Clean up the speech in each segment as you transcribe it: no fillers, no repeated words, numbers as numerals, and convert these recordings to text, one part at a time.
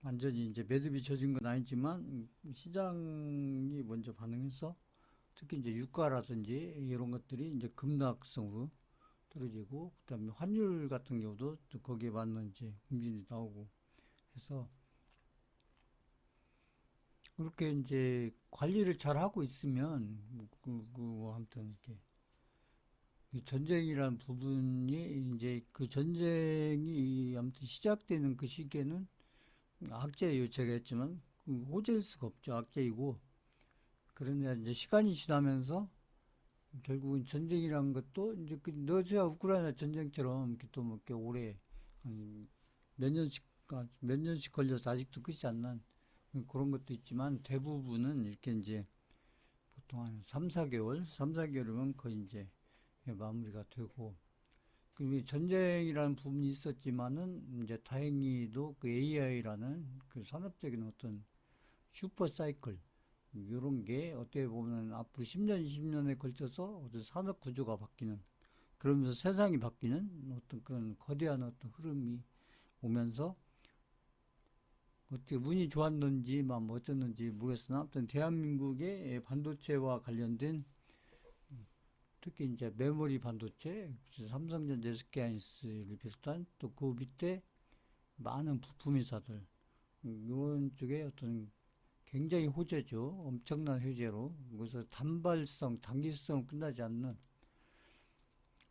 완전히 이제 매듭이 젖은 건 아니지만 시장이 먼저 반응해서 특히 이제 유가라든지 이런 것들이 이제 급락성으로 떨어지고 그다음에 환율 같은 경우도 또 거기에 맞는 이제 움직임이 나오고 해서 그렇게 이제 관리를 잘 하고 있으면 뭐 아무튼 이렇게 이 전쟁이라는 부분이 이제 그 전쟁이 아무튼 시작되는 그 시기에는 악재예요. 제가 했지만 호재일 수가 없죠. 악재이고 그런데 이제 시간이 지나면서 결국은 전쟁이라는 것도 이제 그 러시아 우크라이나 전쟁처럼 이렇게 또 뭐 이렇게 오래 몇 년씩 몇 년씩 걸려서 아직도 끝이 안 난 그런 것도 있지만 대부분은 이렇게 이제 보통 한 3, 4개월, 3, 4개월이면 거의 이제 마무리가 되고 그 전쟁이라는 부분이 있었지만은 이제 다행히도 그 AI라는 그 산업적인 어떤 슈퍼 사이클 이런 게 어떻게 보면 앞으로 10년, 20년에 걸쳐서 어떤 산업 구조가 바뀌는 그러면서 세상이 바뀌는 어떤 그런 거대한 어떤 흐름이 오면서 어떻게 운이 좋았는지 뭐 어쩌는지 모르겠으나 아무튼 대한민국의 반도체와 관련된 특히 이제 메모리 반도체, 삼성전자 SK하이닉스를 비롯한 또 그 밑에 많은 부품 회사들 이런 쪽에 어떤 굉장히 호재죠. 엄청난 호재로. 그래서 단발성, 단기성 끝나지 않는.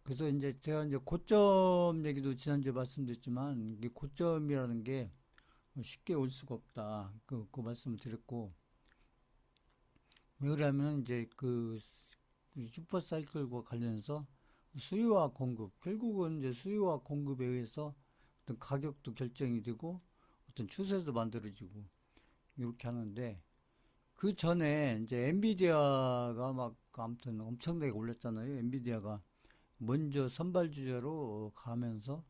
그래서 이제 제가 이제 고점 얘기도 지난주에 말씀드렸지만, 이게 고점이라는 게 쉽게 올 수가 없다. 그 말씀을 드렸고, 왜 그러냐면 이제 그 슈퍼사이클과 관련해서 수요와 공급, 결국은 이제 수요와 공급에 의해서 어떤 가격도 결정이 되고 어떤 추세도 만들어지고 이렇게 하는데 그 전에 이제 엔비디아가 막 아무튼 엄청나게 올렸잖아요. 엔비디아가 먼저 선발주자로 가면서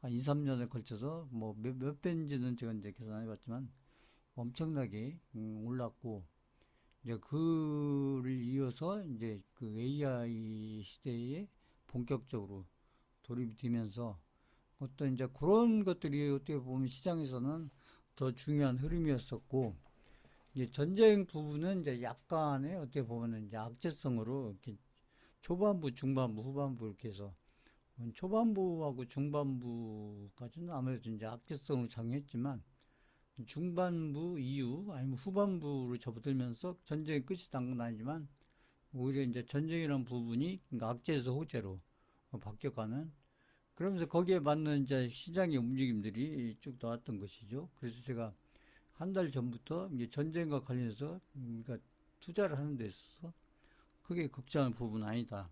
한 2, 3년에 걸쳐서 뭐 몇 배인지는 제가 이제 계산 안 해봤지만 엄청나게 올랐고 이제 그를 이어서 이제 그 AI 시대에 본격적으로 돌입이 되면서 어떤 이제 그런 것들이 어떻게 보면 시장에서는 더 중요한 흐름이었었고 이제 전쟁 부분은 이제 약간의 어떻게 보면은 이제 악재성으로 이렇게 초반부, 중반부, 후반부 이렇게 해서 초반부하고 중반부까지는 아무래도 이제 악재성으로 작용했지만 중반부 이후 아니면 후반부로 접어들면서 전쟁이 끝이 난 건 아니지만 오히려 이제 전쟁이라는 부분이 그러니까 악재에서 호재로 바뀌어가는 그러면서 거기에 맞는 이제 시장의 움직임들이 쭉 나왔던 것이죠. 그래서 제가 한 달 전부터 이제 전쟁과 관련해서 그러니까 투자를 하는 데 있어서 크게 걱정하는 부분은 아니다.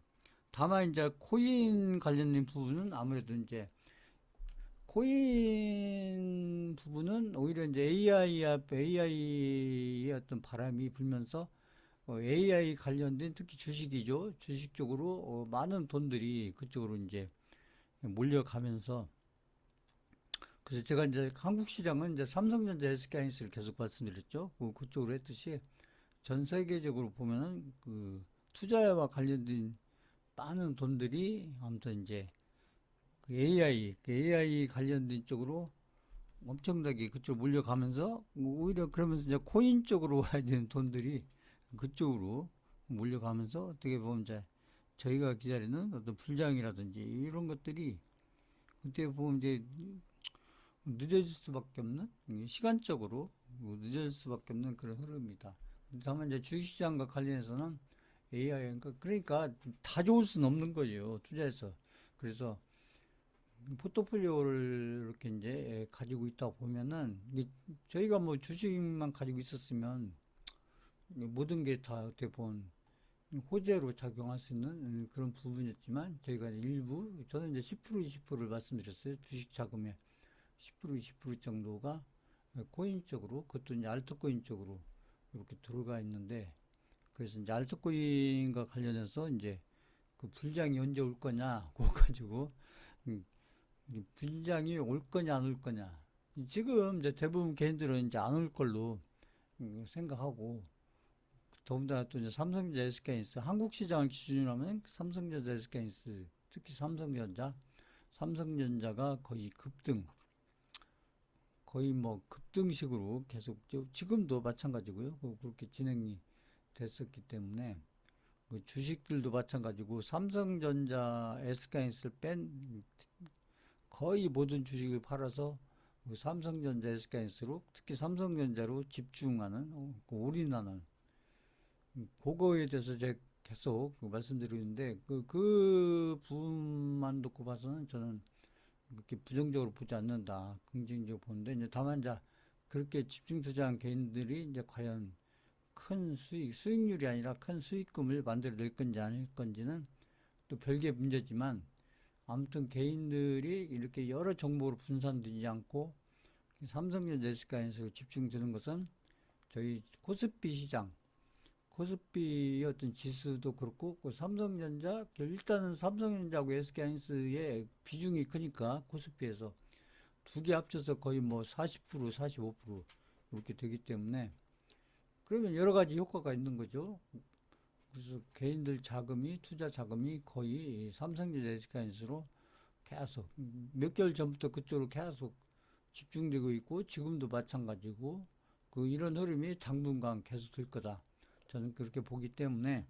다만 이제 코인 관련된 부분은 아무래도 이제 코인 부분은 오히려 이제 AI의 어떤 바람이 불면서 AI 관련된 특히 주식이죠. 주식 쪽으로 많은 돈들이 그쪽으로 이제 몰려가면서 그래서 제가 이제 한국 시장은 이제 삼성전자 SK하이닉스를 계속 말씀드렸죠. 그쪽으로 했듯이 전 세계적으로 보면은 그 투자와 관련된 많은 돈들이 아무튼 이제 그 AI 관련된 쪽으로 엄청나게 그쪽 몰려가면서 오히려 그러면서 이제 코인 쪽으로 와야 되는 돈들이 그쪽으로 몰려가면서 어떻게 보면 이제 저희가 기다리는 어떤 불장이라든지 이런 것들이 어떻게 보면 이제 늦어질 수밖에 없는 시간적으로 늦어질 수밖에 없는 그런 흐름입니다. 다만 이제 주식시장과 관련해서는 AI 그러니까 다 좋을 수는 없는 거예요 투자해서 그래서 포트폴리오를 이렇게 이제 가지고 있다 보면은 저희가 뭐 주식만 가지고 있었으면 모든 게 다 어떻게 보면 호재로 작용할 수 있는 그런 부분이었지만 저희가 일부 저는 이제 10% 20%를 말씀드렸어요 주식 자금의 10% 20% 정도가 코인 쪽으로 그것도 이제 알트코인 쪽으로 이렇게 들어가 있는데 그래서 이제 알트코인과 관련해서 이제 그 불장이 언제 올 거냐 그거 가지고 음, 불장이 올 거냐 안 올 거냐 지금 이제 대부분 개인들은 이제 안 올 걸로 생각하고 더군다나 또 이제 삼성전자 SK하이닉스 한국 시장을 기준으로 하면 삼성전자 SK하이닉스 특히 삼성전자가 거의 급등 거의 뭐 급등식으로 계속 지금도 마찬가지고요. 그렇게 진행이 됐었기 때문에 그 주식들도 마찬가지고 삼성전자, SK하이닉스를 뺀 거의 모든 주식을 팔아서 그 삼성전자, SK하이닉스로 특히 삼성전자로 집중하는 그 올인하는 그거에 대해서 제가 계속 그 말씀드리는데 그 부분만 놓고 봐서는 저는 그렇게 부정적으로 보지 않는다. 긍정적으로 보는데 이제 다만 이제 그렇게 집중 투자한 개인들이 이제 과연 큰 수익률이 아니라 큰 수익금을 만들어낼 건지 아닐 건지는 또 별개의 문제지만 아무튼 개인들이 이렇게 여러 정보로 분산되지 않고 삼성전자 SK하이닉스로 집중되는 것은 저희 코스피 시장, 코스피의 어떤 지수도 그렇고 그 삼성전자 일단은 삼성전자하고 SK하이닉스의 비중이 크니까 코스피에서 두 개 합쳐서 거의 뭐 40%, 45% 이렇게 되기 때문에 그러면 여러 가지 효과가 있는 거죠. 그래서 개인들 자금이 투자 자금이 거의 삼성전자 SK하이닉스로 계속 몇 개월 전부터 그쪽으로 계속 집중되고 있고 지금도 마찬가지고 그 이런 흐름이 당분간 계속 될 거다. 저는 그렇게 보기 때문에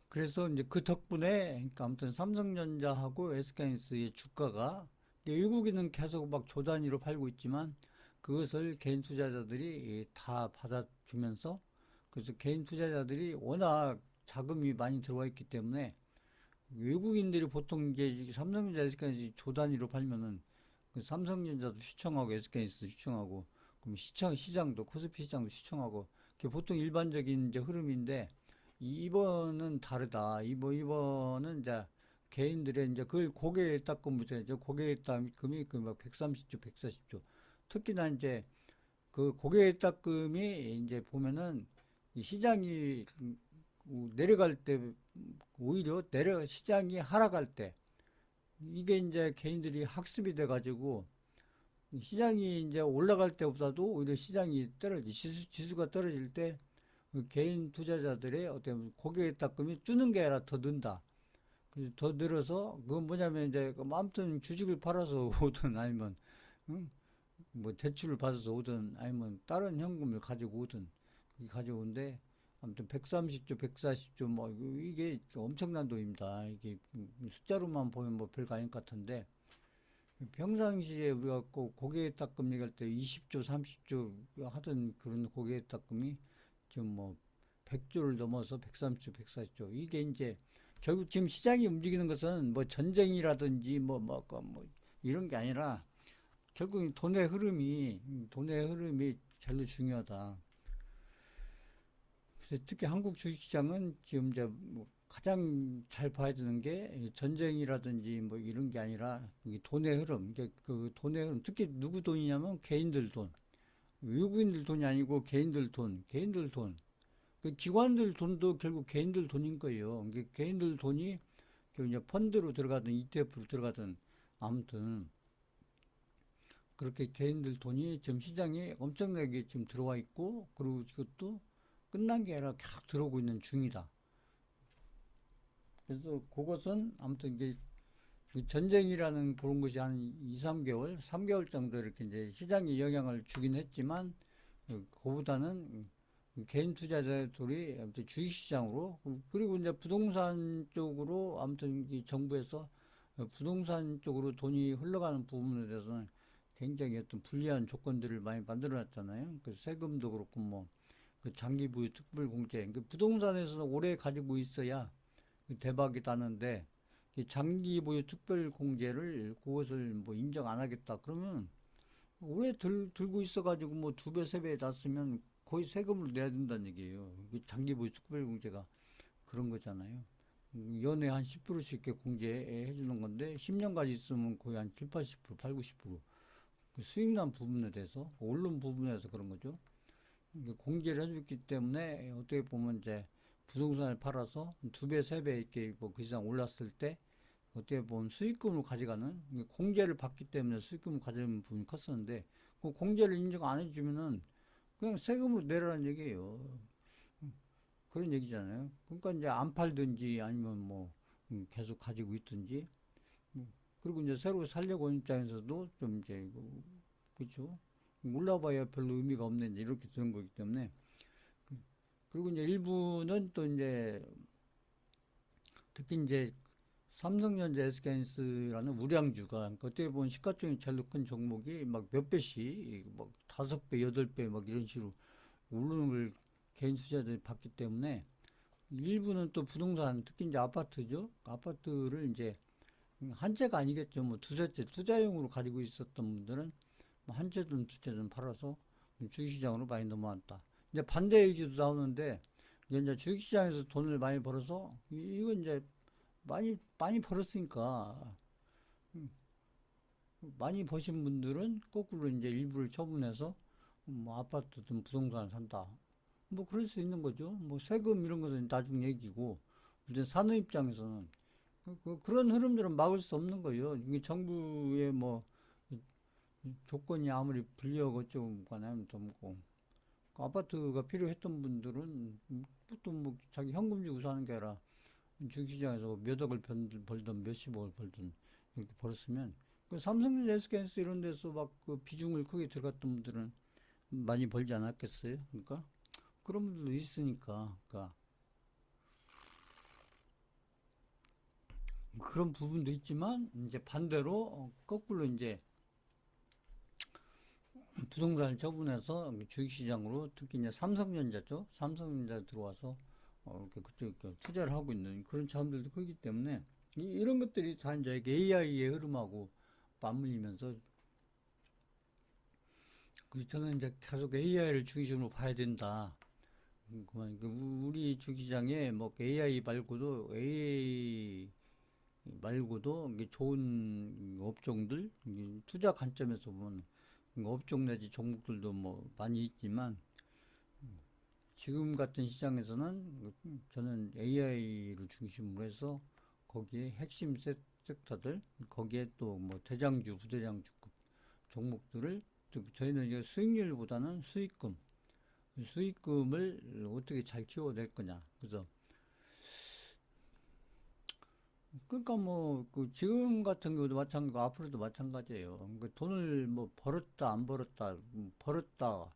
그래서 이제 그 덕분에 그러니까 아무튼 삼성전자하고 SK하이닉스의 주가가 외국인은 계속 막 조 단위로 팔고 있지만 그것을 개인 투자자들이 다 받아주면서 그래서 개인 투자자들이 워낙 자금이 많이 들어와 있기 때문에 외국인들이 보통 이제 삼성전자 SK하이닉스 조 단위로 팔면은 그 삼성전자도 시청하고 SK하이닉스도 시청하고 그럼 시장도 코스피 시장도 시청하고 그게 보통 일반적인 이제 흐름인데 이번은 다르다. 이번은 이제 개인들의 이제 그걸 고개에 닦고 문제죠. 고개에 닦음이 그 막 130조, 140조. 특히나 이제 그 고개에 닦음이 이제 보면은 이 시장이 내려갈 때 오히려 시장이 하락할 때 이게 이제 개인들이 학습이 돼가지고 시장이 이제 올라갈 때보다도 오히려 시장이 지수가 떨어질 때 그 개인 투자자들의 어떤 고객의 닦음이 주는 게 아니라 더 는다. 더 늘어서 그건 뭐냐면 이제 아무튼 주식을 팔아서 오든 아니면 응? 뭐 대출을 받아서 오든 아니면 다른 현금을 가지고 오든 가져오는데 아무튼 130조, 140조 뭐 이게 엄청난 돈입니다. 이게 숫자로만 보면 뭐 별거 아닌 것 같은데 평상시에 우리가 꼭 고객 닦음 얘기할 때 20조, 30조 하던 그런 고객 닦음이 지금 뭐 100조를 넘어서 130조, 140조 이게 이제 결국 지금 시장이 움직이는 것은 뭐 전쟁이라든지 뭐 이런 게 아니라 결국 돈의 흐름이 제일 중요하다. 그래서 특히 한국 주식시장은 지금 이제 뭐 가장 잘 봐야 되는 게 전쟁이라든지 뭐 이런 게 아니라 돈의 흐름. 그 돈의 흐름. 특히 누구 돈이냐면 개인들 돈. 외국인들 돈이 아니고 개인들 돈. 그 기관들 돈도 결국 개인들 돈인 거예요. 개인들 돈이 이제 펀드로 들어가든 ETF로 들어가든 아무튼 그렇게 개인들 돈이 지금 시장에 엄청나게 지금 들어와 있고 그리고 이것도 끝난 게 아니라 계속 들어오고 있는 중이다. 그래서 그것은 아무튼 이게 그 전쟁이라는 그런 것이 한 2, 3개월, 3개월 정도 이렇게 이제 시장에 영향을 주긴 했지만 그보다는 개인 투자자들이 아무튼 주식시장으로 그리고 이제 부동산 쪽으로 아무튼 이 정부에서 부동산 쪽으로 돈이 흘러가는 부분에 대해서는 굉장히 어떤 불리한 조건들을 많이 만들어 놨잖아요. 그 세금도 그렇고 뭐 그 장기 부유 특별 공제 그 부동산에서 오래 가지고 있어야 대박이 나는데 장기 보유 특별 공제를 그것을 뭐 인정 안 하겠다 그러면 오래 들고 있어가지고 뭐 두 배, 세 배 났으면 거의 세금을 내야 된다는 얘기예요. 장기 보유 특별 공제가 그런 거잖아요. 연에 한 10%씩 이렇게 공제해 주는 건데 10년까지 있으면 거의 한 7, 80%, 8, 90%. 그 수익난 부분에 대해서, 오른 부분에서 그런 거죠. 공제를 해줬기 때문에 어떻게 보면 이제 부동산을 팔아서 두 배, 세 배 이렇게 뭐 그 이상 올랐을 때 어떻게 보면 수익금을 가져가는 공제를 받기 때문에 수익금을 가져가는 부분이 컸었는데 그 공제를 인정 안 해주면은 그냥 세금으로 내라는 얘기예요. 그런 얘기잖아요. 그러니까 이제 안 팔든지 아니면 뭐 계속 가지고 있든지 그리고 이제 새로 살려고 하는 입장에서도 좀 이제, 그렇죠. 올라봐야 별로 의미가 없네, 이제 이렇게 되는 거기 때문에. 그리고 이제 일부는 또 이제, 특히 이제 삼성전자 SK하이닉스라는 우량주가, 그러니까 어떻게 보면 시가총액이 제일 큰 종목이 막 몇 배씩, 막 5배, 8배 막 이런 식으로 오르는 걸 개인 투자자들이 봤기 때문에 일부는 또 부동산, 특히 이제 아파트죠. 아파트를 이제 한 채가 아니겠죠. 뭐 두세 채 투자용으로 가지고 있었던 분들은 뭐한 채든 두 채든 팔아서 주식시장으로 많이 넘어왔다. 이제 반대 얘기도 나오는데 이게 이제 주식시장에서 돈을 많이 벌어서 이건 이제 많이 벌었으니까 많이 버신 분들은 거꾸로 이제 일부를 처분해서 뭐 아파트든 부동산을 산다. 뭐 그럴 수 있는 거죠. 뭐 세금 이런 것은 나중 얘기고 이제 사는 입장에서는 그런 흐름들은 막을 수 없는 거예요. 이게 정부의 뭐 조건이 아무리 불리하고 어쩌고 간에 뭐 아파트가 필요했던 분들은 보통 뭐 자기 현금 주고 사는 게 아니라 주식시장에서 몇 억을 벌든 몇십억을 벌든 이렇게 벌었으면 그 삼성전자 SK하이닉스 이런 데서 막 그 비중을 크게 들어갔던 분들은 많이 벌지 않았겠어요? 그러니까 그런 분들도 있으니까 그러니까 그런 부분도 있지만 이제 반대로 거꾸로 이제 부동산을 처분해서 주식시장으로 특히 이제 삼성전자죠. 삼성전자 들어와서 이렇게 그쪽 이렇게 투자를 하고 있는 그런 자원들도 크기 때문에 이런 것들이 다 이제 AI의 흐름하고 맞물리면서 저는 이제 계속 AI를 중심으로 봐야 된다. 그만 우리 주식시장에 뭐 AI 말고도 이게 좋은 업종들 투자 관점에서 보면 업종 내지 종목들도 뭐 많이 있지만 지금 같은 시장에서는 저는 AI를 중심으로 해서 거기에 핵심 섹터들 거기에 또 뭐 대장주 부대장주급 종목들을 저희는 이제 수익률보다는 수익금을 어떻게 잘 키워낼 거냐. 그래서 그러니까 뭐 그 지금 같은 경우도 마찬가지고 앞으로도 마찬가지예요. 그러니까 돈을 뭐 벌었다 안 벌었다 벌었다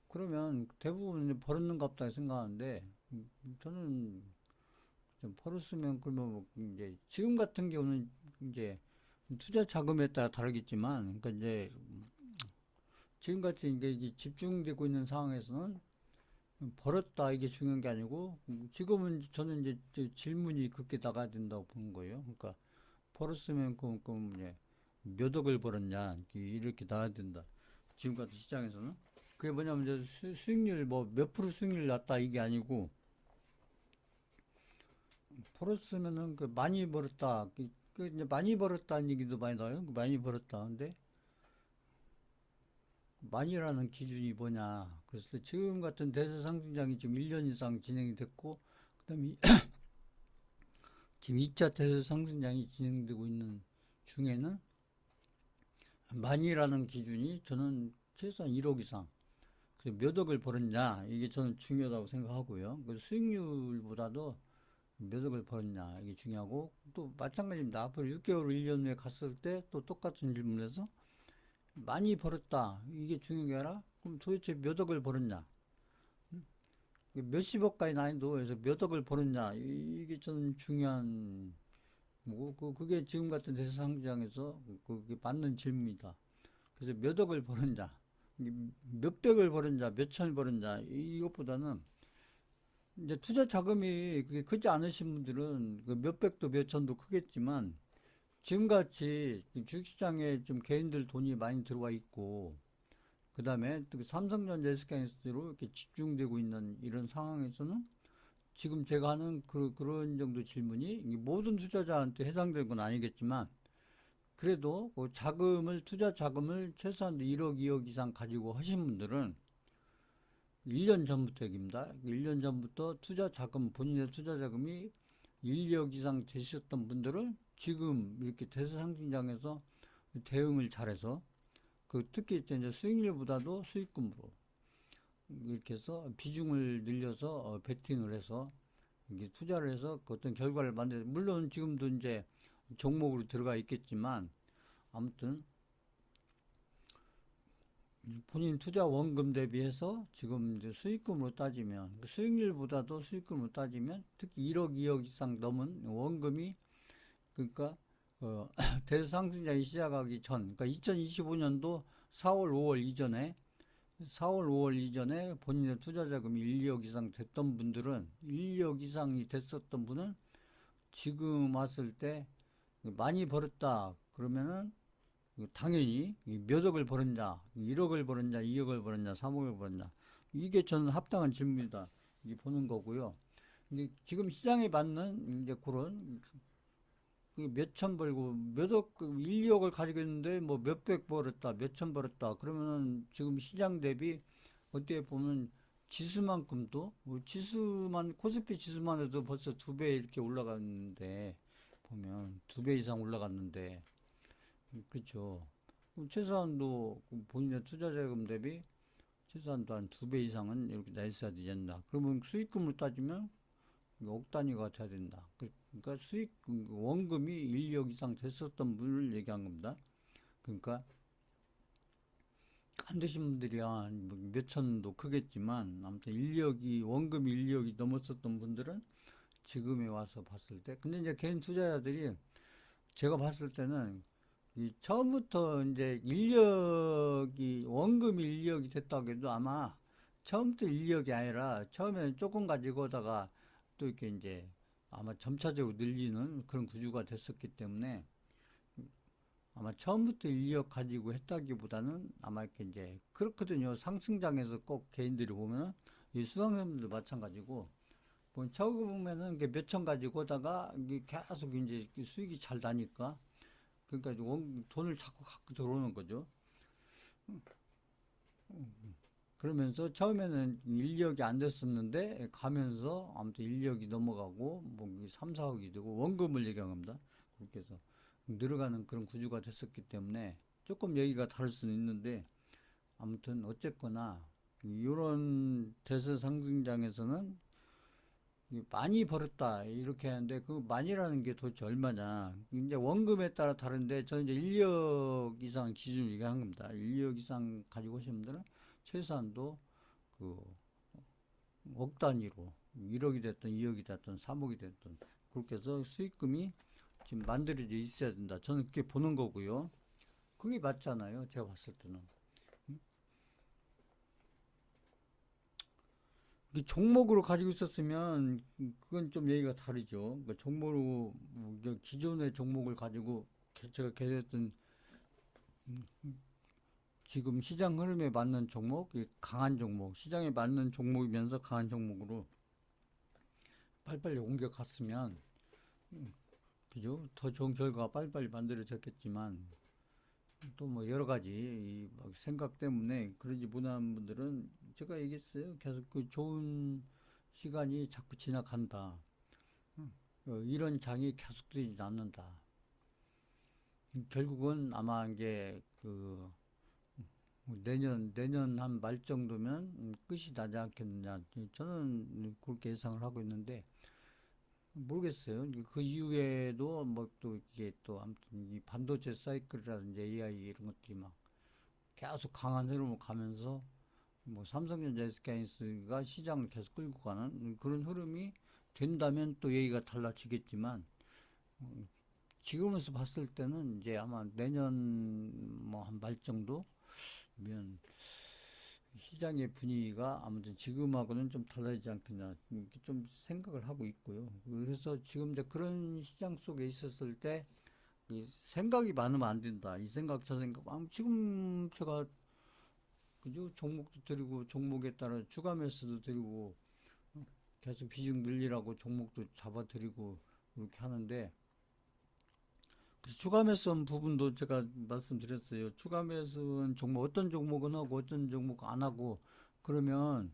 그러면 대부분 벌었는갑다 생각하는데 저는 좀 벌었으면 그러면 뭐 이제 지금 같은 경우는 이제 투자 자금에 따라 다르겠지만 그러니까 이제 지금 같이 이게 집중되고 있는 상황에서는 벌었다 이게 중요한 게 아니고 지금은 저는 이제 질문이 그렇게 나가야 된다고 보는 거예요. 그러니까 벌었으면 그럼 이제 몇 억을 벌었냐 이렇게 나와야 된다. 지금 같은 시장에서는 그게 뭐냐면 이제 수익률 뭐 몇 프로 수익률 났다 이게 아니고 벌었으면은 그 많이 벌었다. 그 이제 많이 벌었다는 얘기도 많이 나와요. 많이 벌었다. 근데 많이라는 기준이 뭐냐. 그래서 지금 같은 대세 상승장이 지금 1년 이상 진행이 됐고 그다음에 지금 2차 대세 상승장이 진행되고 있는 중에는 많이라는 기준이 저는 최소한 1억 이상 몇 억을 벌었냐 이게 저는 중요하다고 생각하고요. 그 수익률보다도 몇 억을 벌었냐 이게 중요하고 또 마찬가지입니다. 앞으로 6개월 1년 후에 갔을 때 또 똑같은 질문에서 많이 벌었다 이게 중요한 게 아니라 그럼 도대체 몇 억을 벌었냐 몇십억까지 난이도에서 몇 억을 벌었냐 이게 저는 중요한 뭐 그게 지금 같은 대상시장에서 그게 맞는 질문이다. 그래서 몇 억을 벌었냐 몇백을 벌었냐 몇천을 벌었냐 이것보다는 이제 투자 자금이 그게 크지 않으신 분들은 그 몇백도 몇천도 크겠지만 지금같이 주식시장에 좀 개인들 돈이 많이 들어와 있고 그 다음에 또 삼성전자 SK하이닉스로 이렇게 집중되고 있는 이런 상황에서는 지금 제가 하는 그런 정도 질문이 모든 투자자한테 해당되는 건 아니겠지만 그래도 그 투자 자금을 최소한 1억, 2억 이상 가지고 하신 분들은 1년 전부터 얘기입니다. 1년 전부터 본인의 투자 자금이 1, 2억 이상 되셨던 분들은 지금 이렇게 대세상승장에서 대응을 잘해서 특히 이제 수익률보다도 수익금으로 이렇게 해서 비중을 늘려서 베팅을 해서 이게 투자를 해서 그 어떤 결과를 만들 물론 지금도 이제 종목으로 들어가 있겠지만 아무튼 본인 투자 원금 대비해서 지금 이제 수익금으로 따지면 그 수익률보다도 수익금으로 따지면 특히 1억, 2억 이상 넘은 원금이 그러니까 대상승장이 시작하기 전 그러니까 2025년도 4월, 5월 이전에 4월, 5월 이전에 본인의 투자 자금이 1, 2억 이상 됐던 분들은 1, 2억 이상이 됐었던 분은 지금 왔을 때 많이 벌었다 그러면은 당연히 몇 억을 벌었냐, 1억을 벌었냐, 2억을 벌었냐, 3억을 벌었냐 이게 저는 합당한 질문이다 이게 보는 거고요. 근데 지금 시장에 맞는 이제 그런 몇천 벌고 몇억 1, 2억을 가지고 있는데 뭐 몇백 벌었다, 몇천 벌었다 그러면은 지금 시장 대비 어떻게 보면 지수만큼도 뭐 지수만 코스피 지수만 해도 벌써 2배 이렇게 올라갔는데 보면 2배 이상 올라갔는데 그렇죠. 최소한도 본인의 투자 자금 대비 최소한도 한 2배 이상은 이렇게 나 있어야 된다. 그러면 수익금을 따지면 억 단위가 돼야 된다. 그러니까 수익 원금이 1, 2억 이상 됐었던 분을 얘기한 겁니다. 그러니까 안 되신 분들이야 몇 천도 크겠지만 아무튼 1, 2억이 원금이 1, 2억이 넘었었던 분들은 지금에 와서 봤을 때 근데 이제 개인 투자자들이 제가 봤을 때는 이 처음부터 이제 인력이 원금이 인력이 됐다고 해도 아마 처음부터 인력이 아니라 처음에는 조금 가지고다가 또 이렇게 이제 아마 점차적으로 늘리는 그런 구조가 됐었기 때문에 아마 처음부터 인력 가지고 했다기보다는 아마 이렇게 이제 그렇거든요. 상승장에서 꼭 개인들이 보면은 이 수강생들도 마찬가지고 처음 보면은 이게 몇천 가지고다가 이게 계속 이제 수익이 잘 나니까 그러니까 돈을 자꾸 갖고 들어오는 거죠. 그러면서 처음에는 인력이 안 됐었는데 가면서 아무튼 인력이 넘어가고 뭐 3, 4억이 되고 원금을 얘기한 겁니다. 그렇게 해서 늘어가는 그런 구조가 됐었기 때문에 조금 얘기가 다를 수는 있는데 아무튼 어쨌거나 이런 대세 상승장에서는 많이 벌었다 이렇게 하는데 그 많이라는 게 도대체 얼마냐 이제 원금에 따라 다른데 저는 이제 1억 이상 기준으로 얘기한 겁니다. 1억 이상 가지고 오신 분들은 최소한도 그 억 단위로 1억이 됐든 2억이 됐든 3억이 됐든 그렇게 해서 수익금이 지금 만들어져 있어야 된다. 저는 그렇게 보는 거고요. 그게 맞잖아요. 제가 봤을 때는. 종목으로 가지고 있었으면 그건 좀 얘기가 다르죠. 그러니까 종목으로 기존의 종목을 가지고 제가 계획했던 지금 시장 흐름에 맞는 종목, 강한 종목, 시장에 맞는 종목이면서 강한 종목으로 빨리빨리 옮겨갔으면 그죠? 더 좋은 결과가 빨리빨리 만들어졌겠지만 또 뭐 여러 가지 생각 때문에 그러지 못한 분들은 제가 얘기했어요. 계속 그 좋은 시간이 자꾸 지나간다. 이런 장이 계속되지 않는다. 결국은 아마 이제 그 내년 한 말 정도면 끝이 나지 않겠느냐. 저는 그렇게 예상을 하고 있는데 모르겠어요. 그 이후에도 뭐 또 이게 또 아무튼 이 반도체 사이클이라든지 AI 이런 것들이 막 계속 강한 흐름을 가면서 뭐 삼성전자 SK하이닉스가 시장을 계속 끌고 가는 그런 흐름이 된다면 또 얘기가 달라지겠지만 지금에서 봤을 때는 이제 아마 내년 뭐 한 말 정도면 시장의 분위기가 아무튼 지금하고는 좀 달라지지 않겠냐 이렇게 좀 생각을 하고 있고요. 그래서 지금 이제 그런 시장 속에 있었을 때 이 생각이 많으면 안 된다. 이 생각 저 생각. 지금 제가 그죠? 종목도 드리고 종목에 따라 추가 매수도 드리고 계속 비중 늘리라고 종목도 잡아드리고 이렇게 하는데 그래서 추가 매수한 부분도 제가 말씀드렸어요. 추가 매수는 종목 어떤 종목은 하고 어떤 종목 안 하고 그러면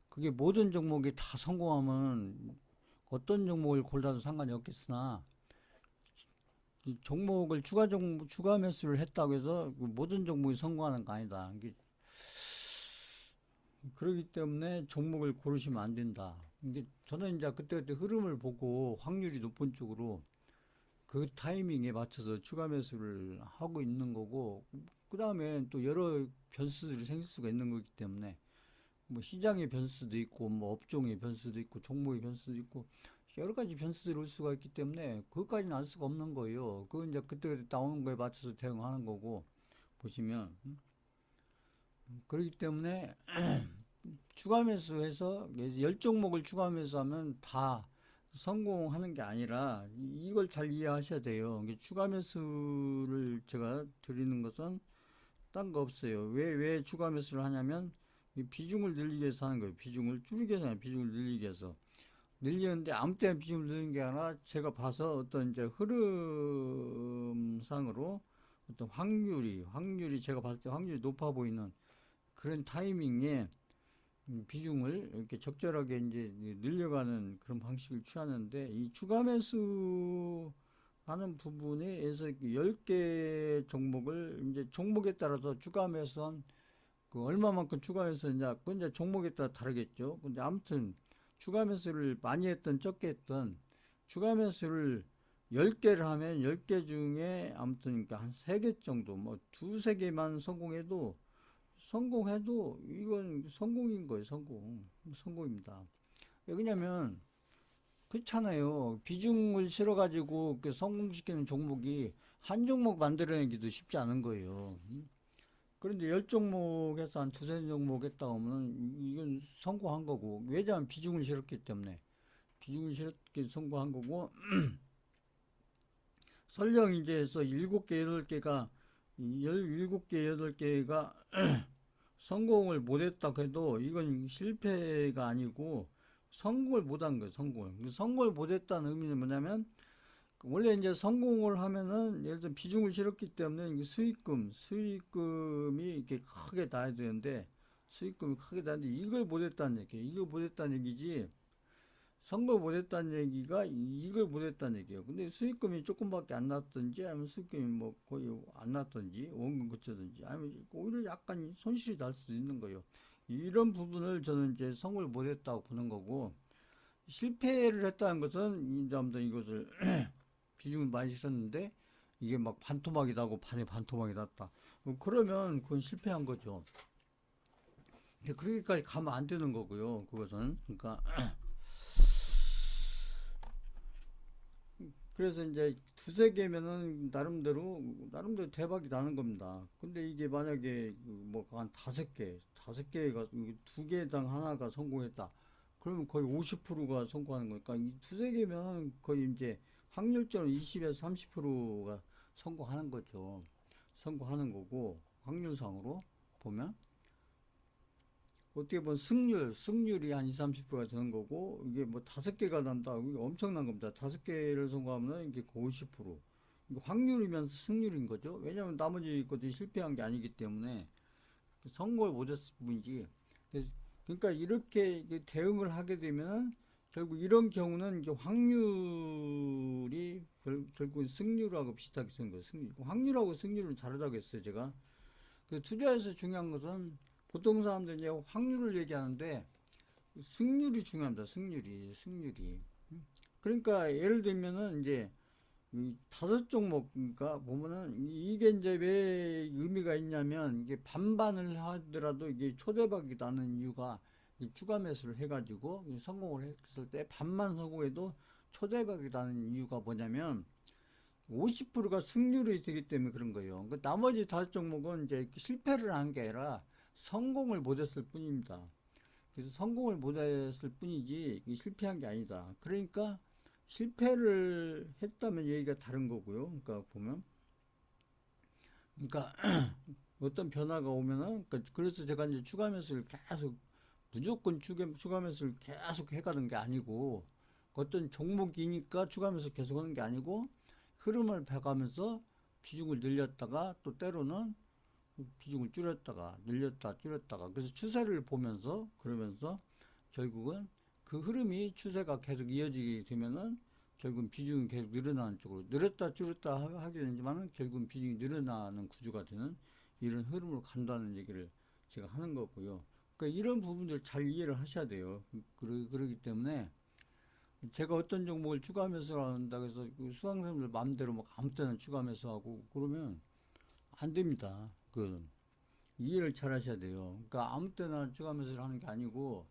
그게 모든 종목이 다 성공하면 어떤 종목을 골라도 상관이 없겠으나 이 종목을 추가 매수를 했다고 해서 그 모든 종목이 성공하는 거 아니다. 이게 그렇기 때문에 종목을 고르시면 안 된다. 이게 저는 이제 그때그때 흐름을 보고 확률이 높은 쪽으로 그 타이밍에 맞춰서 추가 매수를 하고 있는 거고, 그 다음에 또 여러 변수들이 생길 수가 있는 거기 때문에, 뭐 시장의 변수도 있고, 뭐 업종의 변수도 있고, 종목의 변수도 있고, 여러 가지 변수들이 올 수가 있기 때문에, 그것까지는 알 수가 없는 거예요. 그건 이제 그때 나오는 거에 맞춰서 대응하는 거고, 보시면. 그렇기 때문에, 추가 매수해서, 10종목을 추가 매수하면 다 성공하는 게 아니라, 이걸 잘 이해하셔야 돼요. 추가 매수를 제가 드리는 것은 딴 거 없어요. 왜 추가 매수를 하냐면, 이 비중을 늘리기 위해서 하는 거예요. 비중을 줄이기 위해서, 비중을 늘리기 위해서. 늘리는데 아무 때나 비중을 늘리는 게 아니라 제가 봐서 어떤 이제 흐름상으로 어떤 확률이 제가 봤을 때 확률이 높아 보이는 그런 타이밍에 비중을 이렇게 적절하게 이제 늘려가는 그런 방식을 취하는데 이 추가 매수 하는 부분에서 10개 종목을 이제 종목에 따라서 추가 매수한 그 얼마만큼 추가 매수했냐 그건 이제 종목에 따라 다르겠죠. 근데 아무튼 추가 매수를 많이 했던 적게 했던 추가 매수를 10개를 하면 10개 중에 아무튼 그러니까 한 3개 정도 뭐 두세 개만 성공해도 이건 성공인 거예요. 성공입니다. 왜냐면 그렇잖아요. 비중을 실어가지고 성공시키는 종목이 한 종목 만들어내기도 쉽지 않은 거예요. 그런데 10종목에서 한 두세 종목 했다 하면 이건 성공한 거고, 왜냐하면 비중을 실었기 때문에. 비중을 실었기 성공한 거고, 설령 이제 해서 7개, 8개가, 17개, 8개가 성공을 못했다 해도 이건 실패가 아니고 성공을 못한 거예요, 성공을 못했다는 의미는 뭐냐면, 원래 이제 성공을 하면은 예를 들어 비중을 실었기 때문에 수익금이 이렇게 크게 나야 되는데 수익금이 크게 나는데 이걸 못했다는 얘기예요. 이걸 못했다는 얘기지. 성공을 못했다는 얘기가 이걸 못했다는 얘기예요. 근데 수익금이 조금밖에 안 났든지 아니면 수익금이 뭐 거의 안 났든지 원금 그쳤든지 아니면 오히려 약간 손실이 날 수도 있는 거예요. 이런 부분을 저는 이제 성공을 못했다고 보는 거고 실패를 했다는 것은 이제 아무튼 이것을 비중을 많이 썼는데 이게 막 반토막이 나고 반에 반토막이 났다. 그러면 그건 실패한 거죠. 그렇게까지 가면 안 되는 거고요. 그것은 그러니까 그래서 이제 두세 개면은 나름대로 대박이 나는 겁니다. 근데 이게 만약에 뭐 한 다섯 개가 두 개당 하나가 성공했다. 그러면 거의 50%가 성공하는 거니까 이 두세 개면 거의 이제 확률적으로 20에서 30%가 성공하는 거죠. 성공하는 거고 확률상으로 보면 어떻게 보면 승률이 한 20, 30%가 되는 거고 이게 뭐 다섯 개가 난다. 이게 엄청난 겁니다. 다섯 개를 성공하면 이게 50%. 확률이면서 승률인 거죠. 왜냐하면 나머지 것들이 실패한 게 아니기 때문에 성공을 못했을 뿐이지. 그러니까 이렇게 대응을 하게 되면 결국 이런 경우는 이게 확률이 결국 승률하고 비슷하게 되는 거예요. 확률하고 승률은 다르다고 했어요, 제가. 투자에서 중요한 것은 보통 사람들이 이제 확률을 얘기하는데 승률이 중요합니다. 승률이. 그러니까 예를 들면은 이제 이 다섯 종목가 보면은 이게 이제 왜 의미가 있냐면 이게 반반을 하더라도 이게 초대박이 나는 이유가 이 추가 매수를 해가지고 성공을 했을 때 반만 성공해도 초대박이 나는 이유가 뭐냐면 50%가 승률이 되기 때문에 그런 거예요. 그 나머지 다섯 종목은 이제 실패를 한 게 아니라 성공을 못했을 뿐입니다. 그래서 성공을 못했을 뿐이지 실패한 게 아니다. 그러니까 실패를 했다면 얘기가 다른 거고요. 그러니까 보면, 그러니까 어떤 변화가 오면은 그래서 제가 이제 추가 매수를 계속 무조건 추가 매수를 계속 해가는 게 아니고 어떤 종목이니까 추가 매수 계속 하는 게 아니고 흐름을 봐가면서 비중을 늘렸다가 또 때로는 비중을 줄였다가 늘렸다 줄였다가 그래서 추세를 보면서 그러면서 결국은 그 흐름이 추세가 계속 이어지게 되면은 결국은 비중이 계속 늘어나는 쪽으로 늘었다 줄였다 하게 되지만은 결국은 비중이 늘어나는 구조가 되는 이런 흐름으로 간다는 얘기를 제가 하는 거고요. 그러니까 이런 부분들 잘 이해를 하셔야 돼요. 그러기 때문에 제가 어떤 종목을 추가 매수를 한다 그래서 그 수강생들 마음대로 막 아무 때나 추가 매수하고 그러면 안 됩니다. 그 이해를 잘 하셔야 돼요. 그러니까 아무 때나 추가 매수를 하는 게 아니고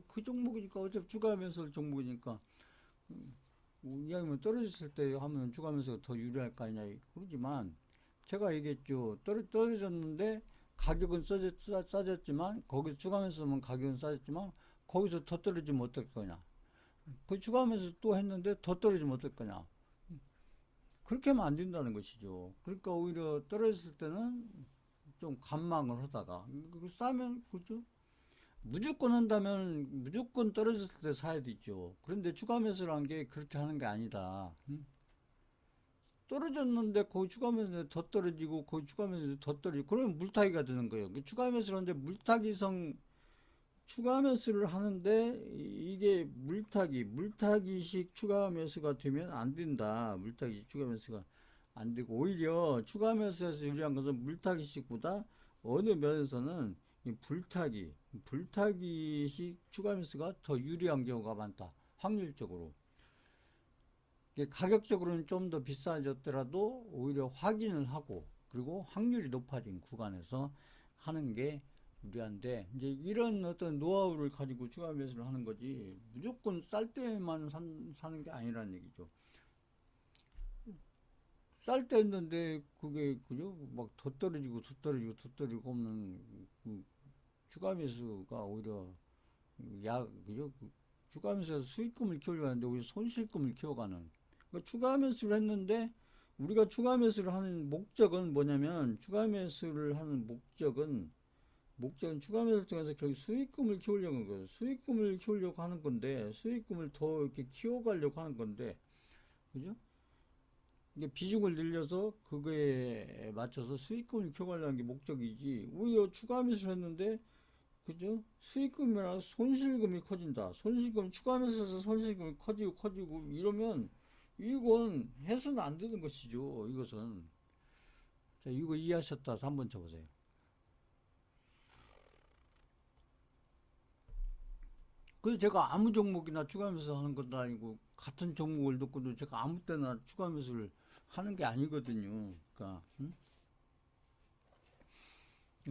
그 종목이니까 어차피 추가 매수 종목이니까 이왕이면 떨어졌을 때 하면 추가 매수가 더 유리할 거 아니냐 그러지만 제가 얘기했죠. 떨어졌는데 가격은 싸졌지만 거기서 추가 매수하면 가격은 싸졌지만 거기서 더 떨어지면 어떨 거냐. 그 추가하면서 또 했는데 더 떨어지면 어떨 거냐. 그렇게 하면 안 된다는 것이죠. 그러니까 오히려 떨어졌을 때는 좀 관망을 하다가 싸면 그죠? 무조건 한다면 무조건 떨어졌을 때 사야 되죠. 그런데 추가 매수라는 게 그렇게 하는 게 아니다. 떨어졌는데 거기 추가 매수에 더 떨어지고 거기 추가 매수에 더 떨어지고 그러면 물타기가 되는 거예요. 그 추가 매수라는데 물타기성 추가 매수를 하는데 이게 물타기식 추가 매수가 되면 안 된다. 물타기식 추가 매수가 안 되고 오히려 추가 매수에서 유리한 것은 물타기식보다 어느 면에서는 이 불타기식 추가 매수가 더 유리한 경우가 많다. 확률적으로. 이게 가격적으로는 좀 더 비싸졌더라도 오히려 확인을 하고 그리고 확률이 높아진 구간에서 하는 게 유리한데 이제 이런 어떤 노하우를 가지고 추가 매수를 하는 거지 무조건 쌀 때만 사는 게 아니라는 얘기죠. 쌀 때 했는데 그게 그죠? 막 더 떨어지고 더 떨어지고 더 떨어지고 없는 그 추가 매수가 오히려 그죠? 그 추가 매수에서 수익금을 키우려고 하는데 오히려 손실금을 키워가는 그러니까 추가 매수를 했는데 우리가 추가 매수를 하는 목적은 뭐냐면 추가 매수를 하는 목적은 추가 매수를 통해서 결국 수익금을 키우려고 하는 거예요. 수익금을 키우려고 하는 건데 수익금을 더 이렇게 키워가려고 하는 건데 그죠? 이게 비중을 늘려서 그거에 맞춰서 수익금을 키워가려는 게 목적이지 오히려 추가 매수를 했는데 그죠? 수익금이랑 손실금이 커진다. 손실금 추가 매수해서 손실금이 커지고 이러면 이건 해서는 안 되는 것이죠. 이것은 자 이거 이해하셨다. 한번 쳐보세요. 그래서 제가 아무 종목이나 추가하면서 하는 것도 아니고 같은 종목을 놓고도 제가 아무 때나 추가하면서 하는 게 아니거든요. 그러니까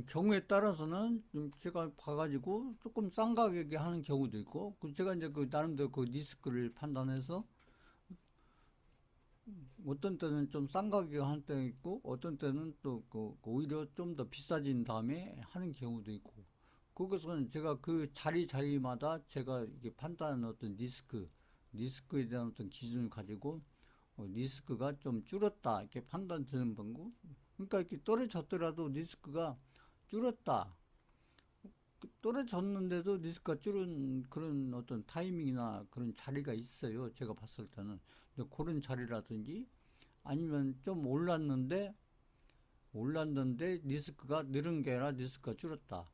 경우에 따라서는 좀 제가 봐가지고 조금 싼 가격에 하는 경우도 있고 제가 이제 그 나름대로 그 리스크를 판단해서 어떤 때는 좀 싼 가격에 하는 때 있고 어떤 때는 또그 오히려 좀 더 비싸진 다음에 하는 경우도 있고 그것은 제가 그 자리마다 제가 이게 판단하는 어떤 리스크에 대한 어떤 기준을 가지고 리스크가 좀 줄었다 이렇게 판단되는 방법. 그러니까 이렇게 떨어졌더라도 리스크가 줄었다. 떨어졌는데도 리스크가 줄은 그런 어떤 타이밍이나 그런 자리가 있어요. 제가 봤을 때는. 근데 그런 자리라든지 아니면 좀 올랐는데 리스크가 늘은 게 아니라 리스크가 줄었다.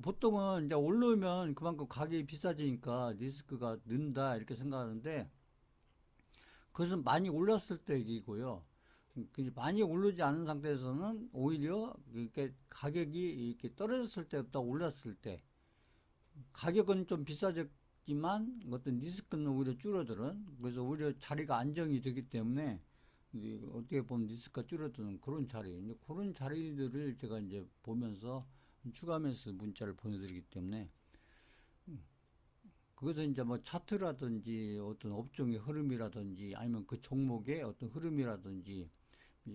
보통은 이제 올라오면 그만큼 가격이 비싸지니까 리스크가 는다 이렇게 생각하는데 그것은 많이 올랐을 때 얘기고요. 많이 오르지 않은 상태에서는 오히려 이렇게 가격이 이렇게 떨어졌을 때보다 올랐을 때 가격은 좀 비싸졌지만 어떤 리스크는 오히려 줄어드는 그래서 오히려 자리가 안정이 되기 때문에 어떻게 보면 리스크가 줄어드는 그런 자리 이제 그런 자리들을 제가 이제 보면서 추가하면서 문자를 보내드리기 때문에 그것은 이제 뭐 차트라든지 어떤 업종의 흐름이라든지 아니면 그 종목의 어떤 흐름이라든지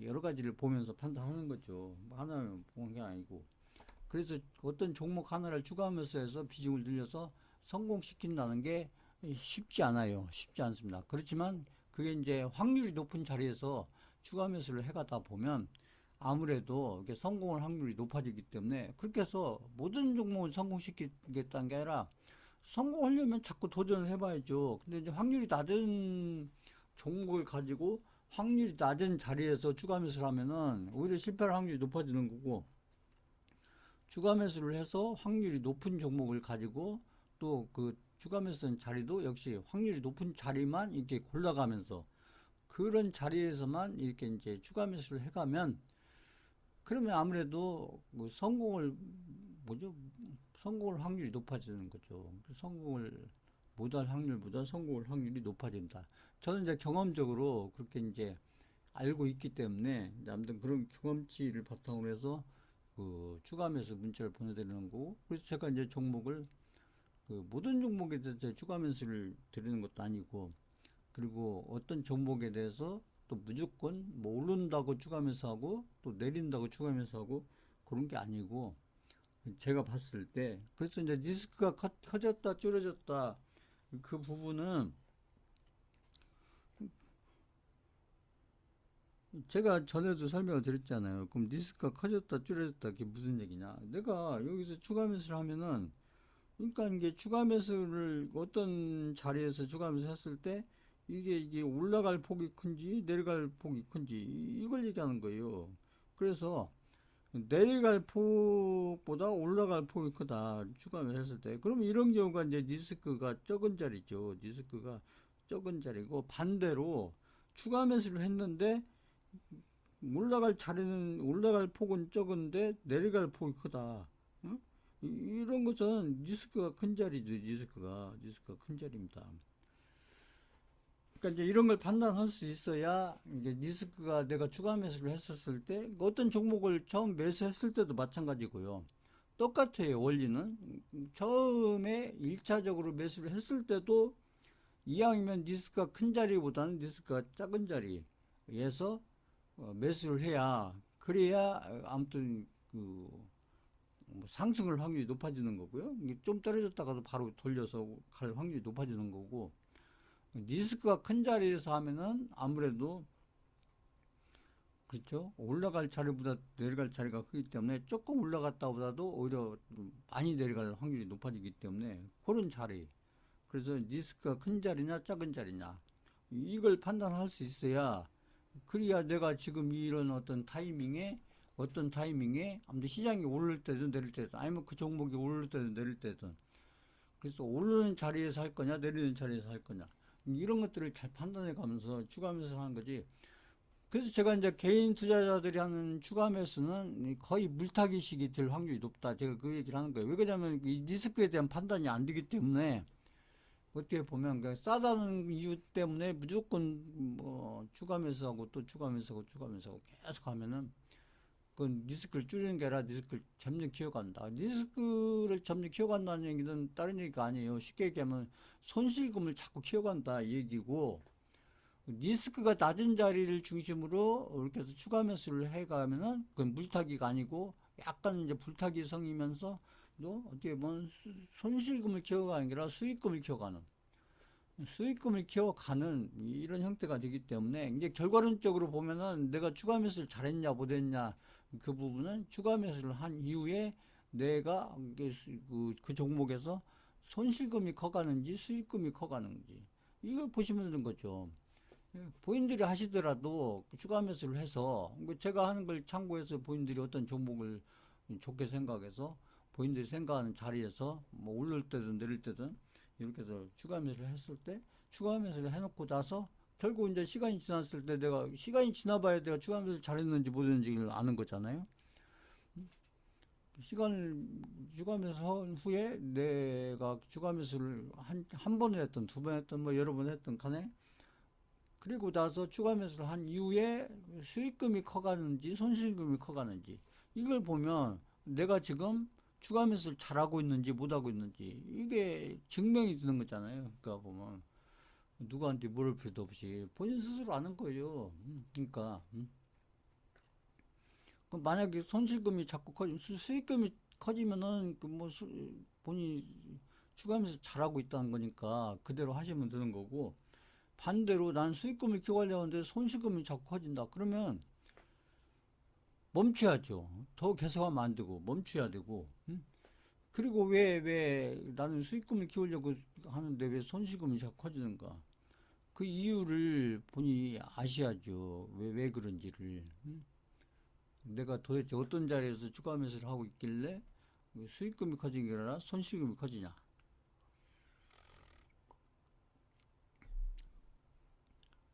여러 가지를 보면서 판단하는 거죠. 하나를 보는 게 아니고. 그래서 어떤 종목 하나를 추가하면서 해서 비중을 늘려서 성공시킨다는 게 쉽지 않아요. 쉽지 않습니다. 그렇지만 그게 이제 확률이 높은 자리에서 추가 매수를 해가다 보면 아무래도 이게 성공할 확률이 높아지기 때문에 그렇게 해서 모든 종목을 성공시키겠다는 게 아니라 성공하려면 자꾸 도전을 해봐야죠. 근데 이제 확률이 낮은 종목을 가지고 확률이 낮은 자리에서 추가 매수를 하면은 오히려 실패할 확률이 높아지는 거고 추가 매수를 해서 확률이 높은 종목을 가지고 또 그 추가 매수한 자리도 역시 확률이 높은 자리만 이렇게 골라가면서 그런 자리에서만 이렇게 이제 추가 매수를 해가면 그러면 아무래도 뭐 성공을 뭐죠? 성공할 확률이 높아지는 거죠. 성공을 못할 확률보다 성공할 확률이 높아진다. 저는 이제 경험적으로 그렇게 이제 알고 있기 때문에 이제 아무튼 그런 경험치를 바탕으로 해서 그 추가하면서 문자를 보내드리는 거고, 그래서 제가 이제 종목을 그 모든 종목에 대해서 추가 매수를 드리는 것도 아니고, 그리고 어떤 종목에 대해서 또 무조건 뭐 오른다고 추가 매수하고 또 내린다고 추가 매수하고 그런 게 아니고, 제가 봤을 때 그래서 이제 리스크가 커졌다 줄어졌다 그 부분은 제가 전에도 설명을 드렸잖아요. 그럼 리스크가 커졌다 줄어졌다 그게 무슨 얘기냐? 내가 여기서 추가 매수를 하면은, 그러니까 이게 추가 매수를 어떤 자리에서 추가 매수 했을 때 이게 올라갈 폭이 큰지 내려갈 폭이 큰지 이걸 얘기하는 거예요. 그래서 내려갈 폭보다 올라갈 폭이 크다 추가 매수 했을 때, 그러면 이런 경우가 이제 리스크가 적은 자리죠. 리스크가 적은 자리고, 반대로 추가 매수를 했는데 올라갈 자리는 올라갈 폭은 적은데 내려갈 폭이 크다. 응? 이런 것은 리스크가 큰 자리죠. 리스크가 큰 자리입니다. 그러니까 이제 이런 걸 판단할 수 있어야 이제 리스크가 내가 추가 매수를 했었을 때 어떤 종목을 처음 매수했을 때도 마찬가지고요. 똑같아요. 원리는 처음에 1차적으로 매수를 했을 때도 이왕이면 리스크가 큰 자리보다는 리스크가 작은 자리에서 매수를 해야, 그래야 아무튼 그뭐 상승할 확률이 높아지는 거고요. 이게 좀 떨어졌다가도 바로 돌려서 갈 확률이 높아지는 거고, 리스크가 큰 자리에서 하면은 아무래도 그렇죠. 올라갈 자리보다 내려갈 자리가 크기 때문에 조금 올라갔다 보다도 오히려 많이 내려갈 확률이 높아지기 때문에 그런 자리. 그래서 리스크가 큰 자리냐 작은 자리냐 이걸 판단할 수 있어야, 그래야 내가 지금 이런 어떤 타이밍에 아무튼 시장이 오를 때든 내릴 때든 아니면 그 종목이 오를 때든 내릴 때든, 그래서 오르는 자리에서 할 거냐 내리는 자리에서 할 거냐 이런 것들을 잘 판단해 가면서 추가 매수를 하는 거지. 그래서 제가 이제 개인 투자자들이 하는 추가 매수는 거의 물타기식이 될 확률이 높다. 제가 그 얘기를 하는 거예요. 왜 그러냐면 이 리스크에 대한 판단이 안 되기 때문에, 어떻게 보면 그 싸다는 이유 때문에 무조건 뭐 추가 매수하고 또 추가 매수하고 추가 매수하고 계속 하면은 그건 리스크를 줄이는 게 아니라 리스크를 점점 키워간다. 리스크를 점점 키워간다는 얘기는 다른 얘기가 아니에요. 쉽게 얘기하면 손실금을 자꾸 키워간다 이 얘기고, 리스크가 낮은 자리를 중심으로 이렇게 해서 추가 매수를 해가면은 그건 물타기가 아니고 약간 이제 불타기성이면서 또 어떻게 보면 손실금을 키워가는 게 아니라 수익금을 키워가는 이런 형태가 되기 때문에, 이제 결과론적으로 보면은 내가 추가 매수를 잘했냐 못했냐 그 부분은 추가 매수를 한 이후에 내가 그 종목에서 손실금이 커가는지 수익금이 커가는지 이걸 보시면 되는 거죠. 본인들이 하시더라도 추가 매수를 해서 제가 하는 걸 참고해서 본인들이 어떤 종목을 좋게 생각해서 본인들이 생각하는 자리에서 뭐 오를 때든 내릴 때든 이렇게 해서 추가 매수를 했을 때 추가 매수를 해놓고 나서 결국 이제 시간이 지났을 때 내가 시간이 지나봐야 내가 추가 매수를 잘했는지 못했는지를 아는 거잖아요. 시간을 추가 매수한 후에 내가 추가 매수를 한 번을 했던 두 번 했던 뭐 여러 번 했던 간에, 그리고 나서 추가 매수를 한 이후에 수익금이 커가는지 손실금이 커가는지 이걸 보면 내가 지금 추가 매수를 잘하고 있는지 못하고 있는지 이게 증명이 되는 거잖아요. 그러니까 보면 누구한테 물을 필요도 없이 본인 스스로 아는 거예요. 그러니까 만약에 손실금이 자꾸 커지면 수익금이 커지면은 그뭐 본인이 추가 매수 잘하고 있다는 거니까 그대로 하시면 되는 거고, 반대로 난 수익금을 키워가려고 하는데 손실금이 자꾸 커진다. 그러면 멈춰야죠. 더 계속하면 안 되고 멈춰야 되고. 그리고 왜 나는 수익금을 키우려고 하는데 왜 손실금이 자꾸 커지는가? 그 이유를 본인이 아셔야죠. 왜 그런지를. 내가 도대체 어떤 자리에서 추가 매수를 하고 있길래 수익금이 커지는 게 아니라 손실금이 커지냐?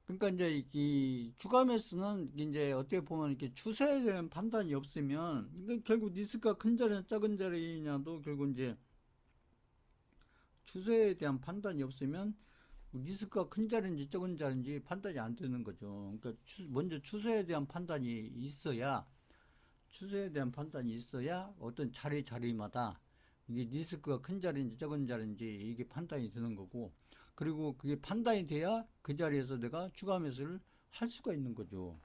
그러니까 이제 이 추가 매수는 이제 어떻게 보면 이렇게 추세에 대한 판단이 없으면 이게 결국 리스크가 큰 자리냐 작은 자리냐도 결국 이제 추세에 대한 판단이 없으면 리스크가 큰 자리인지 적은 자리인지 판단이 안 되는 거죠. 그러니까 먼저 추세에 대한 판단이 있어야 추세에 대한 판단이 있어야 어떤 자리마다 이게 리스크가 큰 자리인지 적은 자리인지 이게 판단이 되는 거고, 그리고 그게 판단이 돼야 그 자리에서 내가 추가 매수를 할 수가 있는 거죠.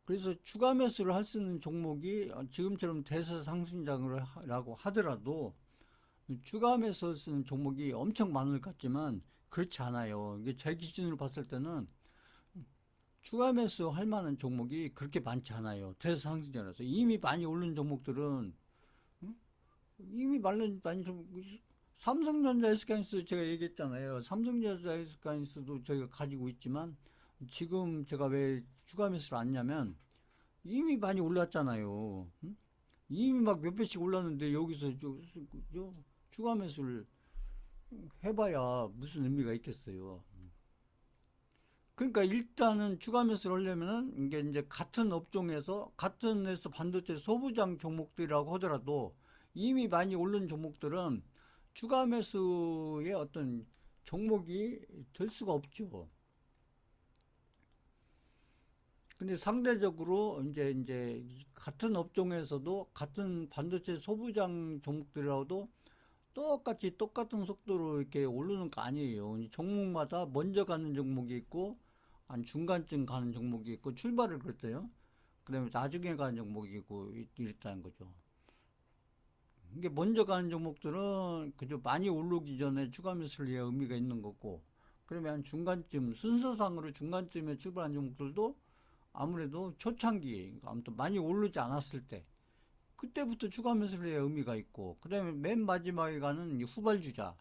그래서 추가 매수를 할 수 있는 종목이 지금처럼 대세 상승장이라고 하더라도 추가 매수 쓰는 종목이 엄청 많을 것 같지만 그렇지 않아요. 이게 제 기준으로 봤을 때는 추가 매수 할 만한 종목이 그렇게 많지 않아요. 대세 상승장이라서 이미 많이 오른 종목들은 이미 많이 좀 삼성전자 SK하이닉스 제가 얘기했잖아요. 삼성전자 SK하이닉스도 저희가 가지고 있지만 지금 제가 왜 추가 매수를 안 했냐면 이미 많이 올랐잖아요. 이미 막 몇 배씩 올랐는데 여기서 추가 매수를 해봐야 무슨 의미가 있겠어요. 그러니까 일단은 추가 매수를 하려면은 이게 이제 같은 업종에서 같은 회사 반도체 소부장 종목들이라고 하더라도 이미 많이 오른 종목들은 추가 매수의 어떤 종목이 될 수가 없죠. 근데 상대적으로 이제 같은 업종에서도 같은 반도체 소부장 종목들이라도 똑같은 속도로 이렇게 오르는 거 아니에요. 종목마다 먼저 가는 종목이 있고, 한 중간쯤 가는 종목이 있고, 출발을 그랬어요. 그 다음에 나중에 가는 종목이 있고, 이랬다는 거죠. 이게 먼저 가는 종목들은 그저 많이 오르기 전에 추가 매수를 해야 의미가 있는 거고, 그러면 중간쯤, 순서상으로 중간쯤에 출발한 종목들도 아무래도 초창기, 아무튼 많이 오르지 않았을 때, 그때부터 추가 매수를 해야 의미가 있고, 그 다음에 맨 마지막에 가는 후발주자,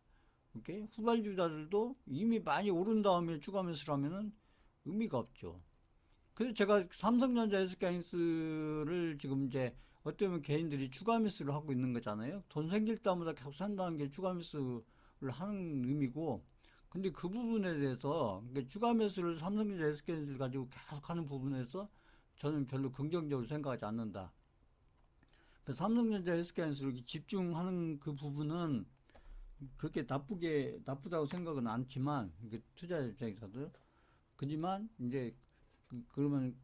이렇게 후발주자들도 이미 많이 오른 다음에 추가 매수를 하면은 의미가 없죠. 그래서 제가 삼성전자 SK하이닉스를 지금 이제 어쩌면 개인들이 추가 매수를 하고 있는 거잖아요. 돈 생길 때마다 계속 산다는 게 추가 매수를 하는 의미고, 근데 그 부분에 대해서 그러니까 추가 매수를 삼성전자 SK하이닉스를 가지고 계속 하는 부분에서 저는 별로 긍정적으로 생각하지 않는다. 그 삼성전자 SK하이닉스를 집중하는 그 부분은 그렇게 나쁘다고 생각은 않지만, 투자 입장에서도. 그지만, 이제, 그러면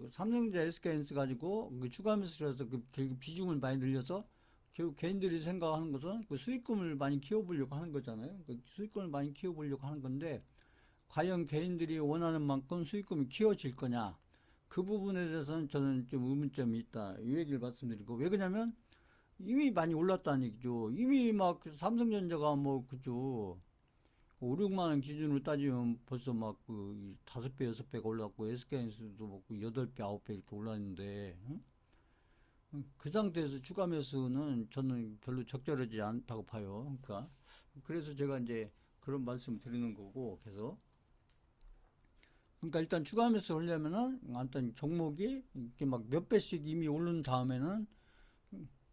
삼성전자 SK하이닉스 가지고 추가 매수를 해서 결국 비중을 많이 늘려서 결국 개인들이 생각하는 것은 수익금을 많이 키워보려고 하는 거잖아요. 수익금을 많이 키워보려고 하는 건데, 과연 개인들이 원하는 만큼 수익금이 키워질 거냐. 그 부분에 대해서는 저는 좀 의문점이 있다. 이 얘기를 말씀드리고. 왜 그러냐면, 이미 많이 올랐다는 얘기죠. 이미 막 삼성전자가 뭐 그죠. 5, 6만 원 기준으로 따지면 벌써 막 그 5배, 6배가 올랐고 SK하이닉스도 뭐 8배, 9배 이렇게 올랐는데 응? 그 상태에서 추가 매수는 저는 별로 적절하지 않다고 봐요. 그러니까 그래서 제가 이제 그런 말씀 드리는 거고 계속. 그러니까 일단 추가 매수 하려면은 일단 종목이 이렇게 막 몇 배씩 이미 오른 다음에는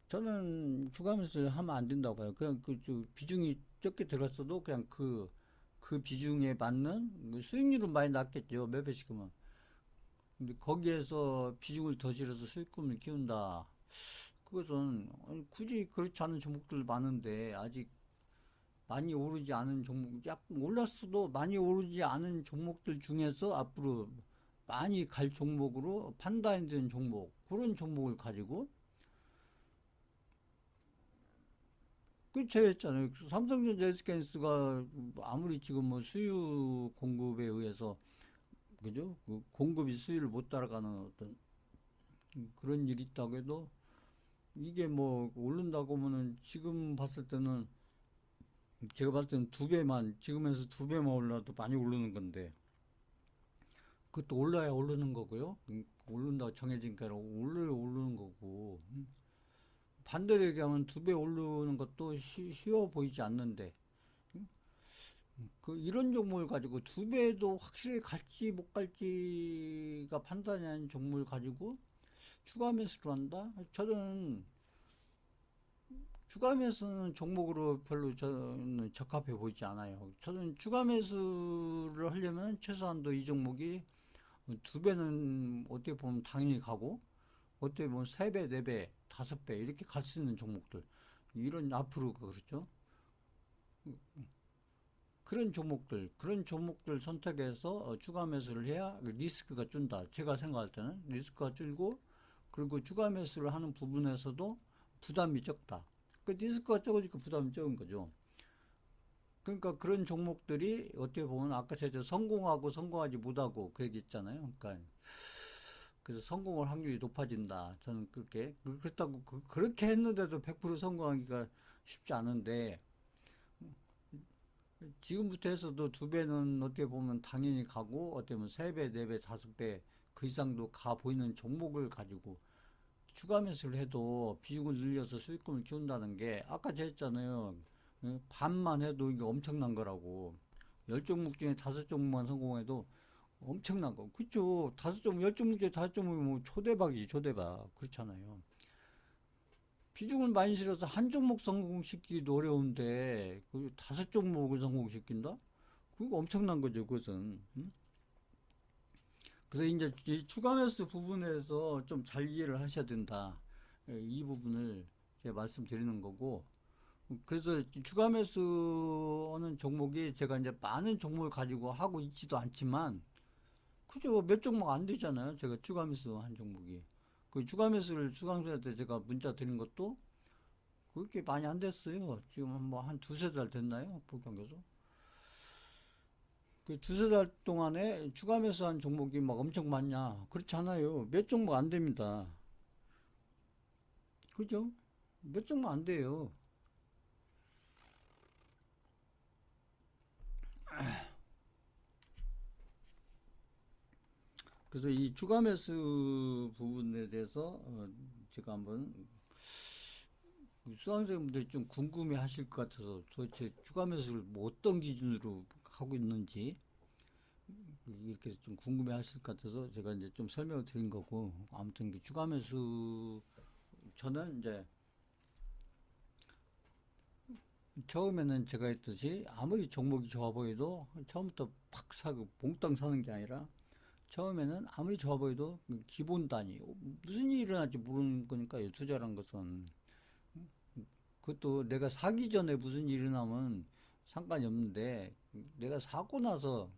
저는 추가 매수를 하면 안 된다고 봐요. 그냥 비중이 적게 들었어도 그냥 그 비중에 맞는 수익률은 많이 낮겠죠. 몇 배씩은. 근데 거기에서 비중을 더 실어서 수익금을 키운다. 그것은 굳이 그렇지 않은 종목들 많은데 아직 많이 오르지 않은 종목, 약간 올랐어도 많이 오르지 않은 종목들 중에서 앞으로 많이 갈 종목으로 판단이 되는 종목, 그런 종목을 가지고 그 제가 했잖아요. 삼성전자 SK하이닉스가 아무리 지금 뭐 수요 공급에 의해서 그죠? 그 공급이 수요를 못 따라가는 어떤 그런 일이 있다고 해도 이게 뭐 오른다고 하면은 지금 봤을 때는 제가 봤을 때는 두 배만 지금에서 두 배만 올라도 많이 오르는 건데 그것도 올라야 오르는 거고요. 오른다고 정해진 게 아니라 올라야 오르는 거고 반대로 얘기하면 두 배 오르는 것도 쉬워 보이지 않는데 이런 종목을 가지고 두 배도 확실히 갈지 못 갈지가 판단이 아닌 종목을 가지고 추가 매수를 한다? 저는 추가 매수는 종목으로 별로 저는 적합해 보이지 않아요. 저는 추가 매수를 하려면 최소한도 이 종목이 두 배는 어떻게 보면 당연히 가고 어떻게 보면 세 배, 네 배, 다섯 배 이렇게 갈 수 있는 종목들. 이런 앞으로가 그렇죠. 그런 종목들 선택해서 추가 매수를 해야 리스크가 준다. 제가 생각할 때는 리스크가 줄고, 그리고 추가 매수를 하는 부분에서도 부담이 적다. 그 리스크가 적으니까 부담이 적은 거죠. 그러니까 그런 종목들이 어떻게 보면 아까 제가 성공하고 성공하지 못하고 그 얘기 있잖아요. 그러니까 그래서 성공할 확률이 높아진다. 저는 그렇다고 그렇게 했는데도 100% 성공하기가 쉽지 않은데, 지금부터 해서도 두 배는 어떻게 보면 당연히 가고, 어떻게 보면 세 배, 네 배, 다섯 배 그 이상도 가 보이는 종목을 가지고 추가 매수를 해도 비중을 늘려서 수익금을 키운다는 게 아까 제가 했잖아요. 반만 해도 이게 엄청난 거라고. 열 종목 중에 다섯 종목만 성공해도 엄청난 거. 그쵸? 다섯 종목, 열 종목 중에 다섯 종목이면 뭐 초대박이지, 초대박. 그렇잖아요. 비중을 많이 실어서 한 종목 성공시키기도 어려운데, 그 다섯 종목을 성공시킨다? 그거 엄청난 거죠, 그것은. 응? 그래서 이제 이 추가 매수 부분에서 좀 잘 이해를 하셔야 된다. 이 부분을 제가 말씀드리는 거고. 그래서 추가 매수하는 종목이 제가 이제 많은 종목을 가지고 하고 있지도 않지만, 그죠? 몇 종목 안 되잖아요. 제가 추가 매수 한 종목이. 그 추가 매수를 수강생한테 제가 문자 드린 것도 그렇게 많이 안 됐어요. 지금 뭐 한 두세 달 됐나요? 복경에서. 그 두세 달 동안에 추가 매수한 종목이 막 엄청 많냐? 그렇지 않아요. 몇 종목 안 됩니다. 그죠? 몇 종목 안 돼요. 그래서 이 추가 매수 부분에 대해서 제가 한번 수강생분들이 좀 궁금해 하실 것 같아서 도대체 추가 매수를 뭐 어떤 기준으로 하고 있는지 이렇게 좀 궁금해 하실 것 같아서 제가 이제 좀 설명을 드린 거고, 아무튼 그 추가 매수 저는 이제 처음에는 제가 했듯이 아무리 종목이 좋아 보여도 처음부터 팍 사고 몽땅 사는 게 아니라, 처음에는 아무리 좋아 보여도 그 기본 단위, 무슨 일이 일어날지 모르는 거니까요. 투자란 것은 그것도 내가 사기 전에 무슨 일이 나면 상관이 없는데, 내가 사고 나서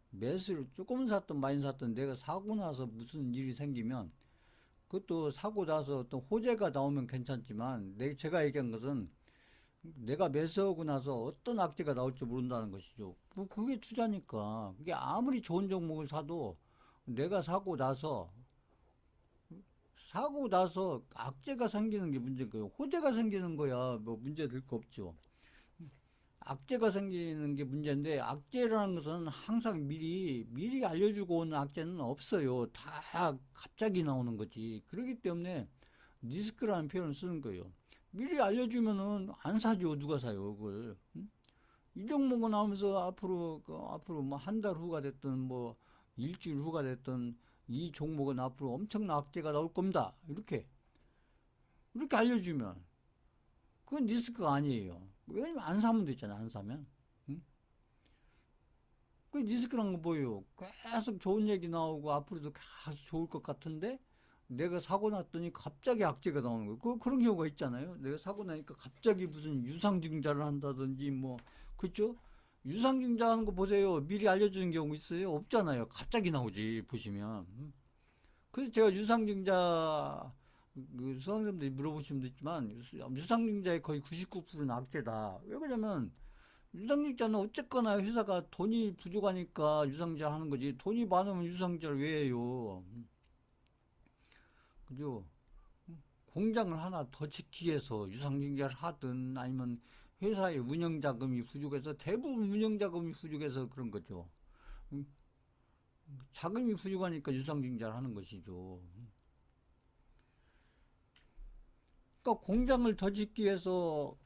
매수를 조금 샀든 많이 샀든 내가 사고 나서 무슨 일이 생기면, 그것도 사고 나서 어떤 호재가 나오면 괜찮지만, 제가 얘기한 것은 내가 매수하고 나서 어떤 악재가 나올지 모른다는 것이죠. 뭐 그게 투자니까. 그게 아무리 좋은 종목을 사도 내가 사고 나서 악재가 생기는 게 문제인 거예요. 호재가 생기는 거야 뭐 문제 될 거 없죠. 악재가 생기는 게 문제인데, 악재라는 것은 항상 미리 알려주고 오는 악재는 없어요. 다 갑자기 나오는 거지. 그렇기 때문에 리스크라는 표현을 쓰는 거예요. 미리 알려주면은 안 사죠. 누가 사요, 그걸. 응? 이 종목은 나오면서 앞으로 뭐 한 달 후가 됐든 뭐 일주일 후가 됐든 이 종목은 앞으로 엄청난 악재가 나올 겁니다. 이렇게 알려주면 그건 리스크가 아니에요. 왜냐면 안 사면 되잖아, 안 사면. 응? 그 리스크란 거 뭐예요? 계속 좋은 얘기 나오고 앞으로도 계속 좋을 것 같은데, 내가 사고 났더니 갑자기 악재가 나오는 거예요. 그런 경우가 있잖아요. 내가 사고 나니까 갑자기 무슨 유상증자를 한다든지 뭐, 그렇죠? 유상증자 하는 거 보세요. 미리 알려주는 경우 있어요? 없잖아요. 갑자기 나오지, 보시면. 그래서 제가 유상증자, 그 수강생들이 물어보시면 있지만, 유상증자의 거의 99%는 악재다. 왜 그러냐면, 유상증자는 어쨌거나 회사가 돈이 부족하니까 유상증자 하는 거지. 돈이 많으면 유상증자를 왜 해요? 그죠? 공장을 하나 더 짓기 위해서 유상증자를 하든, 아니면 회사의 운영자금이 부족해서, 대부분 운영자금이 부족해서 그런 거죠. 음, 자금이 부족하니까 유상증자를 하는 것이죠. 그러니까 공장을 더 짓기 위해서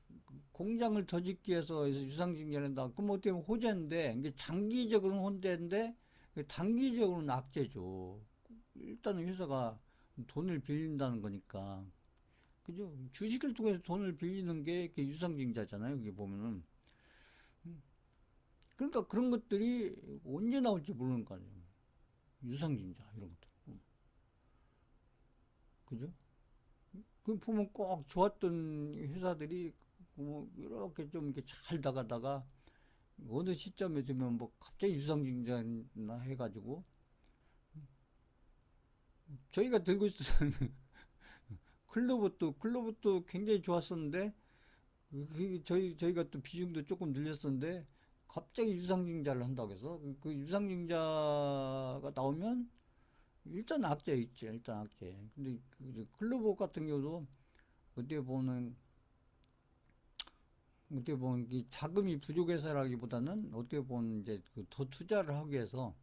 유상증자를 한다. 그럼 어떻게 보면 호재인데, 이게 장기적으로는 호재인데 단기적으로는 악재죠. 일단은 회사가 돈을 빌린다는 거니까. 그죠? 주식을 통해서 돈을 빌리는 게 유상증자잖아요. 여기 보면은. 그러니까 그런 것들이 언제 나올지 모르는 거 아니에요. 유상증자, 이런 것들. 그죠? 그 보면 꼭 좋았던 회사들이 뭐 이렇게 좀 이렇게 잘 나가다가 어느 시점에 되면 뭐 갑자기 유상증자나 해가지고 저희가 들고 있었던 클로버도 굉장히 좋았었는데 저희가 또 비중도 조금 늘렸었는데 갑자기 유상증자를 한다고 해서 그 유상증자가 나오면 일단 악재 있죠. 일단 악재. 근데 그 클로버 같은 경우도 어떻게 보면 이 자금이 부족해서라기보다는 어떻게 보면 이제 그 더 투자를 하기 위해서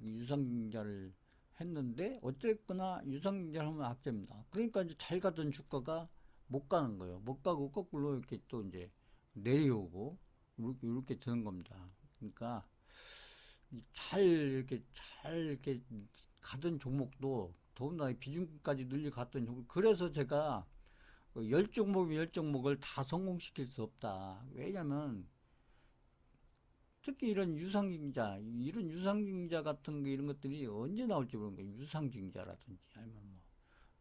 유상증자를 했는데 어쨌거나 유상증자를 하면 악재입니다. 그러니까 이제 잘 가던 주가가 못 가는 거예요. 못 가고 거꾸로 이렇게 또 이제 내려오고 이렇게 되는 겁니다. 그러니까 잘 이렇게 가던 종목도 더군다나 비중까지 늘려 갔던 종목. 그래서 제가 열 종목을 다 성공시킬 수 없다. 왜냐면 특히 이런 유상증자 같은 거 이런 것들이 언제 나올지 모르는 거예요. 유상증자라든지 아니면 뭐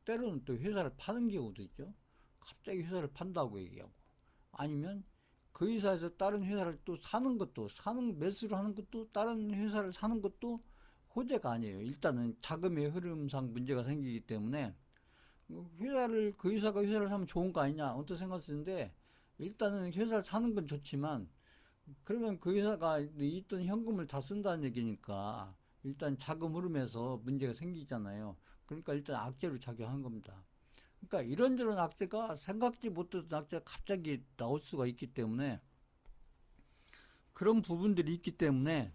때로는 또 회사를 파는 경우도 있죠. 갑자기 회사를 판다고 얘기하고 아니면 그 회사에서 다른 회사를 또 매수를 하는 것도 다른 회사를 사는 것도 호재가 아니에요. 일단은 자금의 흐름상 문제가 생기기 때문에 그 회사가 회사를 사면 좋은 거 아니냐 어떤 생각 쓰는데 일단은 회사를 사는 건 좋지만 그러면 그 회사가 있던 현금을 다 쓴다는 얘기니까 일단 자금 흐름에서 문제가 생기잖아요. 그러니까 일단 악재로 작용한 겁니다. 그러니까 이런저런 악재가 생각지 못했던 악재가 갑자기 나올 수가 있기 때문에 그런 부분들이 있기 때문에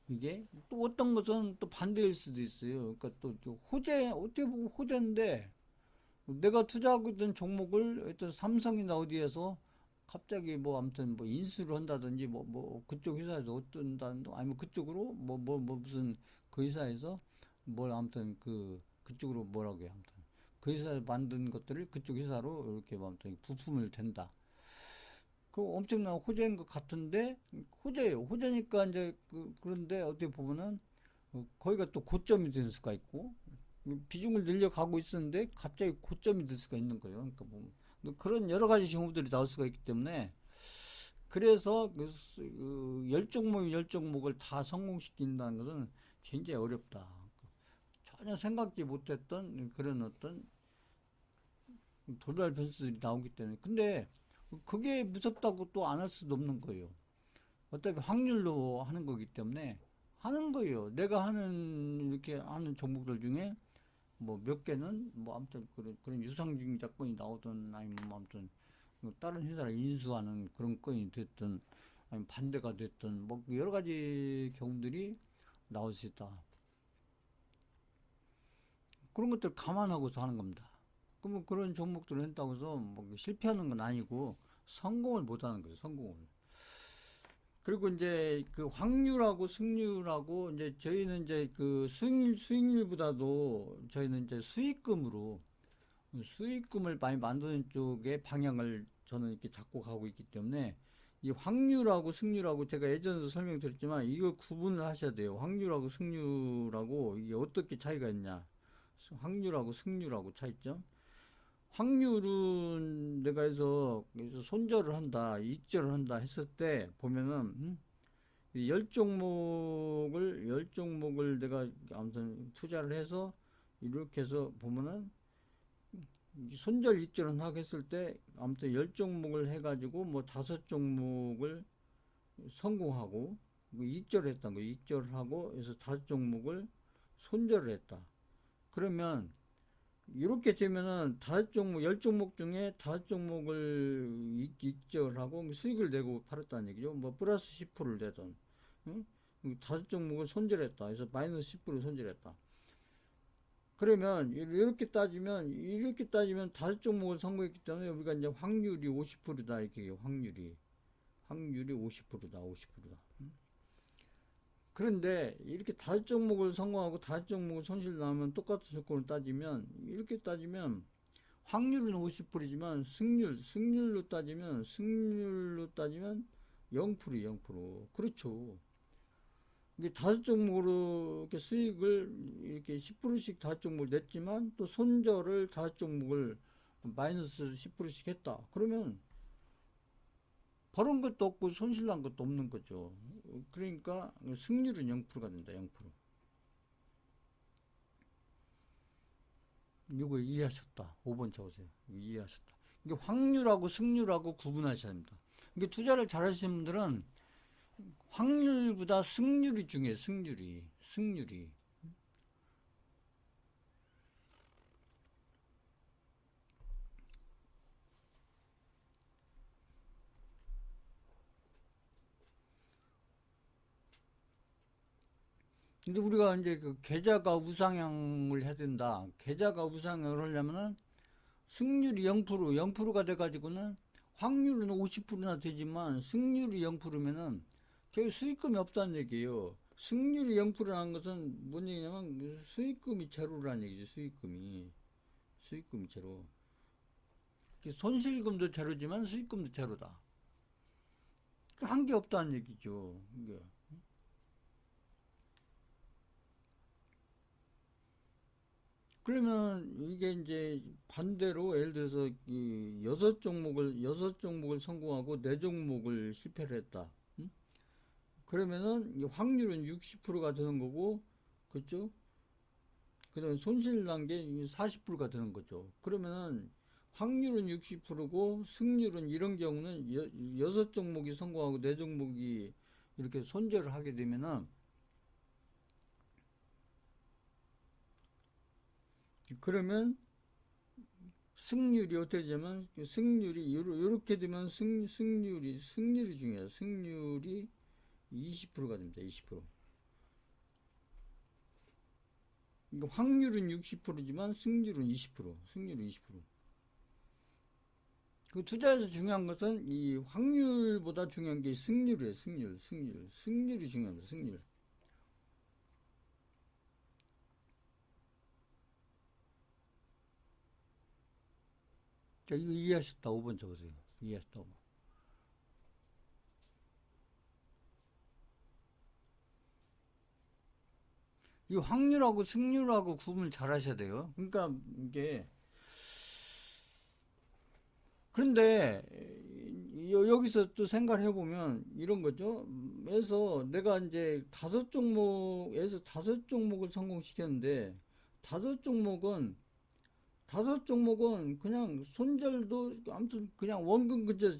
이게 또 어떤 것은 또 반대일 수도 있어요. 그러니까 또 어떻게 보면 호재인데 내가 투자하고 있던 종목을 어떤 삼성이나 어디에서 갑자기 뭐 아무튼 뭐 인수를 한다든지 뭐 그쪽 회사에서 어떤다는 아니면 그쪽으로 무슨 그 회사에서 뭘 아무튼 그쪽으로 뭐라고 해요. 아무튼 그 회사에 만든 것들을 그쪽 회사로 이렇게 뭐 아무튼 부품을 댄다. 그 엄청난 호재인 것 같은데 호재예요. 호재니까 이제 그런데 어떻게 보면은 거기가 또 고점이 될 수가 있고 비중을 늘려가고 있었는데 갑자기 고점이 될 수가 있는 거예요. 그러니까 뭐 그런 여러 가지 경우들이 나올 수가 있기 때문에 그래서 열 종목 열 종목을 다 성공시킨다는 것은 굉장히 어렵다. 전혀 생각지 못했던 그런 어떤 돌발 변수들이 나오기 때문에 근데 그게 무섭다고 또 안 할 수도 없는 거예요. 어차피 확률로 하는 거기 때문에 하는 거예요. 내가 이렇게 하는 종목들 중에 뭐 몇 개는 뭐 아무튼 그런 유상증자 건이 나오든 아니면 뭐 아무튼 뭐 다른 회사를 인수하는 그런 건이 됐든 아니면 반대가 됐든 뭐 여러 가지 경우들이 나올 수 있다. 그런 것들 감안하고서 하는 겁니다. 그러면 그런 종목들을 한다고 해서 뭐 실패하는 건 아니고 성공을 못 하는 거예요. 성공을. 그리고 이제 그 확률하고 승률하고 이제 저희는 이제 그 수익률보다도 저희는 이제 수익금을 많이 만드는 쪽에 방향을 저는 이렇게 잡고 가고 있기 때문에 이 확률하고 승률하고 제가 예전에도 설명드렸지만 이거 구분을 하셔야 돼요. 확률하고 승률하고 이게 어떻게 차이가 있냐. 확률하고 승률하고 차이점. 확률은 내가 그래서 손절을 한다, 익절을 한다 했을 때 보면은 열 종목을 내가 아무튼 투자를 해서 이렇게 해서 보면은 손절 익절은 하겠을 때 아무튼 열 종목을 해가지고 뭐 다섯 종목을 성공하고 익절을 했던 거 익절을 하고 그래서 다섯 종목을 손절을 했다. 그러면 이렇게 되면은 다섯 종목, 열 종목 중에 다섯 종목을 익절을 하고 수익을 내고 팔았다는 얘기죠. 뭐 플러스 10%를 내던, 응? 다섯 종목을 손절했다. 그래서 마이너스 10% 손절했다. 그러면 이렇게 따지면 다섯 종목을 성공했기 때문에 우리가 이제 확률이 50%다 이렇게 해요. 확률이 50%다, 50%다. 그런데 이렇게 다섯 종목을 성공하고 다섯 종목을 손실 나면 똑같은 조건을 따지면 이렇게 따지면 확률은 50%지만 승률로 따지면 0%, 0%. 그렇죠. 이게 다섯 종목으로 이렇게 수익을 이렇게 10%씩 다섯 종목을 냈지만 또 손절을 다섯 종목을 마이너스 10%씩 했다. 그러면 벌은 것도 없고 손실 난 것도 없는 거죠. 그러니까 승률은 0%가 된다. 0%. 이거 이해하셨다. 5번 적으세요. 이해하셨다. 이게 확률하고 승률하고 구분하셔야 합니다. 이게 투자를 잘 하시는 분들은 확률보다 승률이 중요해요. 승률이. 근데 우리가 이제 그 계좌가 우상향을 해야 된다. 계좌가 우상향을 하려면은 승률이 0%가 돼가지고는 확률은 50%나 되지만 승률이 0%면은 저희 수익금이 없다는 얘기예요. 승률이 0%라는 것은 뭔 얘기냐면 수익금이 제로라는 얘기죠. 수익금이 제로. 손실금도 제로지만 수익금도 제로다. 한 게 없다는 얘기죠. 이게. 그러면 이게 이제 반대로 예를 들어서 이 여섯 종목을 성공하고 네 종목을 실패를 했다. 응? 그러면은 이 확률은 60%가 되는 거고, 그렇죠? 그다음 손실 난 게 40%가 되는 거죠. 그러면은 확률은 60%고 승률은 이런 경우는 여섯 종목이 성공하고 네 종목이 이렇게 손절을 하게 되면은 그러면 승률이 어떻게 되면 승률이 이렇게 되면 승률이 중요해요. 승률이 20%가 됩니다. 20%. 그러니까 확률은 60%지만 승률은 20%. 승률은 20%. 그 투자에서 중요한 것은 이 확률보다 중요한 게 승률이에요. 승률이 중요합니다. 승률. 자, 이거 이해하셨다. 5번 적으세요. 이해하셨다. 이 확률하고 승률하고 구분을 잘 하셔야 돼요. 그러니까 이게 그런데 여기서 또 생각을 해보면 이런 거죠. 그래서 내가 이제 다섯 종목을 성공시켰는데 다섯 종목은 다섯 종목은 그냥 손절도 아무튼 그냥 원금 근처에서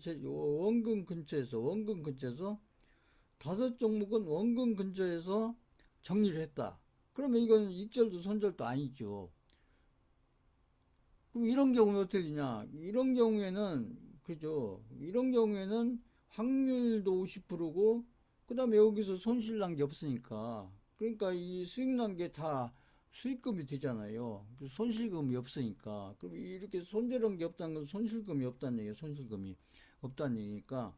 다섯 종목은 원금 근처에서 정리를 했다. 그러면 이건 익절도 손절도 아니죠. 그럼 이런 경우는 어떻게 되냐? 이런 경우에는 그죠? 이런 경우에는 확률도 50%고 그다음에 여기서 손실 난 게 없으니까 그러니까 이 수익 난 게 다 수익금이 되잖아요. 손실금이 없으니까 그럼 이렇게 손절한 게 없다는 건 손실금이 없다는 얘기예요. 손실금이 없다는 얘기니까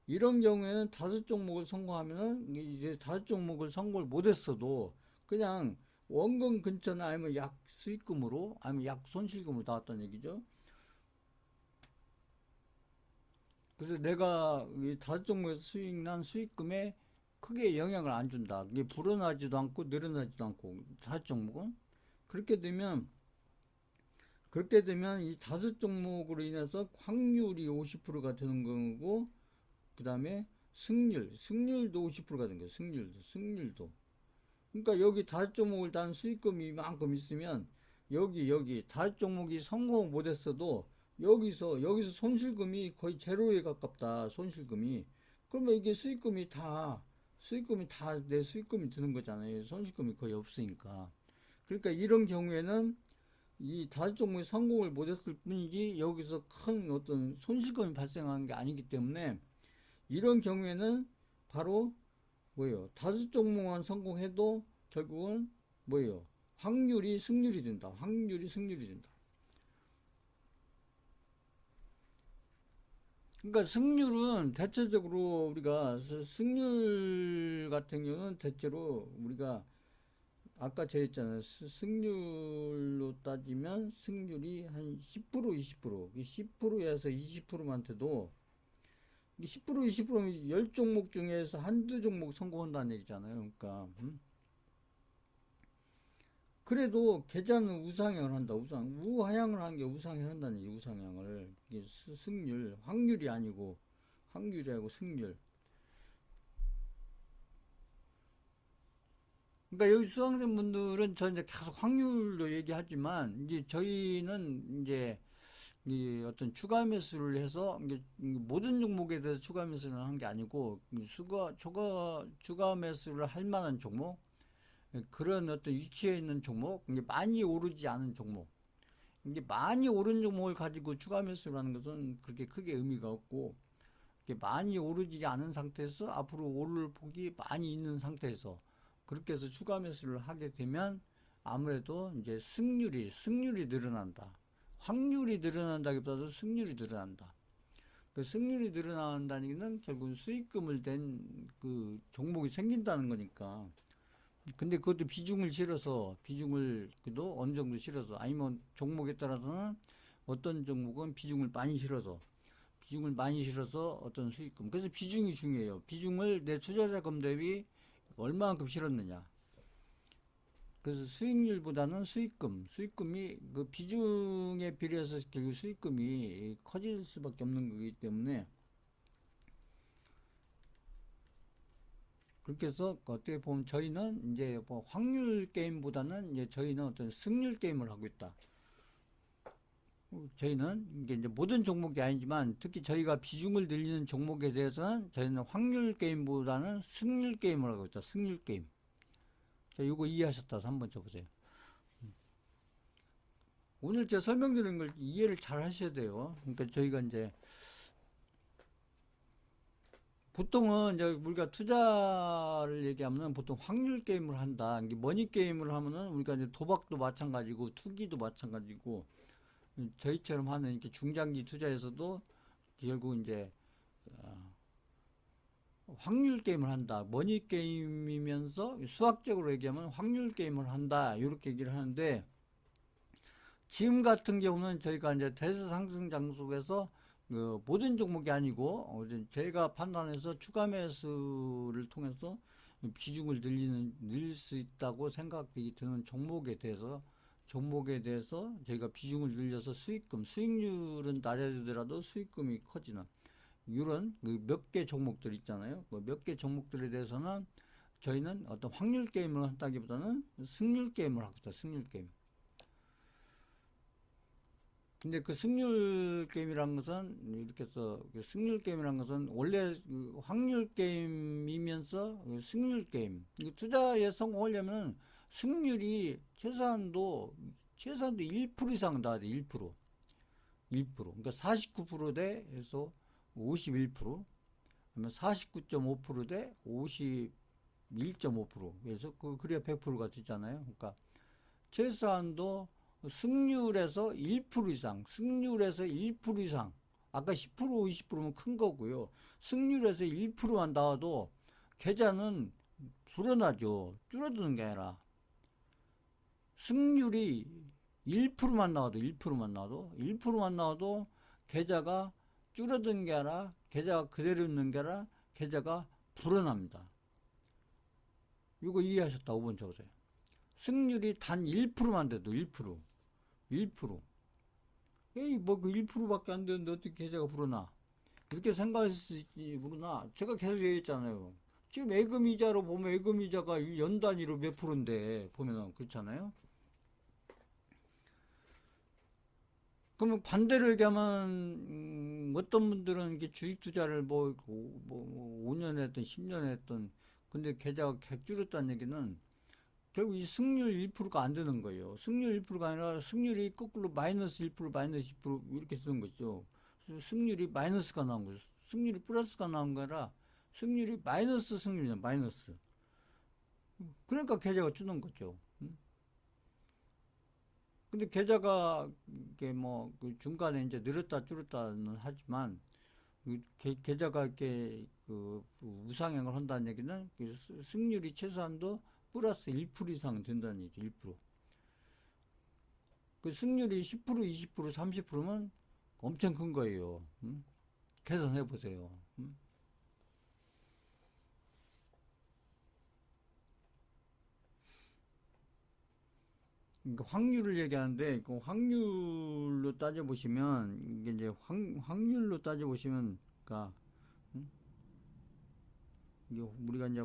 이런 경우에는 다섯 종목을 성공하면은 이제 다섯 종목을 성공을 못했어도 그냥 원금 근처나 아니면 약 수익금으로 아니면 약 손실금으로 나왔다는 얘기죠. 그래서 내가 이 다섯 종목에서 수익 난 수익금에 크게 영향을 안 준다. 이게 불어나지도 않고 늘어나지도 않고 다섯 종목은 그렇게 되면 이 다섯 종목으로 인해서 확률이 50%가 되는 거고 그 다음에 승률도 50%가 되는 거예요. 승률도. 그러니까 여기 다섯 종목을 단 수익금이 이만큼 있으면 여기 다섯 종목이 성공 못했어도 여기서 손실금이 거의 제로에 가깝다. 손실금이. 그러면 이게 수익금이 다 내 수익금이 드는 거잖아요. 손실금이 거의 없으니까. 그러니까 이런 경우에는 이 다섯 종목이 성공을 못했을 뿐이지 여기서 큰 어떤 손실금이 발생하는 게 아니기 때문에 이런 경우에는 바로 뭐예요? 다섯 종목만 성공해도 결국은 뭐예요? 승률이 된다. 확률이 승률이 된다. 그러니까 승률은 대체적으로 우리가 승률 같은 경우는 대체로 우리가 아까 제가 했잖아요. 승률로 따지면 승률이 한 10% 20% 10%에서 20%만 돼도 10% 20%면 10종목 중에서 한두 종목 성공한다는 얘기잖아요. 그러니까 그래도 계좌는 우상향을 한다. 우하향을 하는 게 우상향을 한다는 얘기. 우상향을 이게 승률, 확률이 아니고 승률. 그러니까 여기 수강생분들은 저 이제 계속 확률도 얘기하지만 이제 저희는 이제 이 어떤 추가 매수를 해서 이게 모든 종목에 대해서 추가 매수를 한 게 아니고 추가 매수를 할 만한 종목, 그런 어떤 위치에 있는 종목, 이게 많이 오르지 않은 종목, 이게 많이 오른 종목을 가지고 추가 매수를 하는 것은 그렇게 크게 의미가 없고, 이게 많이 오르지 않은 상태에서 앞으로 오를 폭이 많이 있는 상태에서 그렇게 해서 추가 매수를 하게 되면 아무래도 이제 승률이 늘어난다. 확률이 늘어난다기보다도 승률이 늘어난다. 그 승률이 늘어난다는 얘기는 결국은 수익금을 댄 그 종목이 생긴다는 거니까. 근데 그것도 비중을 그래도 어느 정도 실어서, 아니면 종목에 따라서는 어떤 종목은 비중을 많이 실어서 어떤 수익금. 그래서 비중이 중요해요. 비중을 내 투자자금 대비 얼마만큼 실었느냐. 그래서 수익률보다는 수익금이 그 비중에 비례해서 결국 수익금이 커질 수밖에 없는 거기 때문에, 그렇게 해서 어떻게 보면 저희는 이제 뭐 확률 게임보다는 이제 저희는 어떤 승률 게임을 하고 있다. 저희는 이게 이제 모든 종목이 아니지만 특히 저희가 비중을 늘리는 종목에 대해서는 저희는 확률 게임보다는 승률 게임을 하고 있다. 승률 게임. 자, 이거 이해하셨다서 한번 쳐보세요. 오늘 제가 설명드린 걸 이해를 잘 하셔야 돼요. 그러니까 저희가 이제 보통은 이제 우리가 투자를 얘기하면 보통 확률 게임을 한다. 이게 머니 게임을 하면은 우리가 이제 도박도 마찬가지고 투기도 마찬가지고, 저희처럼 하는 이렇게 중장기 투자에서도 결국 이제 확률 게임을 한다. 머니 게임이면서 수학적으로 얘기하면 확률 게임을 한다. 이렇게 얘기를 하는데, 지금 같은 경우는 저희가 이제 대세 상승 장속에서 그 모든 종목이 아니고 저희가 판단해서 추가 매수를 통해서 비중을 늘릴 수 있다고 생각이 드는 종목에 대해서 저희가 비중을 늘려서 수익률은 낮아지더라도 수익금이 커지는 이런 몇 개 종목들 있잖아요. 그 몇 개 종목들에 대해서는 저희는 어떤 확률 게임을 한다기보다는 승률 게임을 하고 있다. 승률 게임. 근데 그 승률 게임이란 것은 이렇게 해서 그 승률 게임이란 것은 원래 그 확률 게임이면서 그 승률 게임. 투자에 성공하려면 승률이 최소한도 1% 이상 나야 돼. 1%. 1%. 그러니까 49%대 해서 51%. 그러면 49.5%대 51.5%. 그래서 그래야 100%가 되잖아요. 그러니까 최소한도 승률에서 1% 이상, 아까 10% 20%면 큰 거고요. 승률에서 1%만 나와도 계좌는 불어나죠. 줄어드는 게 아니라. 승률이 1%만 나와도 계좌가 줄어드는 게 아니라, 계좌가 그대로 있는 게 아니라 계좌가 불어납니다. 이거 이해하셨다. 5번 적으세요. 승률이 단 1%만 돼도 1%. 1%. 에이, 뭐 그 1%밖에 안 되는데 어떻게 계좌가 불어나? 이렇게 생각할 수 있지, 모르나? 제가 계속 얘기했잖아요. 지금 예금이자로 보면 예금이자가 연 단위로 몇 프로인데, 보면은, 그렇잖아요? 그러면 반대로 얘기하면, 어떤 분들은 이게 주식 투자를 뭐 5년에 했던, 10년에 했던, 근데 계좌가 줄었다는 얘기는 결국 이 승률 1%가 안 되는 거예요. 승률 1%가 아니라 승률이 거꾸로 마이너스 1%, 마이너스 2% 이렇게 되는 거죠. 승률이 마이너스가 나온 거죠. 승률이 플러스가 나온 거라 승률이 마이너스 승률이냐, 마이너스. 그러니까 계좌가 주는 거죠. 근데 계좌가 이게 뭐그 중간에 이제 늘었다 줄었다는 하지만 계좌가 이렇게 그 우상향을 한다는 얘기는 승률이 최소한도 플러스 1% 이상 된다는 얘기죠. 1%. 그 승률이 10%, 20%, 30%면 엄청 큰 거예요. 계산해 보세요. 그러니까 확률을 얘기하는데 그 확률로 따져 보시면 이게 이제 확률로 따져 보시면 그러니까 이게 우리가 이제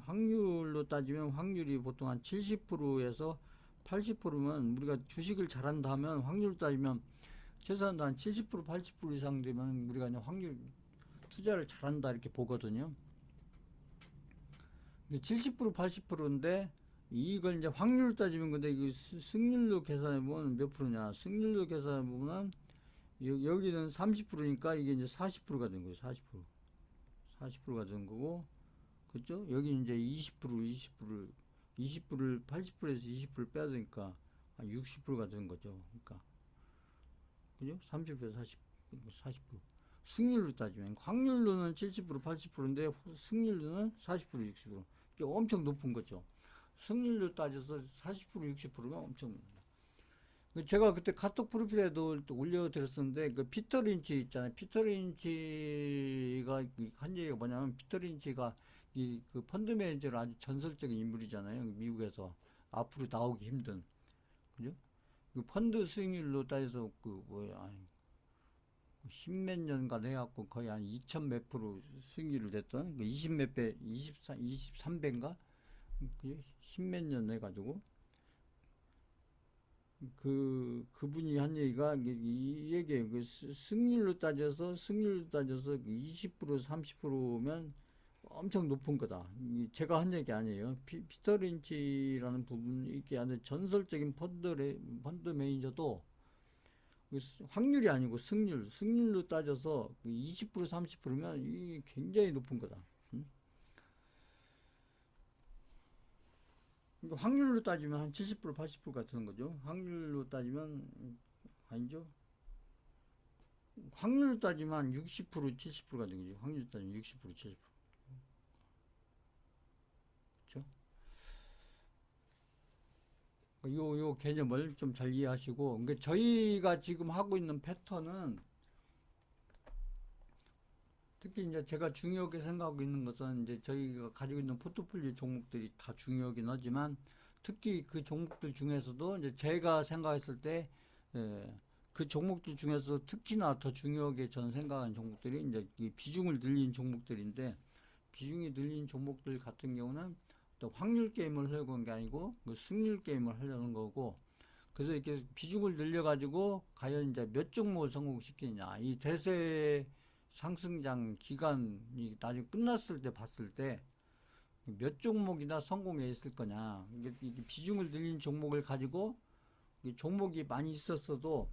확률로 따지면 확률이 보통 한 70%에서 80%면 우리가 주식을 잘한다면 확률로 따지면 최소한 한 70% 80% 이상 되면 우리가 이제 확률 투자를 잘한다 이렇게 보거든요. 70% 80%인데 이걸 이제 확률로 따지면 근데 이 승률로 계산해 보면 몇 프로냐? 승률로 계산해 보면 여기는 30%니까 이게 이제 40%가 된 거예요. 40%. 40%가 된 거고, 그죠? 여기 이제 20%를 80%에서 20%를 빼야 되니까 60%가 된 거죠. 그러니까, 그죠? 30%에서 40%. 승률로 따지면, 확률로는 70%, 80%인데, 승률로는 40%, 60%. 이게 엄청 높은 거죠. 승률로 따져서 40%, 60%면 엄청. 제가 그때 카톡 프로필에도 올려드렸었는데, 그 피터 린치 있잖아요. 피터 린치가 한 얘기가 뭐냐면, 피터 린치가 이 그 펀드 매니저로 아주 전설적인 인물이잖아요. 미국에서. 앞으로 나오기 힘든. 그죠? 그 펀드 수익률로 따져서 그 뭐야, 십몇 년간 해갖고 거의 한 2천 몇 프로 수익률을 냈던 그 20 몇 배, 23배인가? 그죠? 십몇 년 해가지고. 그분이 한 얘기가 이 얘기예요. 그 승률로 따져서 20% 30%면 엄청 높은 거다. 제가 한 얘기 아니에요. 피터 린치라는 부분이 이렇게 하는 전설적인 펀드 매니저도 확률이 아니고 승률로 따져서 20% 30%면 이게 굉장히 높은 거다. 그러니까 확률로 따지면 한 70% 80%가 되는 거죠. 확률로 따지면 아니죠. 확률로 따지면 60% 70%가 되는 거죠. 확률로 따지면 60% 70%. 그렇죠? 요 개념을 좀 잘 이해하시고, 그러니까 저희가 지금 하고 있는 패턴은 특히 이제 제가 중요하게 생각하고 있는 것은 이제 저희가 가지고 있는 포트폴리오 종목들이 다 중요하긴 하지만 특히 그 종목들 중에서도 이제 제가 생각했을 때 그 종목들 중에서 특히나 더 중요하게 저는 생각하는 종목들이 이제 이 비중을 늘린 종목들인데 비중이 늘린 종목들 같은 경우는 또 확률 게임을 하려고 한 게 아니고 그 승률 게임을 하려는 거고 그래서 이렇게 비중을 늘려가지고 과연 이제 몇 종목을 성공시키느냐 이 대세 상승장 기간이 나중에 끝났을 때 봤을 때 몇 종목이나 성공해 있을 거냐. 이게 비중을 늘린 종목을 가지고 종목이 많이 있었어도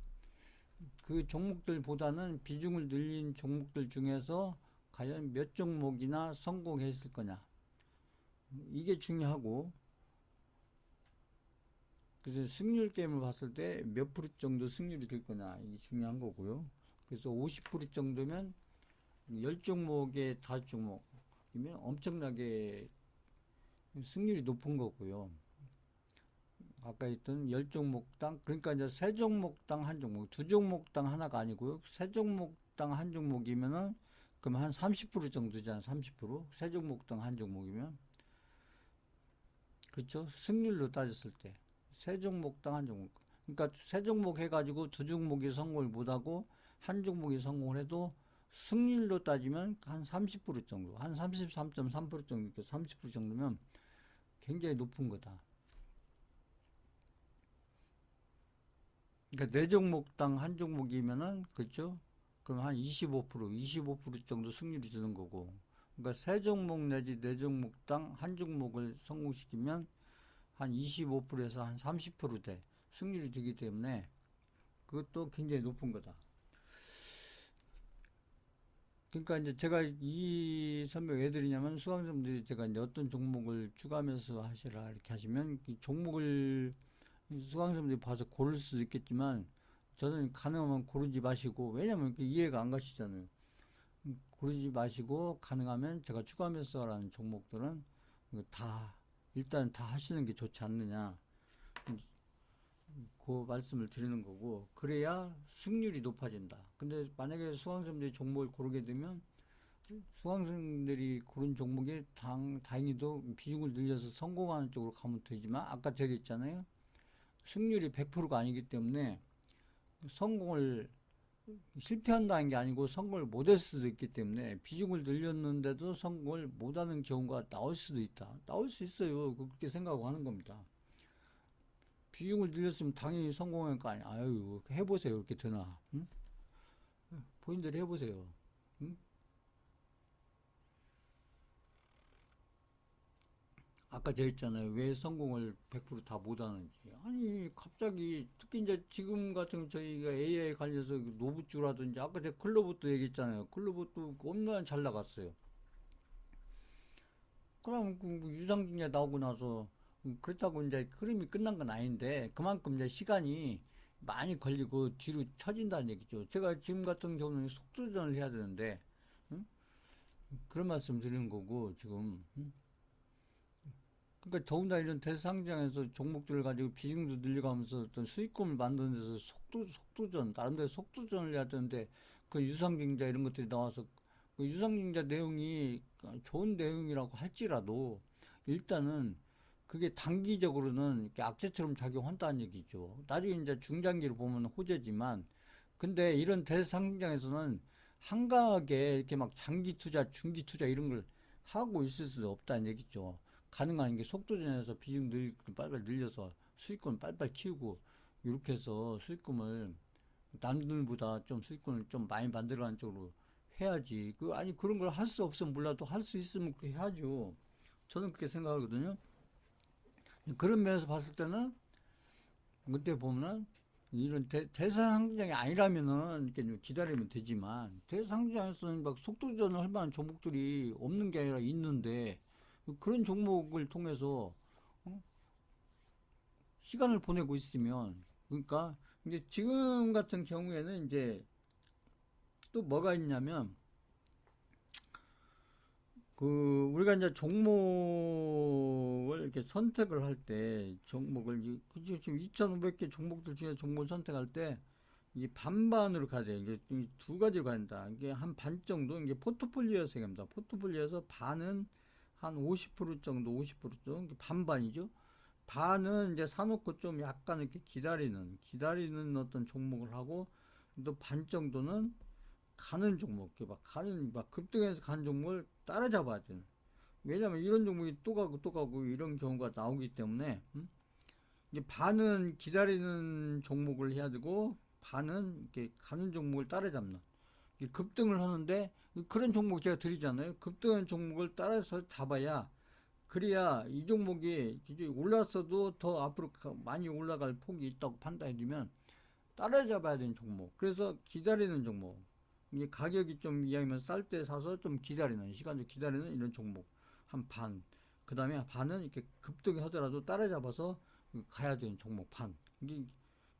그 종목들보다는 비중을 늘린 종목들 중에서 과연 몇 종목이나 성공해 있을 거냐. 이게 중요하고 그래서 승률 게임을 봤을 때 몇 프로 정도 승률이 될 거냐. 이게 중요한 거고요. 그래서 50% 정도면 10종목에 5종목이면 엄청나게 승률이 높은 거고요. 아까 했던 10종목당, 그러니까 이제 3종목당 한 종목, 2종목당 하나가 아니고요. 3종목당 한 종목이면은 그럼 한 30% 정도잖아, 30%. 3종목당 한 종목이면. 그렇죠? 승률로 따졌을 때. 3종목당 한 종목. 그러니까 3종목 해가지고 2종목이 성공을 못하고 한 종목이 성공을 해도 승률로 따지면 한 30% 정도, 한 33.3% 정도, 30% 정도면 굉장히 높은 거다. 그러니까 4종목당 한 종목이면은, 그렇죠? 그럼 한 25% 정도 승률이 되는 거고. 그러니까 3종목 내지 4종목당 한 종목을 성공시키면 한 25%에서 한 30%대 승률이 되기 때문에 그것도 굉장히 높은 거다. 그러니까 이제 제가 이 설명 왜 드리냐면 수강생분들이 제가 이제 어떤 종목을 추가하면서 하시라 이렇게 하시면 이 종목을 수강생분들이 봐서 고를 수도 있겠지만 저는 가능하면 고르지 마시고 왜냐면 이해가 안 가시잖아요. 고르지 마시고 가능하면 제가 추가하면서 라는 종목들은 다 일단 다 하시는 게 좋지 않느냐. 그 말씀을 드리는 거고, 그래야 승률이 높아진다. 근데 만약에 수강생들이 종목을 고르게 되면 수강생들이 고른 종목이 다행히도 비중을 늘려서 성공하는 쪽으로 가면 되지만, 아까 제가 했잖아요. 승률이 100%가 아니기 때문에 성공을 실패한다는 게 아니고 성공을 못할 수도 있기 때문에 비중을 늘렸는데도 성공을 못하는 경우가 나올 수도 있다. 나올 수 있어요. 그렇게 생각하고 하는 겁니다. 비중을 늘렸으면 당연히 성공할 거 아니야. 아유, 해보세요. 이렇게 되나? 응? 본인들이 해보세요. 응? 아까 제가 했잖아요. 왜 성공을 100%다 못하는지. 아니, 갑자기, 특히 이제 지금 같은 저희가 AI 관련해서 노브주라든지, 아까 제가 클로버도 얘기했잖아요. 클로버도 엄청 잘 나갔어요. 그럼 그 유상증자 나오고 나서, 그렇다고 이제 흐름이 끝난 건 아닌데, 그만큼 이제 시간이 많이 걸리고 뒤로 처진다는 얘기죠. 제가 지금 같은 경우는 속도전을 해야 되는데, 응? 그런 말씀 드리는 거고, 지금. 응? 그러니까 더군다나 이런 대상장에서 종목들을 가지고 비중도 늘려가면서 어떤 수익금을 만드는 데서 속도전, 나름대로 속도전을 해야 되는데, 그 유상증자 이런 것들이 나와서, 그 유상증자 내용이 좋은 내용이라고 할지라도, 일단은 그게 단기적으로는 이렇게 악재처럼 작용한다는 얘기죠. 나중에 이제 중장기를 보면 호재지만, 근데 이런 대상장에서는 한가하게 이렇게 막 장기 투자, 중기 투자 이런 걸 하고 있을 수 없다는 얘기죠. 가능한 게 속도전에서 비중 빨리빨리 늘려서 수익금을 빨리빨리 키우고 이렇게 해서 수익금을 남들보다 좀 수익금을 좀 많이 만들어가는 쪽으로 해야지. 아니 그런 걸 할 수 없으면 몰라도 할 수 있으면 그렇게 해야죠. 저는 그렇게 생각하거든요. 그런 면에서 봤을 때는 그때 보면은 이런 대상장이 아니라면은 이렇게 좀 기다리면 되지만 대상장에서는 막 속도전을 할 만한 종목들이 없는 게 아니라 있는데 그런 종목을 통해서 어? 시간을 보내고 있으면 그러니까 이제 지금 같은 경우에는 이제 또 뭐가 있냐면 우리가 이제 종목을 이렇게 선택을 할 때 종목을 그죠 지금 2,500개 종목들 중에 종목을 선택할 때 이게 반반으로 가야 돼요. 이게 두 가지로 간다. 이게 한 반 정도 이게 포트폴리오에서 얘기합니다. 포트폴리오에서 반은 한 50% 정도, 50% 정도 반반이죠. 반은 이제 사놓고 좀 약간 이렇게 기다리는 어떤 종목을 하고 또 반 정도는 가는 종목, 막 급등해서 가는 종목을 따라잡아야 되는. 왜냐면 이런 종목이 또 가고 이런 경우가 나오기 때문에 이제 반은 기다리는 종목을 해야 되고 반은 이렇게 가는 종목을 따라잡는. 급등을 하는데 그런 종목 제가 드리잖아요. 급등하는 종목을 따라서 잡아야 그래야 이 종목이 이제 올랐어도 더 앞으로 많이 올라갈 폭이 있다고 판단해 주면 따라잡아야 되는 종목. 그래서 기다리는 종목. 이게 가격이 좀 이왕이면 쌀 때 사서 좀 기다리는 시간을 기다리는 이런 종목 한 반. 그 다음에 반은 이렇게 급등이 하더라도 따라잡아서 가야 되는 종목 반. 이게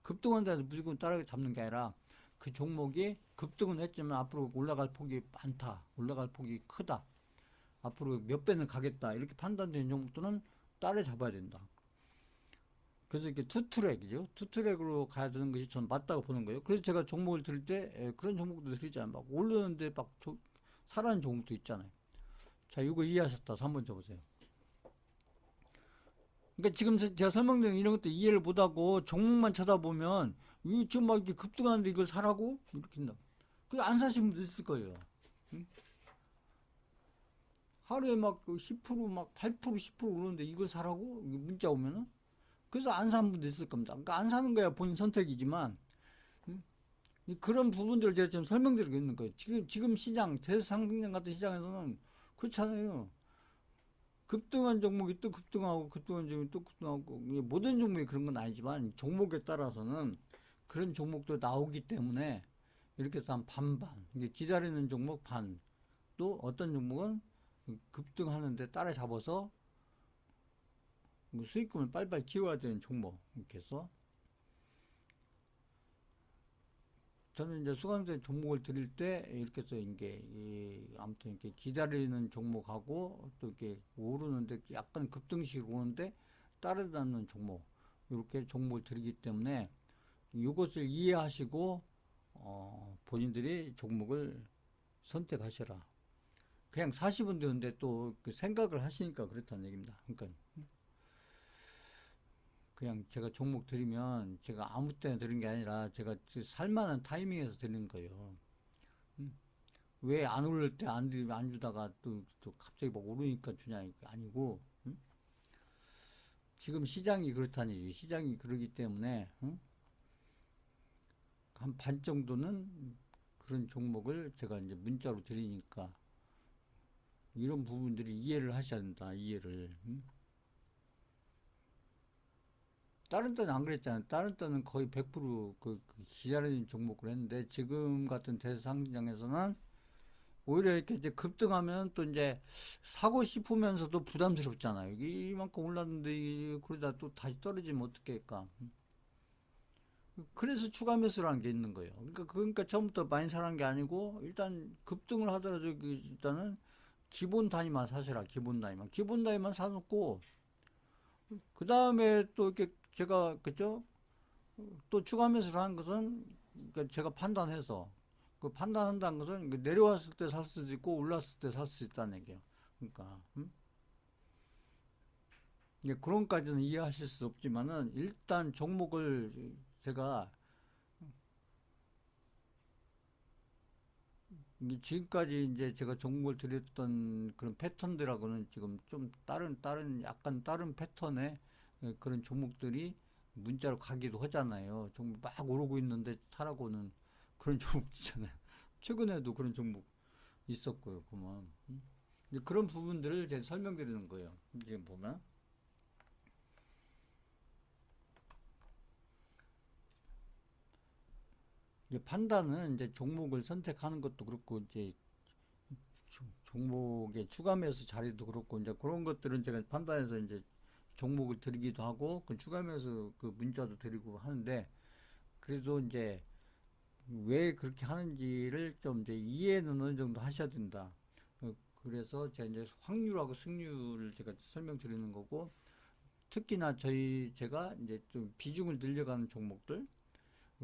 급등한다고 해서 무조건 따라잡는 게 아니라 그 종목이 급등은 했지만 앞으로 올라갈 폭이 많다. 올라갈 폭이 크다. 앞으로 몇 배는 가겠다. 이렇게 판단되는 종목들은 따라잡아야 된다. 그래서 이렇게 투트랙이죠. 투트랙으로 가야 되는 것이 전 맞다고 보는 거예요. 그래서 제가 종목을 들을 때 그런 종목도 들리잖아요. 막 오르는데 막 사라는 종목도 있잖아요. 자, 이거 이해하셨다. 한번 줘보세요. 그러니까 지금 제가 설명드린 이런 것도 이해를 못하고 종목만 쳐다보면 이 지금 막 이렇게 급등하는데 이걸 사라고? 이렇게 한다. 그안 사시는 분도 있을 거예요. 응? 하루에 막 10%막 8% 10% 오르는데 이걸 사라고? 문자 오면은? 그래서 안 사는 분도 있을 겁니다. 그러니까 안 사는 거야 본인 선택이지만 음? 그런 부분들을 제가 지금 설명드리고 있는 거예요. 지금 시장, 대상증권 같은 시장에서는 그렇잖아요. 급등한 종목이 또 급등하고 급등한 종목이 또 급등하고 모든 종목이 그런 건 아니지만 종목에 따라서는 그런 종목도 나오기 때문에 이렇게 해서 한 반반 이게 기다리는 종목 반 또 어떤 종목은 급등하는데 따라잡아서 수익금을 빨리빨리 키워야 되는 종목 이렇게 해서 저는 이제 수강생 종목을 드릴 때 이렇게 해서 이게 아무튼 이렇게 기다리는 종목하고 또 이렇게 오르는데 약간 급등식 오는데 따라잡는 종목 이렇게 종목을 드리기 때문에 이것을 이해하시고 본인들이 종목을 선택하셔라. 그냥 사시면 되는데 또 그 생각을 하시니까 그렇다는 얘기입니다. 그러니까 그냥 제가 종목 드리면 제가 아무 때나 드린 게 아니라 제가 살만한 타이밍에서 드리는 거예요. 음. 왜안 오를 때 안 주다가 또 갑자기 막 오르니까 주냐 이게 아니고 지금 시장이 그렇다는 얘기. 시장이 그러기 때문에 한 반 정도는 그런 종목을 제가 이제 문자로 드리니까 이런 부분들이 이해를 하셔야 된다. 이해를. 다른 때는 안 그랬잖아요. 다른 때는 거의 100%그 기다리는 종목을 했는데 지금 같은 대상장에서는 오히려 이렇게 이제 급등하면 또 이제 사고 싶으면서도 부담스럽잖아요. 이만큼 올랐는데 그러다 또 다시 떨어지면 어떡할까. 그래서 추가 매수라는 게 있는 거예요. 그러니까 처음부터 많이 사는 게 아니고 일단 급등을 하더라도 일단은 기본 단위만 사시라. 기본 단위만. 기본 단위만 사놓고 그 다음에 또 이렇게 제가 그죠? 또 추가 매수를 하는 것은 그러니까 제가 판단해서 그 판단한다는 것은 내려왔을 때 살 수도 있고 올랐을 때 살 수 있다는 얘기예요. 그러니까 이게 그런까지는 이해하실 수 없지만은 일단 종목을 제가 지금까지 이제 제가 종목을 드렸던 그런 패턴들하고는 지금 좀 다른 약간 다른 패턴의 그런 종목들이 문자로 가기도 하잖아요. 종목 막 오르고 있는데 사라고는 그런 종목 있잖아요. 최근에도 그런 종목 있었고요. 보면 그런 부분들을 제가 설명드리는 거예요. 지금 보면 이제 판단은 이제 종목을 선택하는 것도 그렇고 이제 종목의 추가 매수 자리도 그렇고 이제 그런 것들은 제가 판단해서 이제 종목을 드리기도 하고 그 추가 매수 그 문자도 드리고 하는데 그래도 이제 왜 그렇게 하는지를 좀 이제 이해는 어느 정도 하셔야 된다. 그래서 제가 이제 확률하고 승률을 제가 설명드리는 거고 특히나 제가 이제 좀 비중을 늘려가는 종목들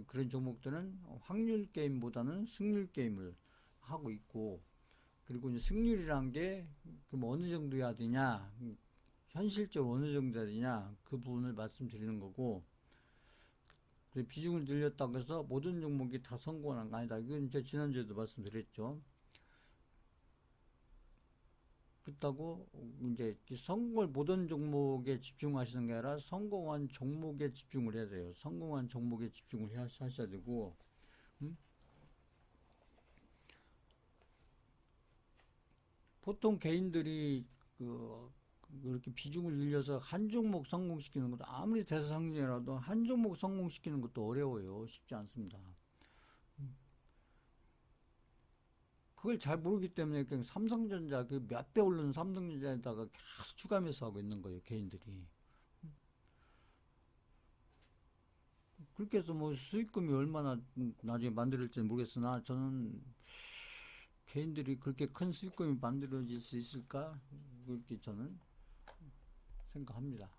그런 종목들은 확률 게임보다는 승률 게임을 하고 있고 그리고 이제 승률이란 게 그럼 어느 정도 해야 되냐 현실적으로 어느 정도 해야 되냐 그 부분을 말씀드리는 거고 비중을 늘렸다고 해서 모든 종목이 다 성공한 거 아니다. 이건 제가 지난주에도 말씀드렸죠. 그렇다고 이제 성공을 모든 종목에 집중하시는 게 아니라 성공한 종목에 집중을 해야 돼요. 성공한 종목에 집중을 하셔야 되고 음? 보통 개인들이 그 그렇게 비중을 늘려서 한 종목 성공시키는 것도 아무리 대상이라도 한 종목 성공시키는 것도 어려워요. 쉽지 않습니다. 그걸 잘 모르기 때문에 그냥 삼성전자 그 몇 배 오르는 삼성전자에다가 계속 추가 매수하고 있는 거예요. 개인들이. 그렇게 해서 뭐 수익금이 얼마나 나중에 만들어질지 모르겠으나 저는 개인들이 그렇게 큰 수익금이 만들어질 수 있을까? 그렇게 저는 생각합니다.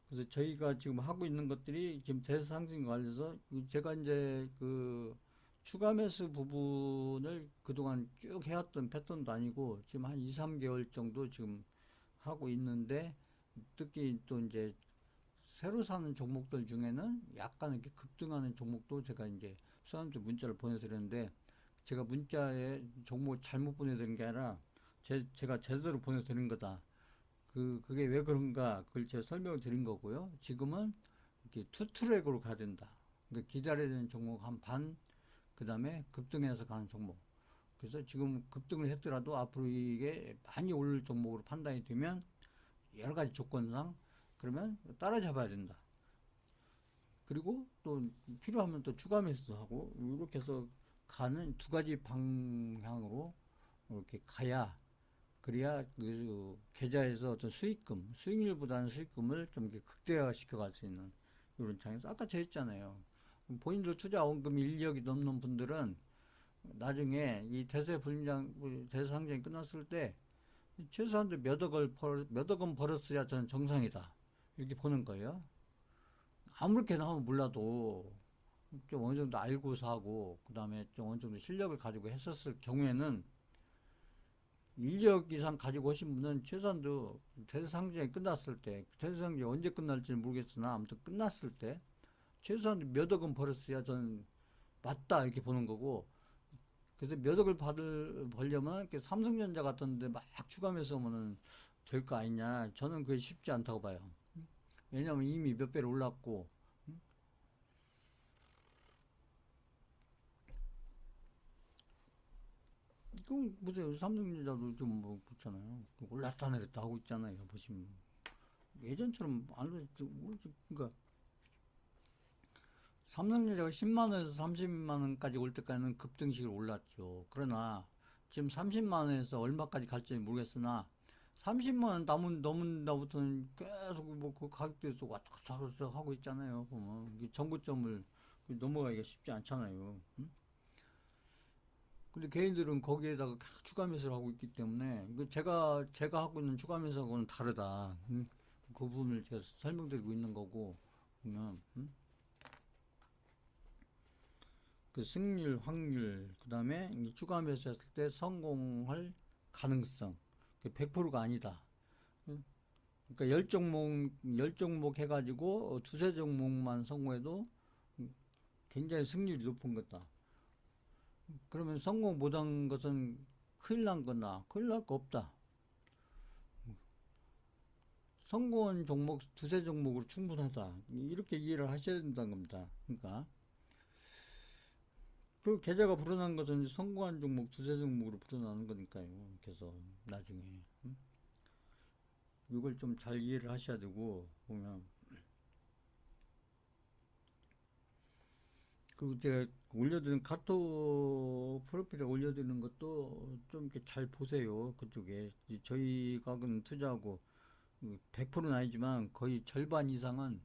그래서 저희가 지금 하고 있는 것들이 지금 대상증 관련해서 제가 이제 그 추가 매수 부분을 그동안 쭉 해왔던 패턴도 아니고 지금 한 2, 3개월 정도 지금 하고 있는데 특히 또 이제 새로 사는 종목들 중에는 약간 이렇게 급등하는 종목도 제가 이제 사람들 문자를 보내드렸는데 제가 문자에 종목 잘못 보내드린 게 아니라 제가 제대로 보내드린 거다. 그게 왜 그런가 그걸 제가 설명을 드린 거고요. 지금은 이렇게 투 트랙으로 가야 된다. 그러니까 기다려야 되는 종목 한 반, 그 다음에 급등해서 가는 종목. 그래서 지금 급등을 했더라도 앞으로 이게 많이 오를 종목으로 판단이 되면 여러 가지 조건상 그러면 따라잡아야 된다. 그리고 또 필요하면 또 추가 매수하고 이렇게 해서 가는 두 가지 방향으로 이렇게 가야 그래야 그 계좌에서 어떤 수익금, 수익률보다는 수익금을 좀 이렇게 극대화시켜 갈 수 있는 이런 장에서 아까 저 했잖아요. 본인들 투자 원금이 1억이 넘는 분들은 나중에 이 대세 불림장, 대상장이 끝났을 때 최소한도 몇 억은 벌었어야 저는 정상이다. 이렇게 보는 거예요. 아무렇게 나오면 몰라도 좀 어느 정도 알고서 하고, 그 다음에 좀 어느 정도 실력을 가지고 했었을 경우에는 1억 이상 가지고 오신 분은 최소한도 대상증이 끝났을 때, 대상증이 언제 끝날지는 모르겠으나 아무튼 끝났을 때 최소한 몇 억은 벌었어야 저는 맞다 이렇게 보는 거고, 그래서 몇 억을 벌려면 이렇게 삼성전자 같은 데 막 추가하면서 오면은 될 거 아니냐. 저는 그게 쉽지 않다고 봐요. 왜냐면 이미 몇 배로 올랐고, 그 보세요. 삼성전자도 좀 뭐 그렇잖아요. 올랐다 내렸다 하고 있잖아요. 보시면 예전처럼 안 그랬죠. 그러니까 삼성전자가 10만 원에서 30만 원까지 올 때까지는 급등식으로 올랐죠. 그러나 지금 30만 원에서 얼마까지 갈지 모르겠으나 30만 원 넘은다부터는 계속 뭐 그 가격대에서 왔다 갔다 하고 있잖아요. 보면 이게 정고점을 넘어가기가 쉽지 않잖아요. 응? 근데 개인들은 거기에다가 계속 추가 매수를 하고 있기 때문에 제가 하고 있는 추가 매수하고는 다르다. 응? 그 부분을 제가 설명드리고 있는 거고 보면 그 승률, 확률, 그 다음에 추가 매수했을 때 성공할 가능성, 100%가 아니다. 응? 그러니까 열 종목 해가지고 두세 종목만 성공해도 굉장히 승률이 높은 거다. 그러면 성공 못한 것은 큰일 난 거나 큰일 날 거 없다. 성공한 종목 두세 종목으로 충분하다. 이렇게 이해를 하셔야 된다는 겁니다. 그러니까 그 계좌가 불어난 것은 성공한 종목 두세 종목으로 불어나는 거니까요. 그래서 나중에 이걸 좀 잘 이해를 하셔야 되고 보면 그리고 제가 올려드린 카톡 프로필에 올려드리는 것도 좀 이렇게 잘 보세요. 그쪽에 저희가 투자하고 100%는 아니지만 거의 절반 이상은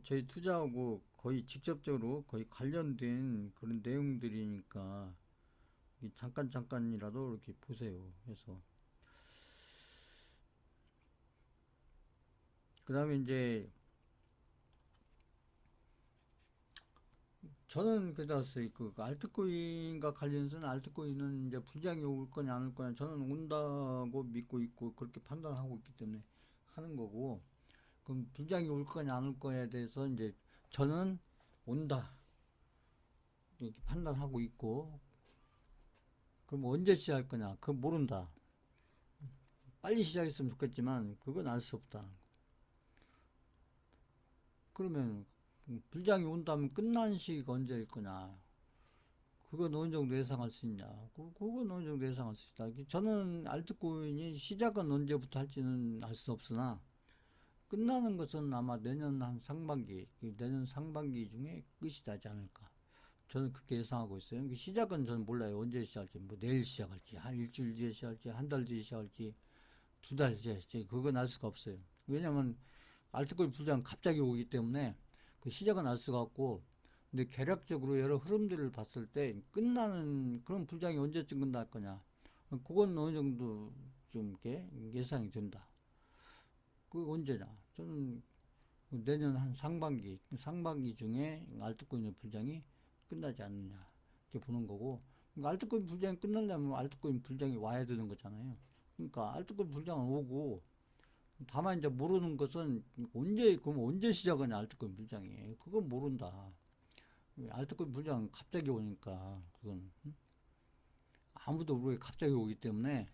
저희 투자하고 거의 직접적으로 거의 관련된 그런 내용들이니까 잠깐이라도 이렇게 보세요. 그래서 그 다음에 이제 저는 그래서 그 알트코인과 관련해서는 알트코인은 이제 불장이 올 거냐 안 올 거냐 저는 온다고 믿고 있고 그렇게 판단하고 있기 때문에 하는 거고, 그럼 불장이 올 거냐 안 올 거냐에 대해서 이제 저는 온다 이렇게 판단하고 있고, 그럼 언제 시작할 거냐 그건 모른다. 빨리 시작했으면 좋겠지만 그건 알 수 없다. 그러면 불장이 온다면 끝난 시기가 언제일 거냐, 그건 어느 정도 예상할 수 있냐? 그건 어느 정도 예상할 수 있다. 저는 알트코인이 시작은 언제부터 할지는 알 수 없으나 끝나는 것은 아마 내년 한 상반기, 내년 상반기 중에 끝이 나지 않을까. 저는 그렇게 예상하고 있어요. 시작은 저는 몰라요. 언제 시작할지, 뭐 내일 시작할지, 한 일주일 뒤에 시작할지, 한 달 뒤에 시작할지, 두 달 뒤에 시작할지, 그건 알 수가 없어요. 왜냐면 알트코인 부장 갑자기 오기 때문에 그 시작은 알 수가 없고, 근데 개략적으로 여러 흐름들을 봤을 때 끝나는 그런 불장이 언제쯤 끝날 거냐, 그건 어느 정도 좀 이렇게 예상이 된다. 그 언제냐? 저는 내년 한 상반기 중에 알트코인의 불장이 끝나지 않느냐 이렇게 보는 거고, 그러니까 알트코인 불장이 끝나려면 알트코인 불장이 와야 되는 거잖아요. 그러니까 알트코인 불장은 오고, 다만 이제 모르는 것은 그럼 언제 시작하냐 알트코인 불장이, 그건 모른다. 알트코인 불장 갑자기 오니까 그건 아무도 모르게 갑자기 오기 때문에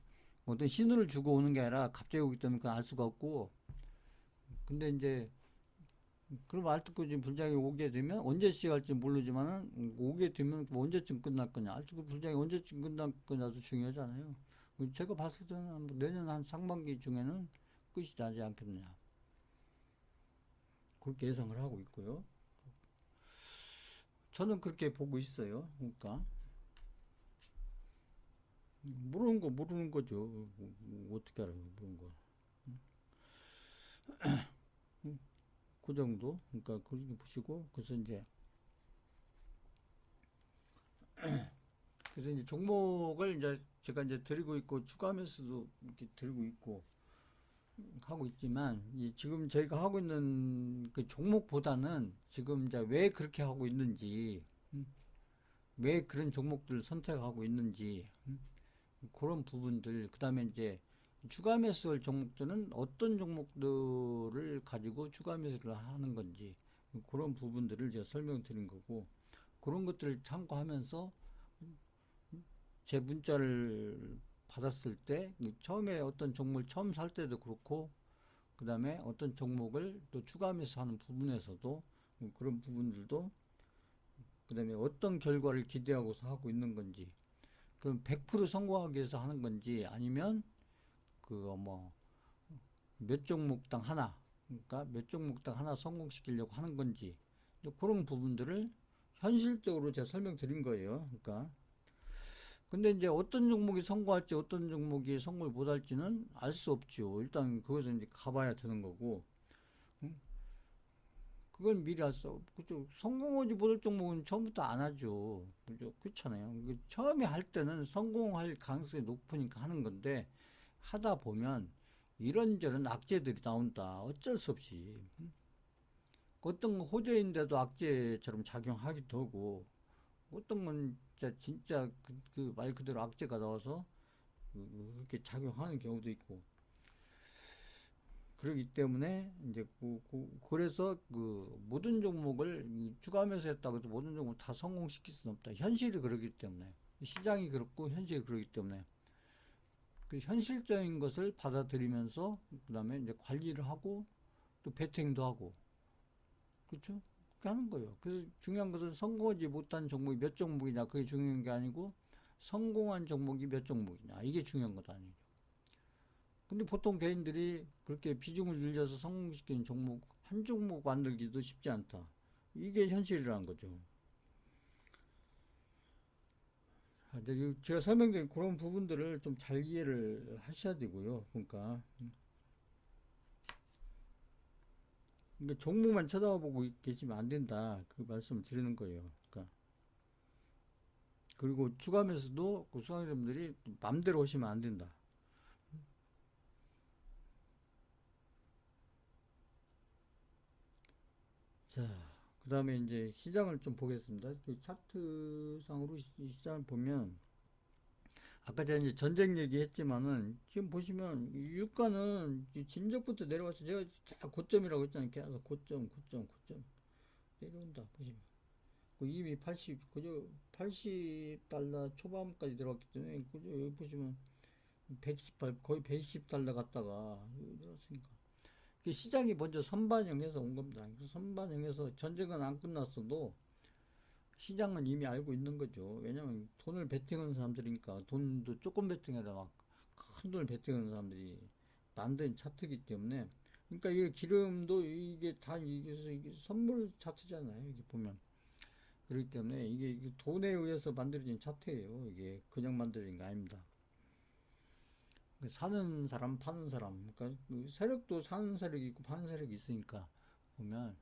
어떤 신호를 주고 오는 게 아니라 갑자기 오기 때문에 그건 알 수가 없고, 근데 이제 그럼 알트코인 불장이 오게 되면 언제 시작할지 모르지만은 오게 되면 언제쯤 끝날 거냐, 알트코인 불장이 언제쯤 끝날 거냐도 중요하잖아요. 제가 봤을 때는 내년 한 상반기 중에는 끝이 나지 않겠느냐 그렇게 예상을 하고 있고요. 저는 그렇게 보고 있어요. 그러니까 모르는 거죠. 어떻게 알아요, 모르는 거. 그 정도. 그러니까 그렇게 보시고, 그래서 이제 그래서 이제 종목을 이제 제가 이제 드리고 있고 추가하면서도 이렇게 드리고 있고 하고 있지만 지금 저희가 하고 있는 그 종목보다는 지금 이제 왜 그렇게 하고 있는지, 음, 왜 그런 종목들을 선택하고 있는지, 그런 부분들, 그다음에 이제 추가 매수할 종목들은 어떤 종목들을 가지고 추가 매수를 하는 건지 그런 부분들을 제가 설명드린 거고, 그런 것들을 참고하면서 제 문자를 받았을 때 처음에 어떤 종목을 처음 살 때도 그렇고, 그 다음에 어떤 종목을 또 추가하면서 하는 부분에서도 그런 부분들도, 그 다음에 어떤 결과를 기대하고서 하고 있는 건지, 그럼 100% 성공하기 위해서 하는 건지, 아니면 그거 뭐 몇 종목당 하나, 그러니까 몇 종목당 하나 성공시키려고 하는 건지, 그런 부분들을 현실적으로 제가 설명드린 거예요. 그러니까 근데 이제 어떤 종목이 성공할지 어떤 종목이 성공을 못할지는 알 수 없죠. 일단 그것은 이제 가봐야 되는 거고, 응? 그건 미리 알 수 없고, 그죠? 성공하지 못할 종목은 처음부터 안 하죠. 그죠? 그렇잖아요. 처음에 할 때는 성공할 가능성이 높으니까 하는 건데, 하다 보면 이런저런 악재들이 나온다. 어쩔 수 없이. 어떤 건 호재인데도 악재처럼 작용하기도 하고, 어떤 건 진짜 그 말 그대로 악재가 나와서 그렇게 작용하는 경우도 있고, 그렇기 때문에 이제 그래서 그 모든 종목을 추가하면서 했다고 해도 모든 종목을 다 성공시킬 수는 없다. 현실이 그렇기 때문에, 시장이 그렇고 현실이 그렇기 때문에 그 현실적인 것을 받아들이면서 그다음에 이제 관리를 하고 또 베팅도 하고, 그렇죠? 그렇게 하는 거예요. 그래서 중요한 것은 성공하지 못한 종목이 몇 종목이냐, 그게 중요한 게 아니고 성공한 종목이 몇 종목이냐, 이게 중요한 것 아니에요. 근데 보통 개인들이 그렇게 비중을 늘려서 성공시키는 종목 한 종목 만들기도 쉽지 않다. 이게 현실이라는 거죠. 근데 제가 설명드린 그런 부분들을 좀 잘 이해를 하셔야 되고요. 그러니까 종목만 쳐다보고 계시면 안 된다. 그 말씀을 드리는 거예요. 그러니까 그리고 추가하면서도 그 수강자분들이 맘대로 오시면 안 된다. 자, 그 다음에 이제 시장을 좀 보겠습니다. 차트상으로 시장을 보면, 아까 제가 이제 전쟁 얘기했지만은, 지금 보시면 유가는 진작부터 내려와서 제가 고점이라고 했잖아요. 계속 고점 내려온다. 보시면. 이미 그저 80달러 초반까지 들어왔기 때문에, 그저 여기 보시면 118, 거의 120달러 갔다가 내려왔으니까. 시장이 먼저 선반영해서 온 겁니다. 선반영해서 전쟁은 안 끝났어도 시장은 이미 알고 있는 거죠. 왜냐면 돈을 베팅하는 사람들이니까, 돈도 조금 베팅하다 막 큰 돈을 베팅하는 사람들이 만든 차트이기 때문에, 그러니까 이 기름도 이게 다 이게 선물 차트잖아요. 이게 보면. 그렇기 때문에 이게 돈에 의해서 만들어진 차트예요. 이게 그냥 만들어진 게 아닙니다. 사는 사람, 파는 사람, 그러니까 그 세력도 사는 세력이 있고 파는 세력이 있으니까 보면,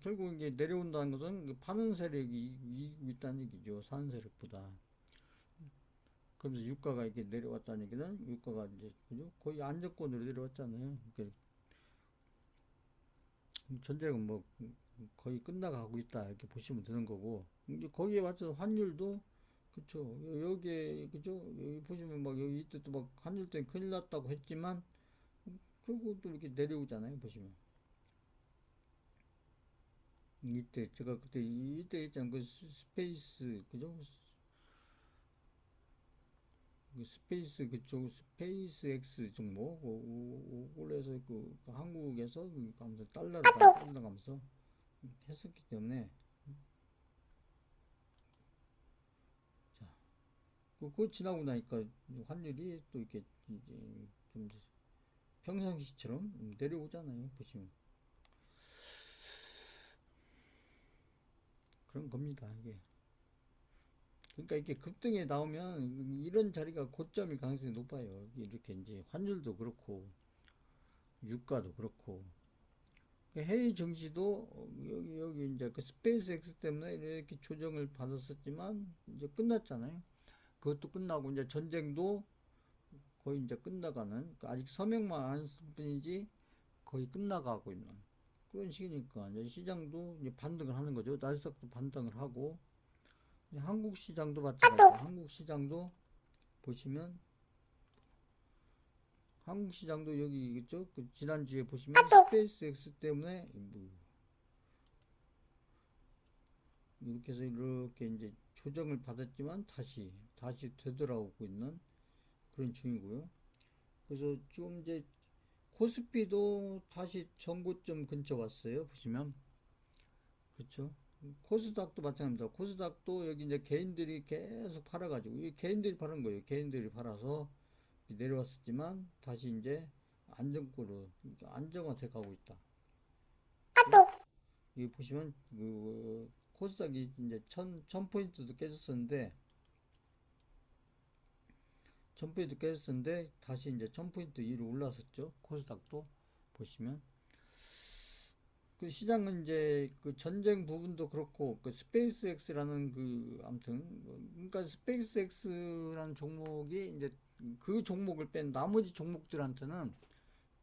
결국 이게 내려온다는 것은 그 파는 세력이 이기고 있다는 얘기죠. 사는 세력보다. 그러면서 유가가 이렇게 내려왔다는 얘기는, 유가가 이제 그죠? 거의 안정권으로 내려왔잖아요. 그러니까 전쟁은 뭐 거의 끝나가고 있다 이렇게 보시면 되는 거고, 이제 거기에 맞춰서 환율도, 그쵸, 여기에, 그죠, 여기 보시면 막 여기 이때도 막 환율 때문에 큰일 났다고 했지만 결국 또 이렇게 내려오잖아요. 보시면 이때 제가 그때 이때 있잖아요. 그 스페이스, 그죠, 그 스페이스, 그쪽 스페이스 X 종목 올해서 그 한국에서 가면서 달러로 올라가면서 했었기 때문에, 자, 그거 지나고 나니까 환율이 또 이렇게 이제 좀 평상시처럼 내려오잖아요. 보시면 그런 겁니다. 이게 그러니까 이렇게 급등에 나오면 이런 자리가 고점일 가능성이 높아요. 이렇게 이제 환율도 그렇고 유가도 그렇고, 해외 증시도 여기 이제 그 스페이스 X 때문에 이렇게 조정을 받았었지만 이제 끝났잖아요. 그것도 끝나고 이제 전쟁도 거의 이제 끝나가는, 그러니까 아직 서명만 안 했을 뿐이지 거의 끝나가고 있는 그런 시기니까 이제 시장도 이제 반등을 하는 거죠. 나스닥도 반등을 하고, 한국 시장도 마찬가지예요. 한국 시장도 보시면, 한국 시장도 여기 있죠. 그 지난주에 보시면 스페이스 X 때문에 뭐 이렇게 해서 이렇게 이제 조정을 받았지만 다시 되돌아오고 있는 그런 중이고요. 그래서 지금 이제 코스피도 다시 전고점 근처 왔어요. 보시면 그렇죠. 코스닥도 마찬가지입니다. 코스닥도 여기 이제 개인들이 계속 팔아가지고, 이 개인들이 파는 거예요. 개인들이 팔아서 내려왔었지만 다시 이제 안정권으로 안정화돼 가고 있다. 여기 보시면 그 코스닥이 이제 1000포인트도 깨졌었는데, 다시 이제 1000포인트 위로 올라섰죠. 코스닥도 보시면 그 시장은 이제 그 전쟁 부분도 그렇고, 그 스페이스 X라는 그 아무튼 그러니까 스페이스 X라는 종목이 이제 그 종목을 뺀 나머지 종목들한테는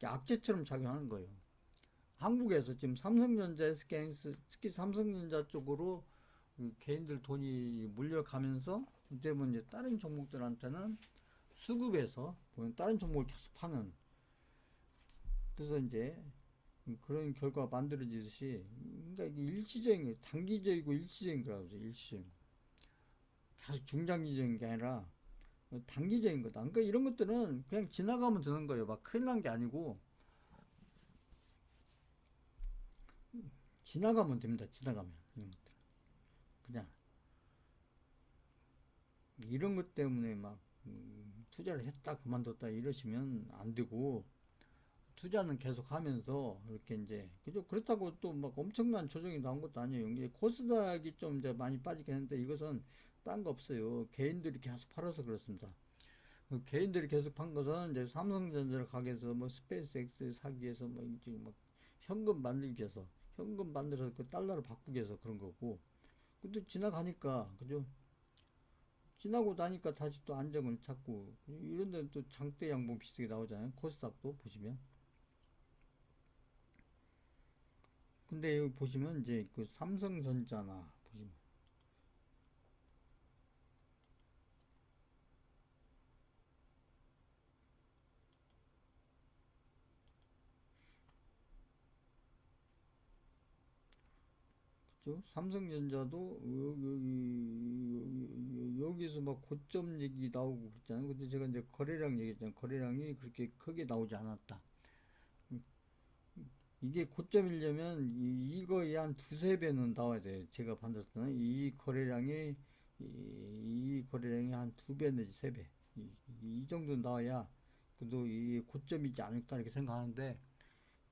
악재처럼 작용하는 거예요. 한국에서 지금 삼성전자, SK하이닉스, 특히 삼성전자 쪽으로 그 개인들 돈이 물려가면서 이때면 이제 다른 종목들한테는 수급에서 다른 종목을 계속 파는, 그래서 이제 그런 결과가 만들어지듯이, 그러니까 이게 일시적인 거예요. 단기적이고 일시적인 거라고 하죠. 일시적인 거. 계속 중장기적인 게 아니라 단기적인 거다. 그러니까 이런 것들은 그냥 지나가면 되는 거예요. 막 큰일 난 게 아니고 지나가면 됩니다. 지나가면 이런 것들. 그냥 이런 것 때문에 막 투자를 했다 그만뒀다 이러시면 안 되고, 투자는 계속 하면서 이렇게 이제 그죠. 그렇다고 또 막 엄청난 조정이 나온 것도 아니에요. 이게 코스닥이 좀 이제 많이 빠지긴 했는데, 이것은 딴 거 없어요. 개인들이 계속 팔아서 그렇습니다. 그 개인들이 계속 판 것은 이제 삼성전자를 가게 해서 뭐 스페이스 X 사기 위해서 뭐 이제 막 현금 만들기 위해서, 현금 만들어서 그 달러를 바꾸기 위해서 그런 거고, 근데 지나가니까 그죠. 지나고 나니까 다시 또 안정을 찾고 이런 데는 또 장대 양봉 비슷하게 나오잖아요. 코스닥도 보시면. 근데 여기 보시면 이제 그 삼성전자나 보시면 그죠? 삼성전자도 여기서 막 고점 얘기 나오고 그랬잖아요. 근데 제가 이제 거래량 얘기했잖아요. 거래량이 그렇게 크게 나오지 않았다. 이게 고점이려면 이거에 한 두세 배는 나와야 돼요. 제가 봤을 때는 이 거래량이 한 두 배 내지 세 배. 이 정도 나와야 그래도 이 고점이지 않을까 이렇게 생각하는데,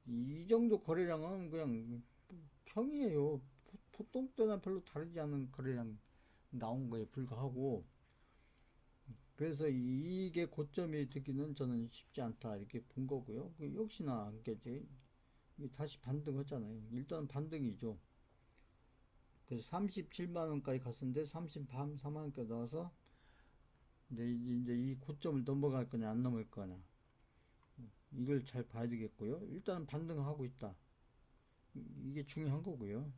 이 정도 거래량은 그냥 평이에요. 보통 때나 별로 다르지 않은 거래량 나온 거에 불과하고, 그래서 이게 고점이 되기는 저는 쉽지 않다 이렇게 본 거고요. 그 역시나 이제 다시 반등하잖아요. 일단 반등이죠. 그래서 37만 원까지 갔었는데 34만 원까지 나와서 이제 이 고점을 넘어갈 거냐 안 넘을 거냐, 이걸 잘 봐야 되겠고요. 일단 반등하고 있다. 이게 중요한 거고요.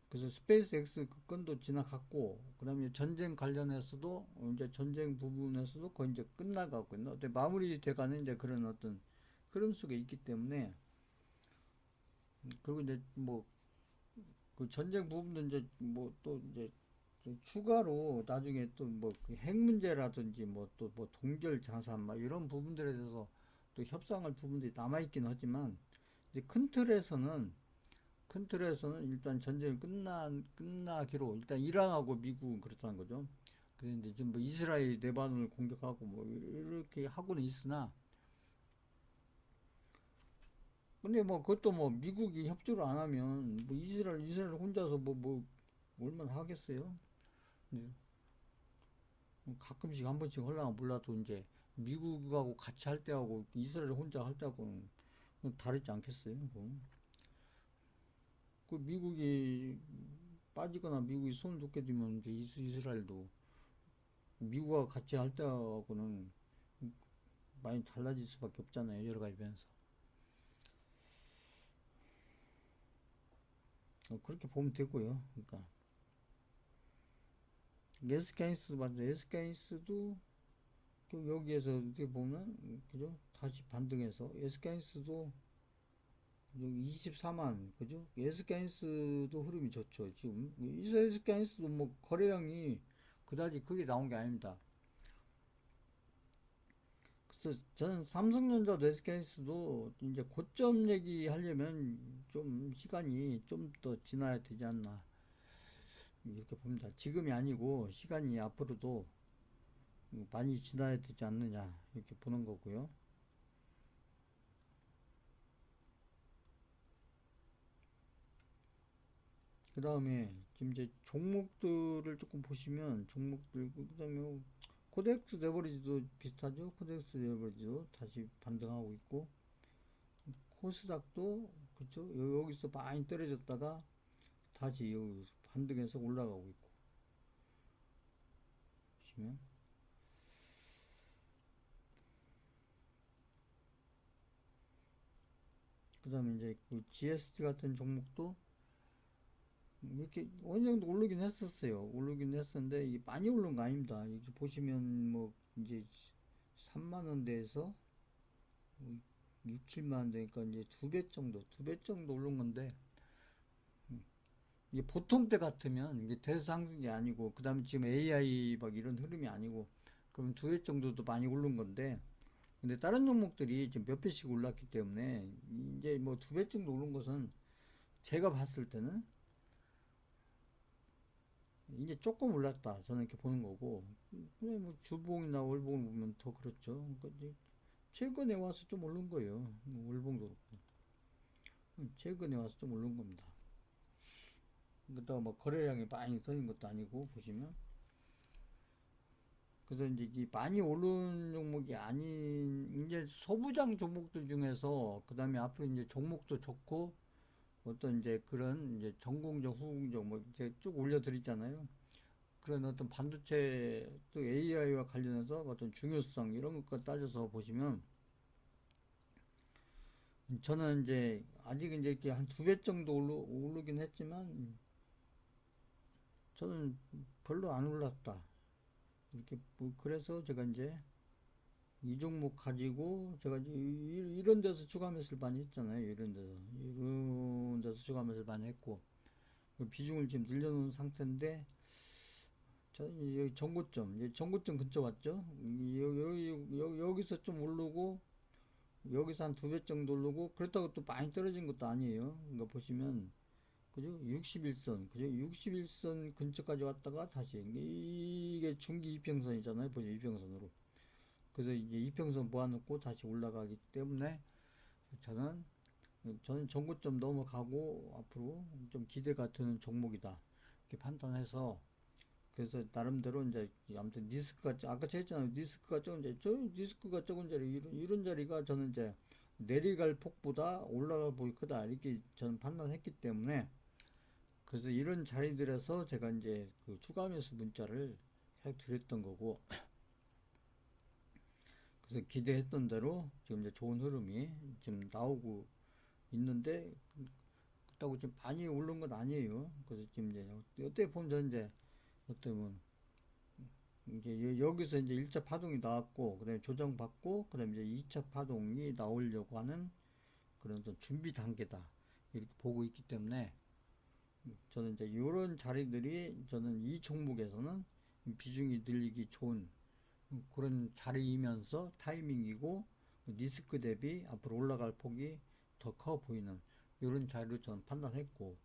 그래서 스페이스 X 그 건도 지나갔고, 그다음에 전쟁 관련해서도 이제 전쟁 부분에서도 거의 이제 끝나가고 있는 어떤 마무리돼가는 이제 그런 어떤 흐름 속에 있기 때문에, 그리고 이제 뭐 그 전쟁 부분도 이제 뭐 또 이제 추가로 나중에 또 뭐 핵 문제라든지 뭐 또 뭐 동결 자산 막 이런 부분들에 대해서 또 협상할 부분들이 남아 있긴 하지만, 이제 큰 틀에서는 일단 전쟁이 끝나기로 일단 이란하고 미국은 그렇다는 거죠. 그런데 지금 뭐 이스라엘 레바논을 공격하고 뭐 이렇게 하고는 있으나, 근데 뭐 그것도 뭐 미국이 협조를 안 하면 뭐 이스라엘 혼자서 뭐 얼마나 하겠어요. 네. 가끔씩 한 번씩 하려면 몰라도 이제 미국하고 같이 할 때하고 이스라엘 혼자 할 때하고는 다르지 않겠어요. 그 미국이 빠지거나 미국이 손을 놓게 되면 이제 이스라엘도 미국과 같이 할 때하고는 많이 달라질 수밖에 없잖아요. 여러 가지 면에서. 그렇게 보면 되고요. 그러니까 에스케인스도 맞죠. 에스케인스도 여기에서 이렇게 보면 그죠? 다시 반등해서 에스케인스도 24만 그죠? 에스케인스도 흐름이 좋죠. 지금 이 에스케인스도 뭐 거래량이 그다지 크게 나온 게 아닙니다. 그래서 저는 삼성전자 에스케인스도 이제 고점 얘기하려면 좀 시간이 좀 더 지나야 되지 않나 이렇게 봅니다. 지금이 아니고 시간이 앞으로도 많이 지나야 되지 않느냐 이렇게 보는 거고요. 그 다음에 지금 이제 종목들을 조금 보시면 종목들 그 다음에 코덱스 레버리지도 비슷하죠. 코덱스 레버리지도 다시 반등하고 있고 코스닥도 그쵸 여기서 많이 떨어졌다가 다시 여기 반등해서 올라가고 있고 보시면 그 다음에 이제 그 GST 같은 종목도 이렇게 어느 정도 오르긴 했었어요. 오르긴 했었는데 이게 많이 오른 거 아닙니다. 이렇게 보시면 뭐 이제 3만 원대에서 6, 7만 원 되니까 이제 두 배 정도 오른 건데 이게 보통 때 같으면 이게 대상승이 아니고 그다음에 지금 AI 막 이런 흐름이 아니고 그럼 두 배 정도도 많이 오른 건데 근데 다른 종목들이 지금 몇 배씩 올랐기 때문에 이제 뭐 두 배 정도 오른 것은 제가 봤을 때는 이제 조금 올랐다 저는 이렇게 보는 거고 그냥 뭐 주봉이나 월봉을 보면 더 그렇죠. 그러니까 이제 최근에 와서 좀 오른 거예요. 뭐 월봉도 그렇고 최근에 와서 좀 오른 겁니다. 그렇다고 뭐 거래량이 많이 터진 것도 아니고 보시면 그래서 이제 이 많이 오른 종목이 아닌 이제 소부장 종목들 중에서 그 다음에 앞으로 이제 종목도 좋고 어떤 이제 그런 이제 전공적 후공적 뭐 이제 쭉 올려드리잖아요. 그런 어떤 반도체 또 AI와 관련해서 어떤 중요성 이런 것까지 따져서 보시면 저는 이제 아직 이제 이렇게 한 두 배 정도 오르긴 했지만 저는 별로 안 올랐다. 이렇게 뭐 그래서 제가 이제 이 종목 가지고 제가 이런 데서 주가 매수를 많이 했잖아요. 이런 데서 주가 매수를 많이 했고 그 비중을 지금 늘려놓은 상태인데 여기 정고점 정고점 근처 왔죠. 여기서 좀 오르고 여기서 한 두 배 정도 오르고 그렇다고 또 많이 떨어진 것도 아니에요. 그러니까 보시면 그죠? 61선 그죠? 61선 근처까지 왔다가 다시 이게 중기 이평선이잖아요. 보죠 이평선으로. 그래서 이제 이평선 모아놓고 다시 올라가기 때문에 저는 저는 전고점 넘어가고 앞으로 좀 기대가 되는 종목이다 이렇게 판단해서 그래서 나름대로 이제 아무튼 리스크가 아까 제가 했잖아요. 리스크가 적은 자리 저 리스크가 적은 자리 이런 자리가 저는 이제 내려갈 폭보다 올라갈 폭이 크다 이렇게 저는 판단했기 때문에 그래서 이런 자리들에서 제가 이제 그 추가 매수 문자를 해 드렸던 거고 그래서 기대했던 대로 지금 이제 좋은 흐름이 지금 나오고 있는데 그렇다고 지금 많이 오른 건 아니에요. 그래서 지금 이제 어떻게 보면 저는 이제 어떻게 보면 이제 여기서 이제 1차 파동이 나왔고 그다음에 조정받고 그다음에 이제 2차 파동이 나오려고 하는 그런 좀 준비 단계다 이렇게 보고 있기 때문에 저는 이제 이런 자리들이 저는 이 종목에서는 비중이 늘리기 좋은 그런 자리이면서 타이밍이고 리스크 대비 앞으로 올라갈 폭이 더 커 보이는 이런 자리로 저는 판단했고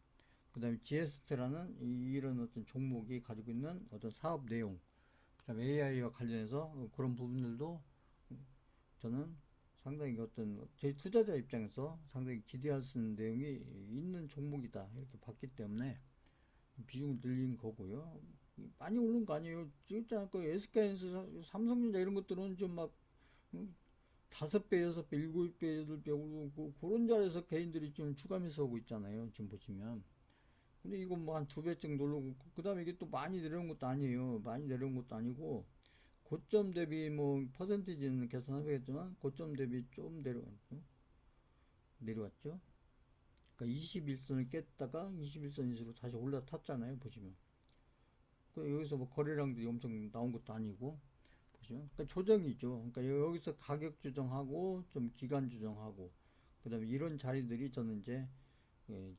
그 다음에 GST라는 이런 어떤 종목이 가지고 있는 어떤 사업 내용 그 다음에 AI와 관련해서 그런 부분들도 저는 상당히 어떤 제 투자자 입장에서 상당히 기대할 수 있는 내용이 있는 종목이다 이렇게 봤기 때문에 비중을 늘린 거고요. 많이 오른 거 아니에요. 진짜 그 SK에서 삼성전자 이런 것들은 좀막 다섯 배, 여섯 배, 일곱 배, 여덟 배 오르고 그런 자리에서 개인들이 좀 추가매수 하고 있잖아요. 지금 보시면. 근데 이건 뭐 한 두 배 정도 오르고 그 다음에 이게 또 많이 내려온 것도 아니에요. 많이 내려온 것도 아니고 고점 대비 뭐 퍼센티지는 계산하겠지만 고점 대비 좀 내려왔죠. 그러니까 21선을 깼다가 21선 이수로 다시 올라탔잖아요. 보시면. 여기서 뭐 거래량도 엄청 나온 것도 아니고 보시면 그러니까 조정이죠. 그러니까 여기서 가격 조정하고 좀 기간 조정하고 그다음에 이런 자리들이 저는 이제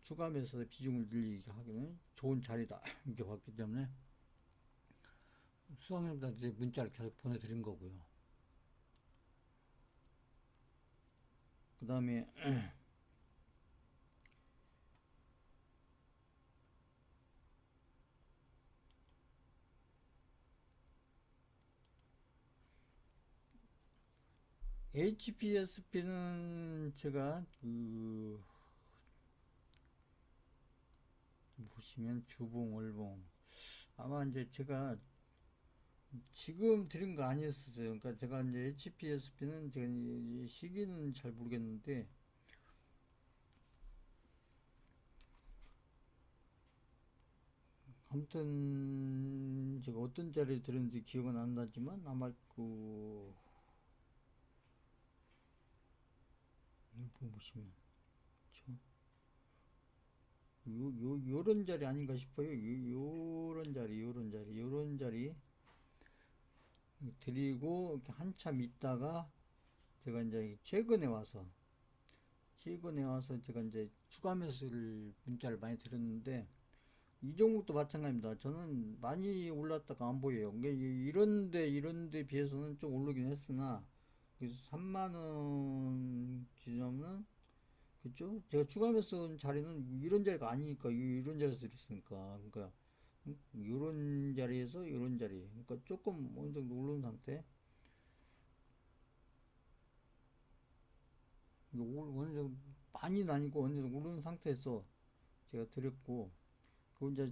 추가 매수의 비중을 늘리게 하기는 좋은 자리다 이렇게 봤기 때문에 수강생들한테 문자를 계속 보내드린 거고요. 그 다음에 HPSP는 제가 보시면 주봉, 월봉 아마 이제 제가 지금 드린 거 아니었어요. 그러니까 제가 이제 HPSP는 제가 시기는 잘 모르겠는데 아무튼 제가 어떤 자리에 들었는지 기억은 안 나지만 아마 보시면 요런 자리 아닌가 싶어요. 요런 자리 드리고 이렇게 한참 있다가 제가 이제 최근에 와서 제가 이제 추가 매수를 문자를 많이 드렸는데 이 종목도 마찬가지입니다. 저는 많이 올랐다가 안 보여요. 이런데 비해서는 좀 오르긴 했으나 3만 원 지점은 그죠? 제가 추가 매수 자리는 이런 자리가 아니니까 이런 자리에서 있으니까 그러니까 이런 자리에서 이런 자리 그러니까 조금 어느 정도 오른 상태 어느 정도 많이는 아니고 어느 정도 오른 상태에서 제가 드렸고 이제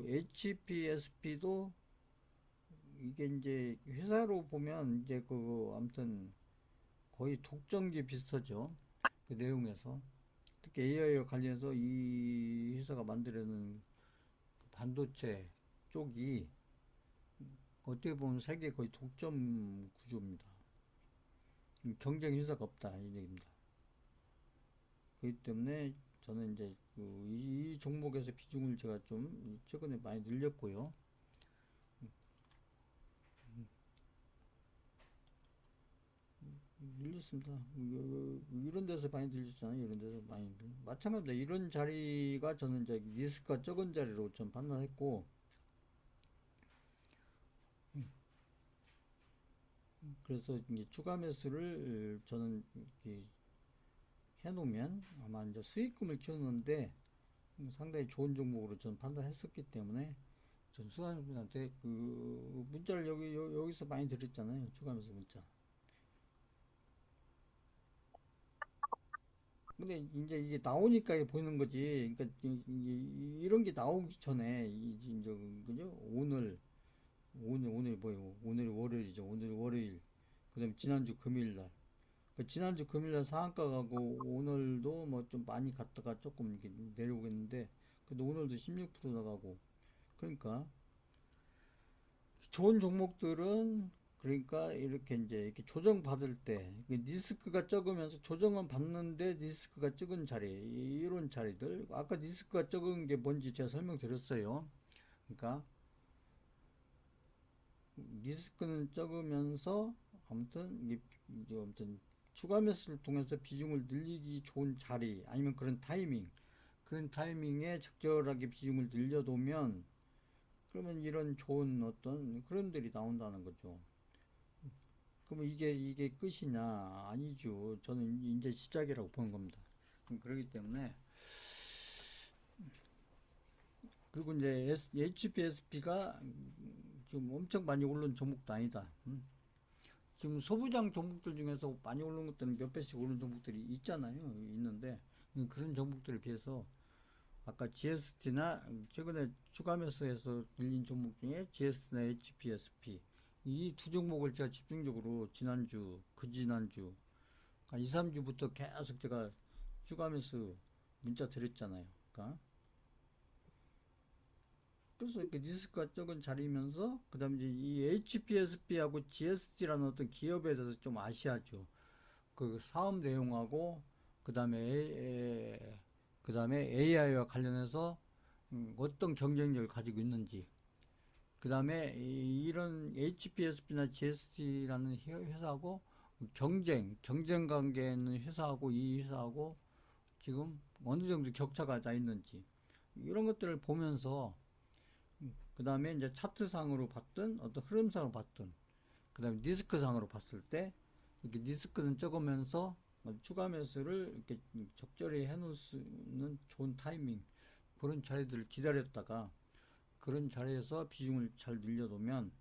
HPSP도 이게 이제 회사로 보면 이제 아무튼 거의 독점기 비슷하죠. 그 내용에서 특히 AI와 관련해서 이 회사가 만들어낸 그 반도체 쪽이 어떻게 보면 세계 거의 독점 구조입니다. 경쟁 회사가 없다 이 얘기입니다. 그렇기 때문에 저는 이제 이 종목에서 비중을 제가 좀 최근에 많이 늘렸고요. 늘렸습니다. 이런 데서 많이 늘렸잖아요. 이런 데서 많이 마찬가지입니다. 이런 자리가 저는 이제 리스크가 적은 자리로 좀 판단했고 그래서 이제 추가 매수를 저는 이렇게 해놓으면 아마 이제 수익금을 키우는데 상당히 좋은 종목으로 저는 판단했었기 때문에 전 수강생분한테 문자를 여기서 많이 드렸잖아요. 추가 매수 문자. 근데 이제 이게 나오니까 이게 보이는 거지. 그러니까 이런 게 나오기 전에 이제 그죠? 오늘 뭐예요? 오늘 월요일이죠. 오늘 월요일. 그다음에 지난주 금요일 날. 그 지난주 금요일 날 상한가 가고 오늘도 뭐 좀 많이 갔다가 조금 이렇게 내려오겠는데 근데 오늘도 16% 나가고 그러니까 좋은 종목들은 그러니까 이렇게 이제 이렇게 조정 받을 때 리스크가 적으면서 조정은 받는데 리스크가 적은 자리 이런 자리들 아까 리스크가 적은 게 뭔지 제가 설명드렸어요. 그러니까 리스크는 적으면서 아무튼 이제 아무튼 추가 매수를 통해서 비중을 늘리기 좋은 자리 아니면 그런 타이밍에 적절하게 비중을 늘려두면 그러면 이런 좋은 어떤 흐름들이 나온다는 거죠. 그러면 이게 끝이냐? 아니죠. 저는 이제 시작이라고 보는 겁니다. 그렇기 때문에 그리고 이제 HPSP가 지금 엄청 많이 오른 종목도 아니다. 지금 소부장 종목들 중에서 많이 오른 것들은 몇 배씩 오른 종목들이 있잖아요. 있는데 그런 종목들에 비해서 아까 GST나 최근에 추가 매수해서 늘린 종목 중에 GST나 HPSP 이 두 종목을 제가 집중적으로 지난주, 그지난주, 한 2, 3주부터 계속 제가 추가 매수 문자 드렸잖아요. 그러니까 그래서 이렇게 리스크가 적은 자리면서 그다음에 이제 이 HPSP하고 GST라는 어떤 기업에 대해서 좀 아셔야죠. 그 사업 내용하고 그다음에 그다음에 AI와 관련해서 어떤 경쟁력을 가지고 있는지 그다음에 이런 HPSP나 GST라는 회사하고 경쟁 관계에 있는 회사하고 이 회사하고 지금 어느 정도 격차가 나 있는지 이런 것들을 보면서 그 다음에 이제 차트상으로 봤든 어떤 흐름상으로 봤든 그 다음에 리스크상으로 봤을 때 이렇게 리스크는 적으면서 추가 매수를 이렇게 적절히 해놓을 수 있는 좋은 타이밍 그런 자리들을 기다렸다가 그런 자리에서 비중을 잘 늘려놓으면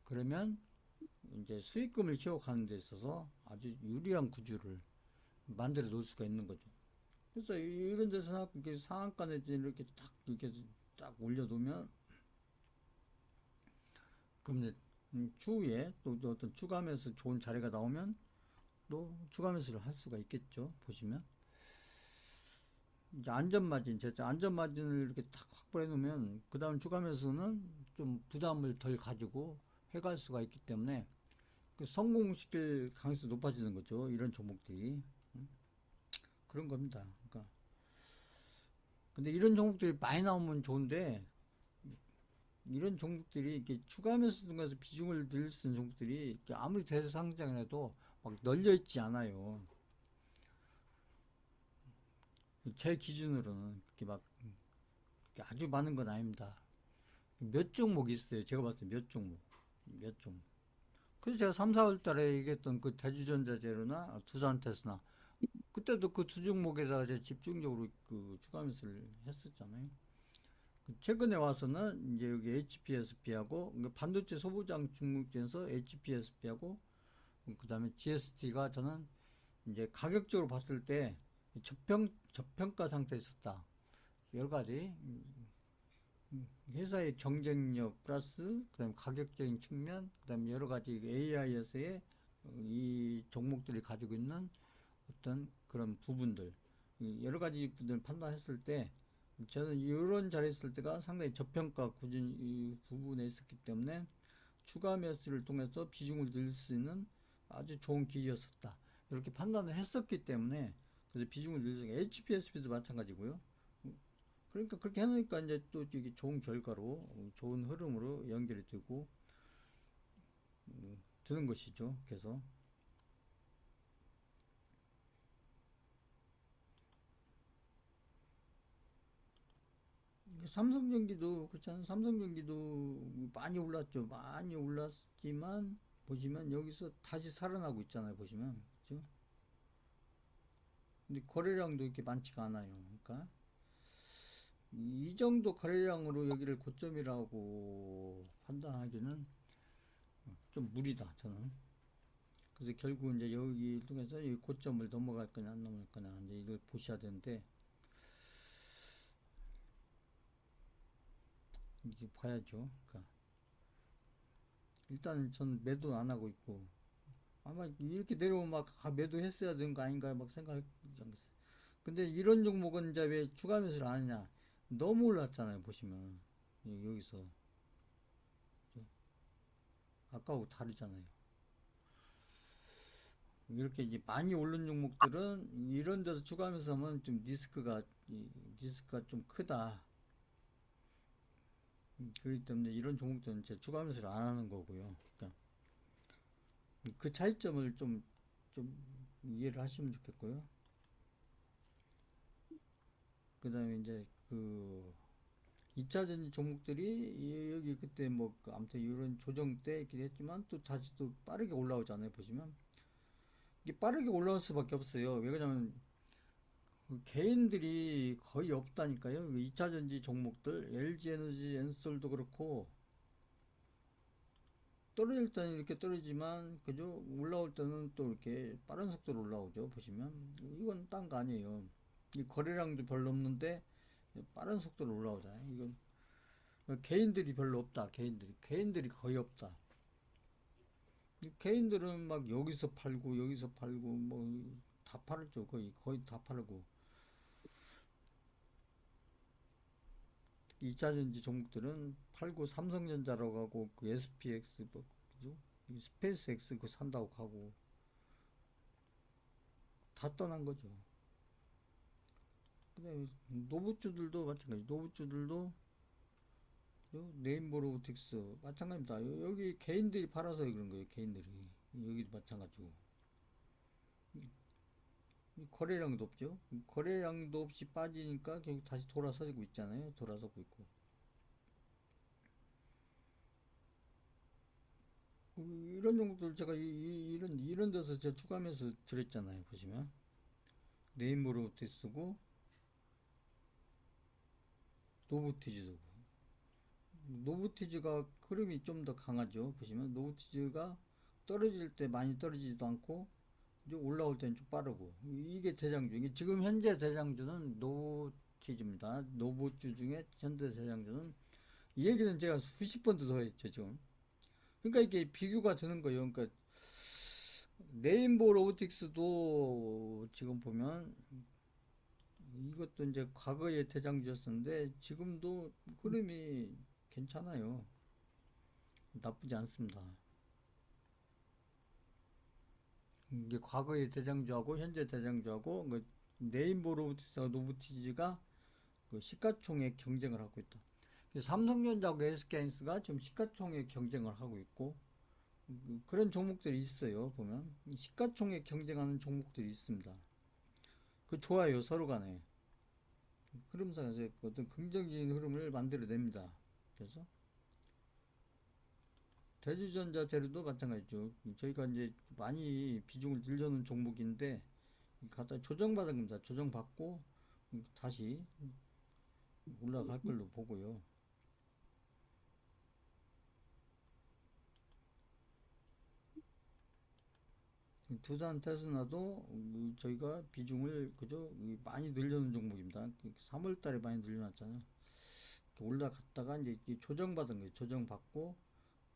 그러면 이제 수익금을 키워가는 데 있어서 아주 유리한 구조를 만들어 놓을 수가 있는 거죠. 그래서 이런 데서 이렇게 상한가에 이렇게 딱 올려두면 그럼 이제 추후에 또 어떤 추가 매수 좋은 자리가 나오면 또 추가 매수를 할 수가 있겠죠. 보시면 이제 안전 마진을 이렇게 딱 확보해 놓으면 그 다음 추가 매수는 좀 부담을 덜 가지고 해갈 수가 있기 때문에 그 성공시킬 가능성이 높아지는 거죠. 이런 종목들이 그런 겁니다. 그러니까 근데 이런 종목들이 많이 나오면 좋은데 이런 종목들이 이렇게 추가 매수 등에서 비중을 늘릴 수 있는 종목들이 아무리 대세상장이라도 막 널려 있지 않아요. 제 기준으로는 그렇게 막 아주 많은 건 아닙니다. 몇 종목 있어요. 제가 봤을 때 몇 종목, 몇 종목. 그래서 제가 3, 4월 달에 얘기했던 그 대주전자재료나 두산테스나 그때도 그 두 종목에다가 제가 집중적으로 그 추가 매수를 했었잖아요. 최근에 와서는 이제 여기 HPSP하고 반도체 소부장 중국에서 HPSP하고 그다음에 GST가 저는 이제 가격적으로 봤을 때 저평가 상태에 있었다. 여러 가지 회사의 경쟁력 플러스 그다음에 가격적인 측면 그다음에 여러 가지 AI에서의 이 종목들이 가지고 있는 어떤 그런 부분들 여러 가지 부분을 판단했을 때 저는 이런 자리에 있을 때가 상당히 저평가 구준 이 부분에 있었기 때문에 추가 매수를 통해서 비중을 늘릴 수 있는 아주 좋은 기회였었다. 이렇게 판단을 했었기 때문에 그래서 비중을 늘릴 수 있는 HPSP도 마찬가지고요. 그러니까 그렇게 해놓으니까 이제 또 이게 좋은 결과로 좋은 흐름으로 연결이 되고 되는 것이죠. 그래서 삼성전기도 그렇잖아요. 삼성전기도 많이 올랐죠. 많이 올랐지만 보시면 여기서 다시 살아나고 있잖아요. 보시면 그렇죠? 근데 거래량도 이렇게 많지가 않아요. 그러니까 이 정도 거래량으로 여기를 고점이라고 판단하기는 좀 무리다. 저는. 그래서 결국 이제 여기 통해서 이 고점을 넘어갈 거냐 안 넘어갈 거냐 이제 이걸 보셔야 되는데 이게 봐야죠. 그러니까 일단 전 매도 안 하고 있고 아마 이렇게 내려오면 막 매도했어야 되는 거 아닌가 막 생각했어요. 근데 이런 종목은 이제 왜 추가 매수를 안 하냐? 너무 올랐잖아요. 보시면 여기서 아까하고 다르잖아요. 이렇게 이제 많이 오른 종목들은 이런 데서 추가 매수하면 좀 리스크가 좀 크다. 그렇기 때문에 이런 종목들은 제 추가 매수를 안 하는 거고요. 그러니까 그 차이점을 좀 이해를 하시면 좋겠고요. 그 다음에 이제 그 2차전지 종목들이 여기 그때 뭐 아무튼 이런 조정 때 있긴 했지만 또 다시 또 빠르게 올라오잖아요. 보시면 이게 빠르게 올라올 수밖에 없어요. 왜냐면 그 개인들이 거의 없다니까요. 2차전지 종목들 LG에너지, 엔솔도 그렇고 떨어질 때는 이렇게 떨어지지만 그죠? 올라올 때는 또 이렇게 빠른 속도로 올라오죠. 보시면 이건 딴 거 아니에요. 이 거래량도 별로 없는데 빠른 속도로 올라오잖아요. 이건 개인들이 별로 없다. 개인들이 거의 없다. 개인들은 막 여기서 팔고 뭐 다 팔았죠. 거의 다 팔고 2차전지 종목들은 팔고 삼성전자라고 하고 그 SPX 뭐 그죠? 이 스페이스X 그거 산다고 하고 다 떠난 거죠. 그다음에 노부주들도 마찬가지. 노부주들도 네임보로보틱스 마찬가지입니다. 여기 개인들이 팔아서 그런 거예요. 개인들이 여기도 마찬가지고 거래량도 없죠. 거래량도 없이 빠지니까 결국 다시 돌아서고 있잖아요. 돌아서고 있고 이런 정도들 제가 이런 데서 제가 추가하면서 드렸잖아요. 보시면 네임보로보틱스고 노부티즈도 노부티즈가 흐름이 좀 더 강하죠. 보시면 노부티즈가 떨어질 때 많이 떨어지지도 않고 이제 올라올 때는 좀 빠르고 이게 대장주. 이게 지금 현재 대장주는 노부티즈입니다. 노부주 중에 현재 대장주는 이 얘기는 제가 수십 번도 더 했죠 지금. 그러니까 이게 비교가 되는 거예요. 그러니까 네임보 로보틱스도 지금 보면 이것도 이제 과거의 대장주였었는데 지금도 흐름이 괜찮아요. 나쁘지 않습니다. 이게 과거의 대장주하고 현재 대장주하고 그 네임보 로보틱스와 노부티지가 그 시가총액 경쟁을 하고 있다. 삼성전자하고 SK하이닉스가 지금 시가총액 경쟁을 하고 있고 그런 종목들이 있어요. 보면 시가총액 경쟁하는 종목들이 있습니다. 그 좋아요. 서로 간에 흐름상에서 어떤 긍정적인 흐름을 만들어냅니다. 그래서 대주전자 재료도 마찬가지죠. 저희가 이제 많이 비중을 늘려놓은 종목인데 갖다 조정받은 겁니다. 조정받고 다시 올라갈 걸로 보고요. 두산 테스나도 저희가 비중을 그죠 많이 늘려놓은 종목입니다. 3월 달에 많이 늘려놨잖아요. 올라갔다가 이제 조정받은 거예요. 조정받고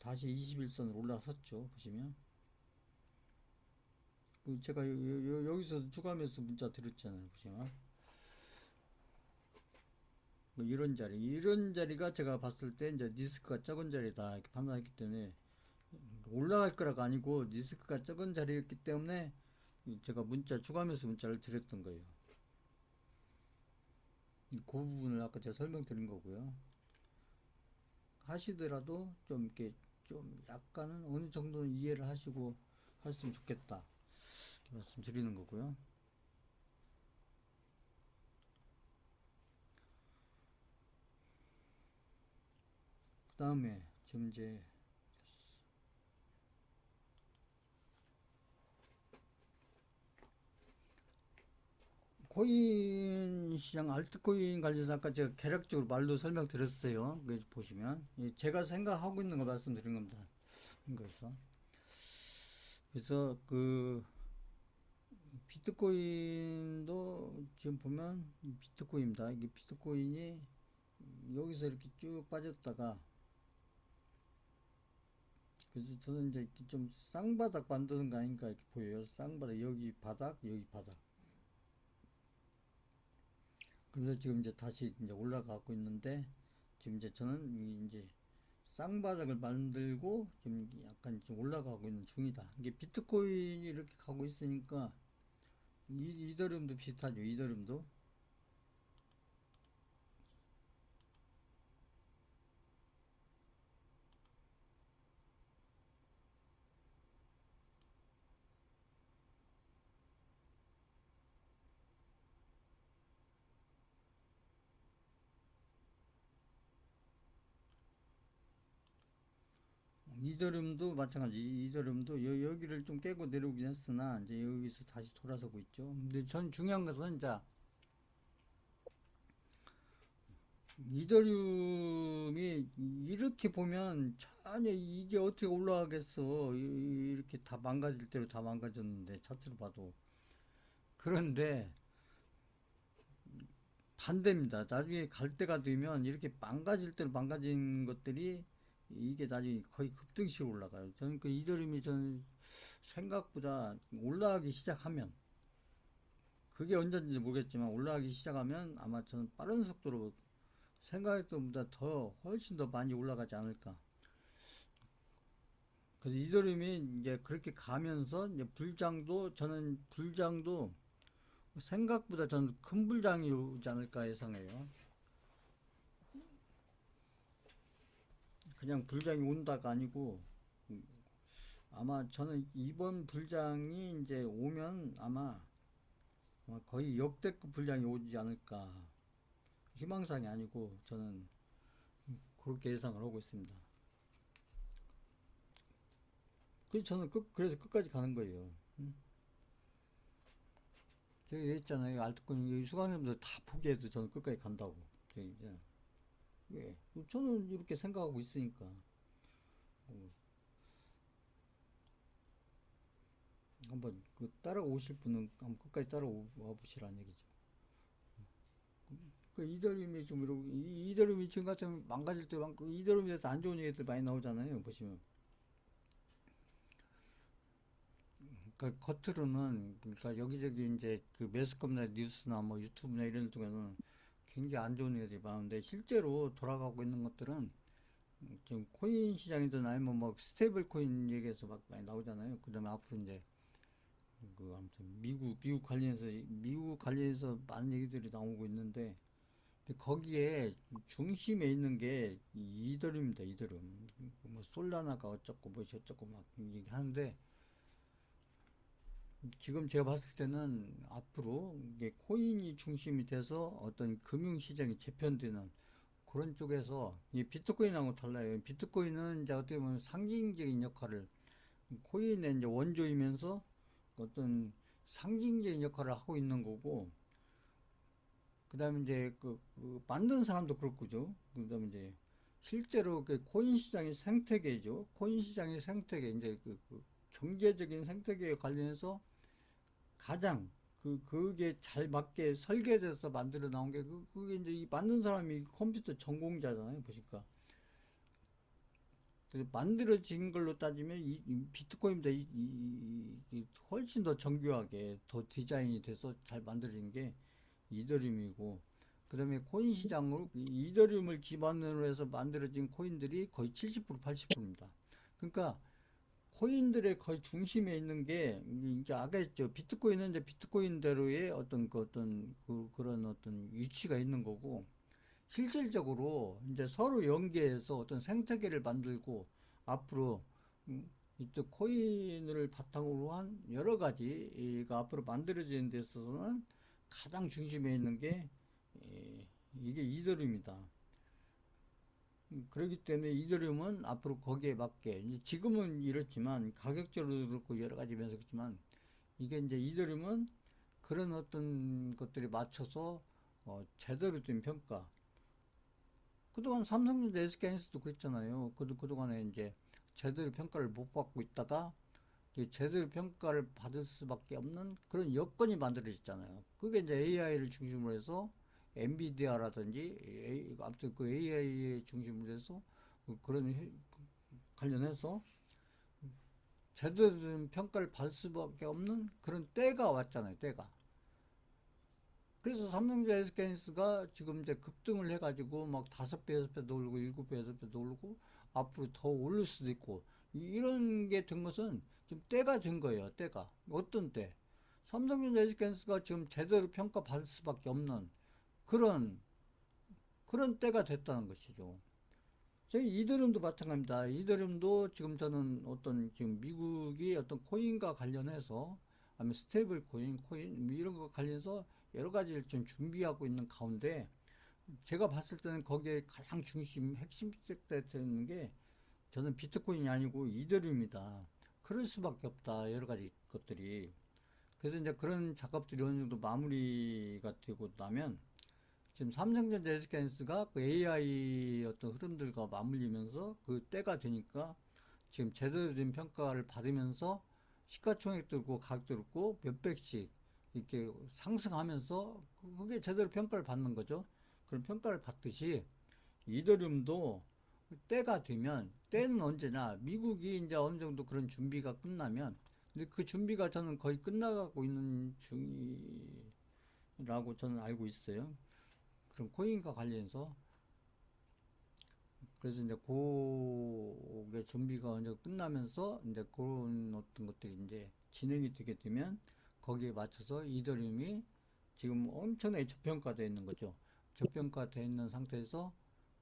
다시 21선으로 올라섰죠. 보시면 제가 여기서 추가하면서 문자 드렸잖아요. 보시면 뭐 이런 자리가 제가 봤을 때 이제 리스크가 적은 자리다 이렇게 판단했기 때문에 올라갈 거라가 아니고 리스크가 적은 자리였기 때문에 제가 문자 추가하면서 문자를 드렸던 거예요. 그 부분을 아까 제가 설명드린 거고요. 하시더라도 좀 이렇게 좀 약간은 어느 정도는 이해를 하시고 하셨으면 좋겠다 이렇게 말씀드리는 거고요. 그 다음에 지금 이제 코인 시장 알트코인 관련해서 아까 제가 개략적으로 말로 설명드렸어요. 그 보시면 제가 생각하고 있는 거 말씀드린 겁니다. 그래서 그 비트코인도 지금 보면 비트코인입니다. 이게 비트코인이 여기서 이렇게 쭉 빠졌다가 그래서 저는 이제 좀 쌍바닥 만드는 거 아닌가 이렇게 보여요. 쌍바닥 여기 바닥 여기 바닥. 그래서 지금 이제 다시 이제 올라가고 있는데 지금 이제 저는 이제 쌍바닥을 만들고 지금 약간 좀 올라가고 있는 중이다. 이게 비트코인이 이렇게 가고 있으니까 이더리움도 비슷하죠. 이더리움도 이더리움도 마찬가지. 이더리움도 여기를 좀 깨고 내려오긴 했으나 이제 여기서 다시 돌아서고 있죠. 근데 전 중요한 것은 이제 이더리움이 이렇게 보면 전혀 이게 어떻게 올라가겠어. 이렇게 다 망가질 대로 다 망가졌는데 차트로 봐도. 그런데 반대입니다. 나중에 갈 때가 되면 이렇게 망가질 대로 망가진 것들이 이게 나중에 거의 급등식으로 올라가요. 저는 그 이더리움이 저는 생각보다 올라가기 시작하면 그게 언제인지 모르겠지만 올라가기 시작하면 아마 저는 빠른 속도로 생각했던 것보다 더 훨씬 더 많이 올라가지 않을까. 그래서 이더리움이 이제 그렇게 가면서 이제 불장도 생각보다 저는 큰 불장이 오지 않을까 예상해요. 그냥 불장이 온다가 아니고 아마 저는 이번 불장이 이제 오면 아마 거의 역대급 불장이 오지 않을까. 희망상이 아니고 저는 그렇게 예상을 하고 있습니다. 그래서 저는 그래서 끝까지 가는 거예요. 제가 얘기했잖아요. 알트코인 수강생분들 다 포기해도 저는 끝까지 간다고. 저기 이제 예. 저는 이렇게 생각하고 있으니까 어, 한번 따라오실 분은 한번 끝까지 따라와 보시라는 얘기죠. 그 이더리움이 지금 이러고 이더리움이 지금 같으면 망가질 때 이더리움에 대해서 안 좋은 얘기들 많이 나오잖아요. 보시면 그러니까 겉으로는 그러니까 여기저기 이제 그 매스컴이나 뉴스나 뭐 유튜브나 이런 데 통해서는 굉장히 안 좋은 일들이 많은데 실제로 돌아가고 있는 것들은 지금 코인 시장이든 아니면 뭐 스테이블 코인 얘기해서 막 많이 나오잖아요. 그다음에 앞으로 이제 그 아무튼 미국 관련해서 많은 얘기들이 나오고 있는데 근데 거기에 중심에 있는 게 이더리움입니다. 이더리움. 뭐 솔라나가 어쩌고 뭐 저쩌고 막 얘기하는데 지금 제가 봤을 때는 앞으로 이게 코인이 중심이 돼서 어떤 금융시장이 재편되는 그런 쪽에서 이 비트코인하고 달라요. 비트코인은 이제 어떻게 보면 상징적인 역할을 코인의 이제 원조이면서 어떤 상징적인 역할을 하고 있는 거고 그다음에 이제 만든 사람도 그렇고죠. 그다음에 이제 실제로 그 코인 시장의 생태계죠. 코인 시장의 생태계 이제 경제적인 생태계에 관련해서 가장 그게 잘 맞게 설계돼서 만들어 나온 게 그게 이제 이 만든 사람이 컴퓨터 전공자잖아요. 보니까 그래서 만들어진 걸로 따지면 이 비트코인보다 훨씬 더 정교하게 더 디자인이 돼서 잘 만들어진 게 이더리움이고 그다음에 코인 시장으로 이더리움을 기반으로 해서 만들어진 코인들이 거의 70% 80%입니다. 그러니까 코인들의 거의 중심에 있는 게 이제 아까 했죠. 비트코인은 이제 비트코인대로의 그런 어떤 위치가 있는 거고 실질적으로 이제 서로 연계해서 어떤 생태계를 만들고 앞으로 이쪽 코인을 바탕으로 한 여러 가지가 앞으로 만들어지는 데 있어서는 가장 중심에 있는 게 이게 이더리움이다. 그렇기 때문에 이더리움은 앞으로 거기에 맞게 지금은 이렇지만 가격적으로도 그렇고 여러 가지 면에서 그렇지만 이게 이제 이더리움은 그런 어떤 것들이 맞춰서 제대로 된 평가 그동안 삼성전자 SK하이닉스도 그랬잖아요. 그동안에 이제 제대로 평가를 못 받고 있다가 제대로 평가를 받을 수밖에 없는 그런 여건이 만들어졌잖아요. 그게 이제 AI를 중심으로 해서 엔비디아라든지 아무튼 그 AI에 중심으로 해서 그런 관련해서 제대로 된 평가를 받을 수밖에 없는 그런 때가 왔잖아요. 때가. 그래서 삼성전자 SK하이닉스가 지금 이제 급등을 해가지고 막 5배, 6배도 오르고 7배, 8배도 오르고 앞으로 더 오를 수도 있고 이런 게 된 것은 지금 때가 된 거예요. 때가. 어떤 때? 삼성전자 SK하이닉스가 지금 제대로 평가받을 수밖에 없는 그런 때가 됐다는 것이죠. 저희 이더리움도 마찬가지입니다. 이더리움도 지금 저는 어떤 지금 미국이 어떤 코인과 관련해서 아니면 스테이블 코인 뭐 이런 거 관련해서 여러 가지를 좀 준비하고 있는 가운데 제가 봤을 때는 거기에 가장 핵심 되는 게 저는 비트코인이 아니고 이더리움이다. 그럴 수밖에 없다. 여러 가지 것들이. 그래서 이제 그런 작업들이 어느 정도 마무리가 되고 나면 지금 삼성전자 SK하이닉스가 그 AI 어떤 흐름들과 맞물리면서 그 때가 되니까 지금 제대로 된 평가를 받으면서 시가총액도 그렇고 가격도 그렇고 몇백씩 이렇게 상승하면서 그게 제대로 평가를 받는 거죠. 그런 평가를 받듯이 이더리움도 때가 되면 때는 언제나 미국이 이제 어느 정도 그런 준비가 끝나면 근데 그 준비가 저는 거의 끝나가고 있는 중이라고 저는 알고 있어요. 그럼 코인과 관련해서 그래서 이제 그게 준비가 언제 끝나면서 이제 그런 어떤 것들이 이제 진행이 되게 되면 거기에 맞춰서 이더리움이 지금 엄청나게 저평가되어 있는 거죠. 저평가되어 있는 상태에서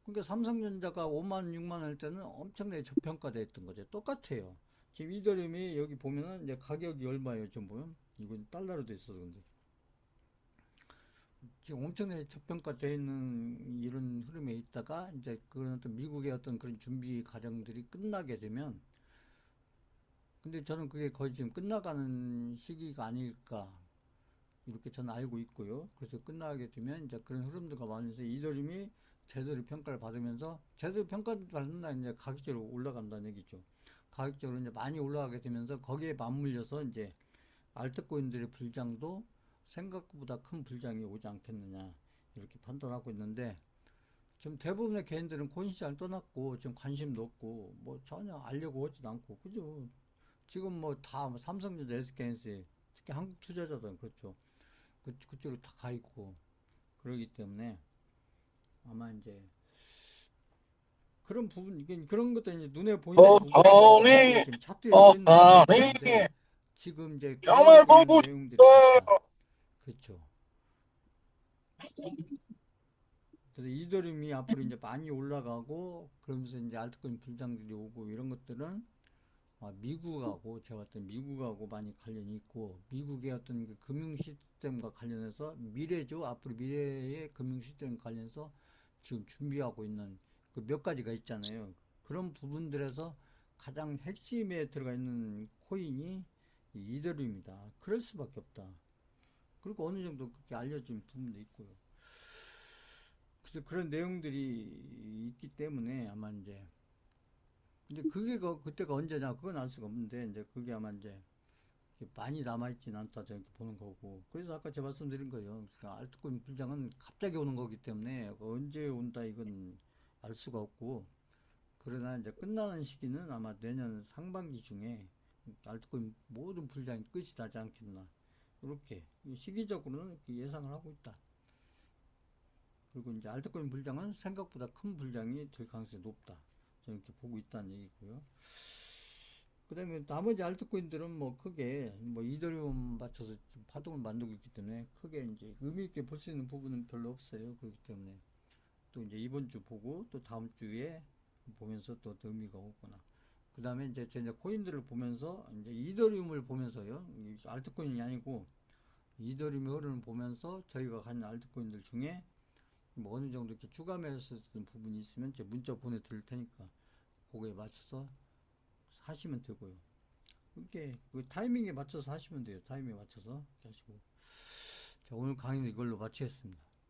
그러니까 삼성전자가 5만 6만 할 때는 엄청나게 저평가되어 있던 거죠. 똑같아요. 지금 이더리움이 여기 보면은 이제 가격이 얼마예요? 좀 보면 이건 달러로 돼 있어서 근데 지금 엄청나게 저평가되어 있는 이런 흐름에 있다가 이제 그런 어떤 미국의 어떤 그런 준비 과정들이 끝나게 되면 근데 저는 그게 거의 지금 끝나가는 시기가 아닐까 이렇게 저는 알고 있고요. 그래서 끝나게 되면 이제 그런 흐름들과 많으면서 이더리움이 제대로 평가를 받으면서 제대로 평가를 받는다 이제 가격적으로 올라간다는 얘기죠. 가격적으로 이제 많이 올라가게 되면서 거기에 맞물려서 이제 알트코인들의 불장도 생각보다 큰 불장이 오지 않겠느냐 이렇게 판단하고 있는데 지금 대부분의 개인들은 코인 시장을 떠났고 지금 관심도 없고 뭐 전혀 알려고 하지도 않고 그죠. 지금 뭐 다 삼성전자, SK하이닉스 특히 한국 투자자들은 그렇죠. 그쪽으로 다 가 있고 그러기 때문에 아마 이제 그런 부분 이게 그런 것도 이제 눈에 보이는 부분들이 다음에, 지금 차트에 써 있는 다음에, 부분들인데 지금 이제 정말 되어지는 보고 내용들이 같다. 싶어요. 그렇죠. 그래서 이더리움이 앞으로 이제 많이 올라가고 그러면서 이제 알트코인 불장들이 오고 이런 것들은 미국하고 제가 봤을 때 미국하고 많이 관련이 있고 미국의 어떤 그 금융 시스템과 관련해서 미래죠. 앞으로 미래의 금융 시스템 관련해서 지금 준비하고 있는 그 몇 가지가 있잖아요. 그런 부분들에서 가장 핵심에 들어가 있는 코인이 이 이더리움이다. 그럴 수밖에 없다. 그리고 어느 정도 그렇게 알려진 부분도 있고요. 그래서 그런 내용들이 있기 때문에 아마 이제 근데 그게 그때가 언제냐 그건 알 수가 없는데 이제 그게 아마 이제 많이 남아있진 않다 저렇게 보는 거고 그래서 아까 제가 말씀드린 거예요. 그러니까 알트코인 불장은 갑자기 오는 거기 때문에 언제 온다 이건 알 수가 없고 그러나 이제 끝나는 시기는 아마 내년 상반기 중에 알트코인 모든 불장이 끝이 나지 않겠나 이렇게 시기적으로는 이렇게 예상을 하고 있다. 그리고 이제 알트코인 불장은 생각보다 큰 불장이 될 가능성이 높다. 저는 이렇게 보고 있다는 얘기고요. 그 다음에 나머지 알트코인들은 뭐 크게 뭐 이더리움 맞춰서 파동을 만들고 있기 때문에 크게 이제 의미있게 볼 수 있는 부분은 별로 없어요. 그렇기 때문에 또 이제 이번 주 보고 또 다음 주에 보면서 또 의미가 없거나 그 다음에 이제 제 코인들을 보면서 이제 이더리움을 보면서요. 알트코인이 아니고 이더리움의 흐름을 보면서 저희가 가진 알트코인들 중에 뭐 어느 정도 이렇게 추가매수 쓰는 부분이 있으면 제 문자 보내드릴 테니까 그거에 맞춰서 하시면 되고요. 이렇게 그 타이밍에 맞춰서 하시면 돼요. 타이밍에 맞춰서 하시고. 자, 오늘 강의는 이걸로 마치겠습니다.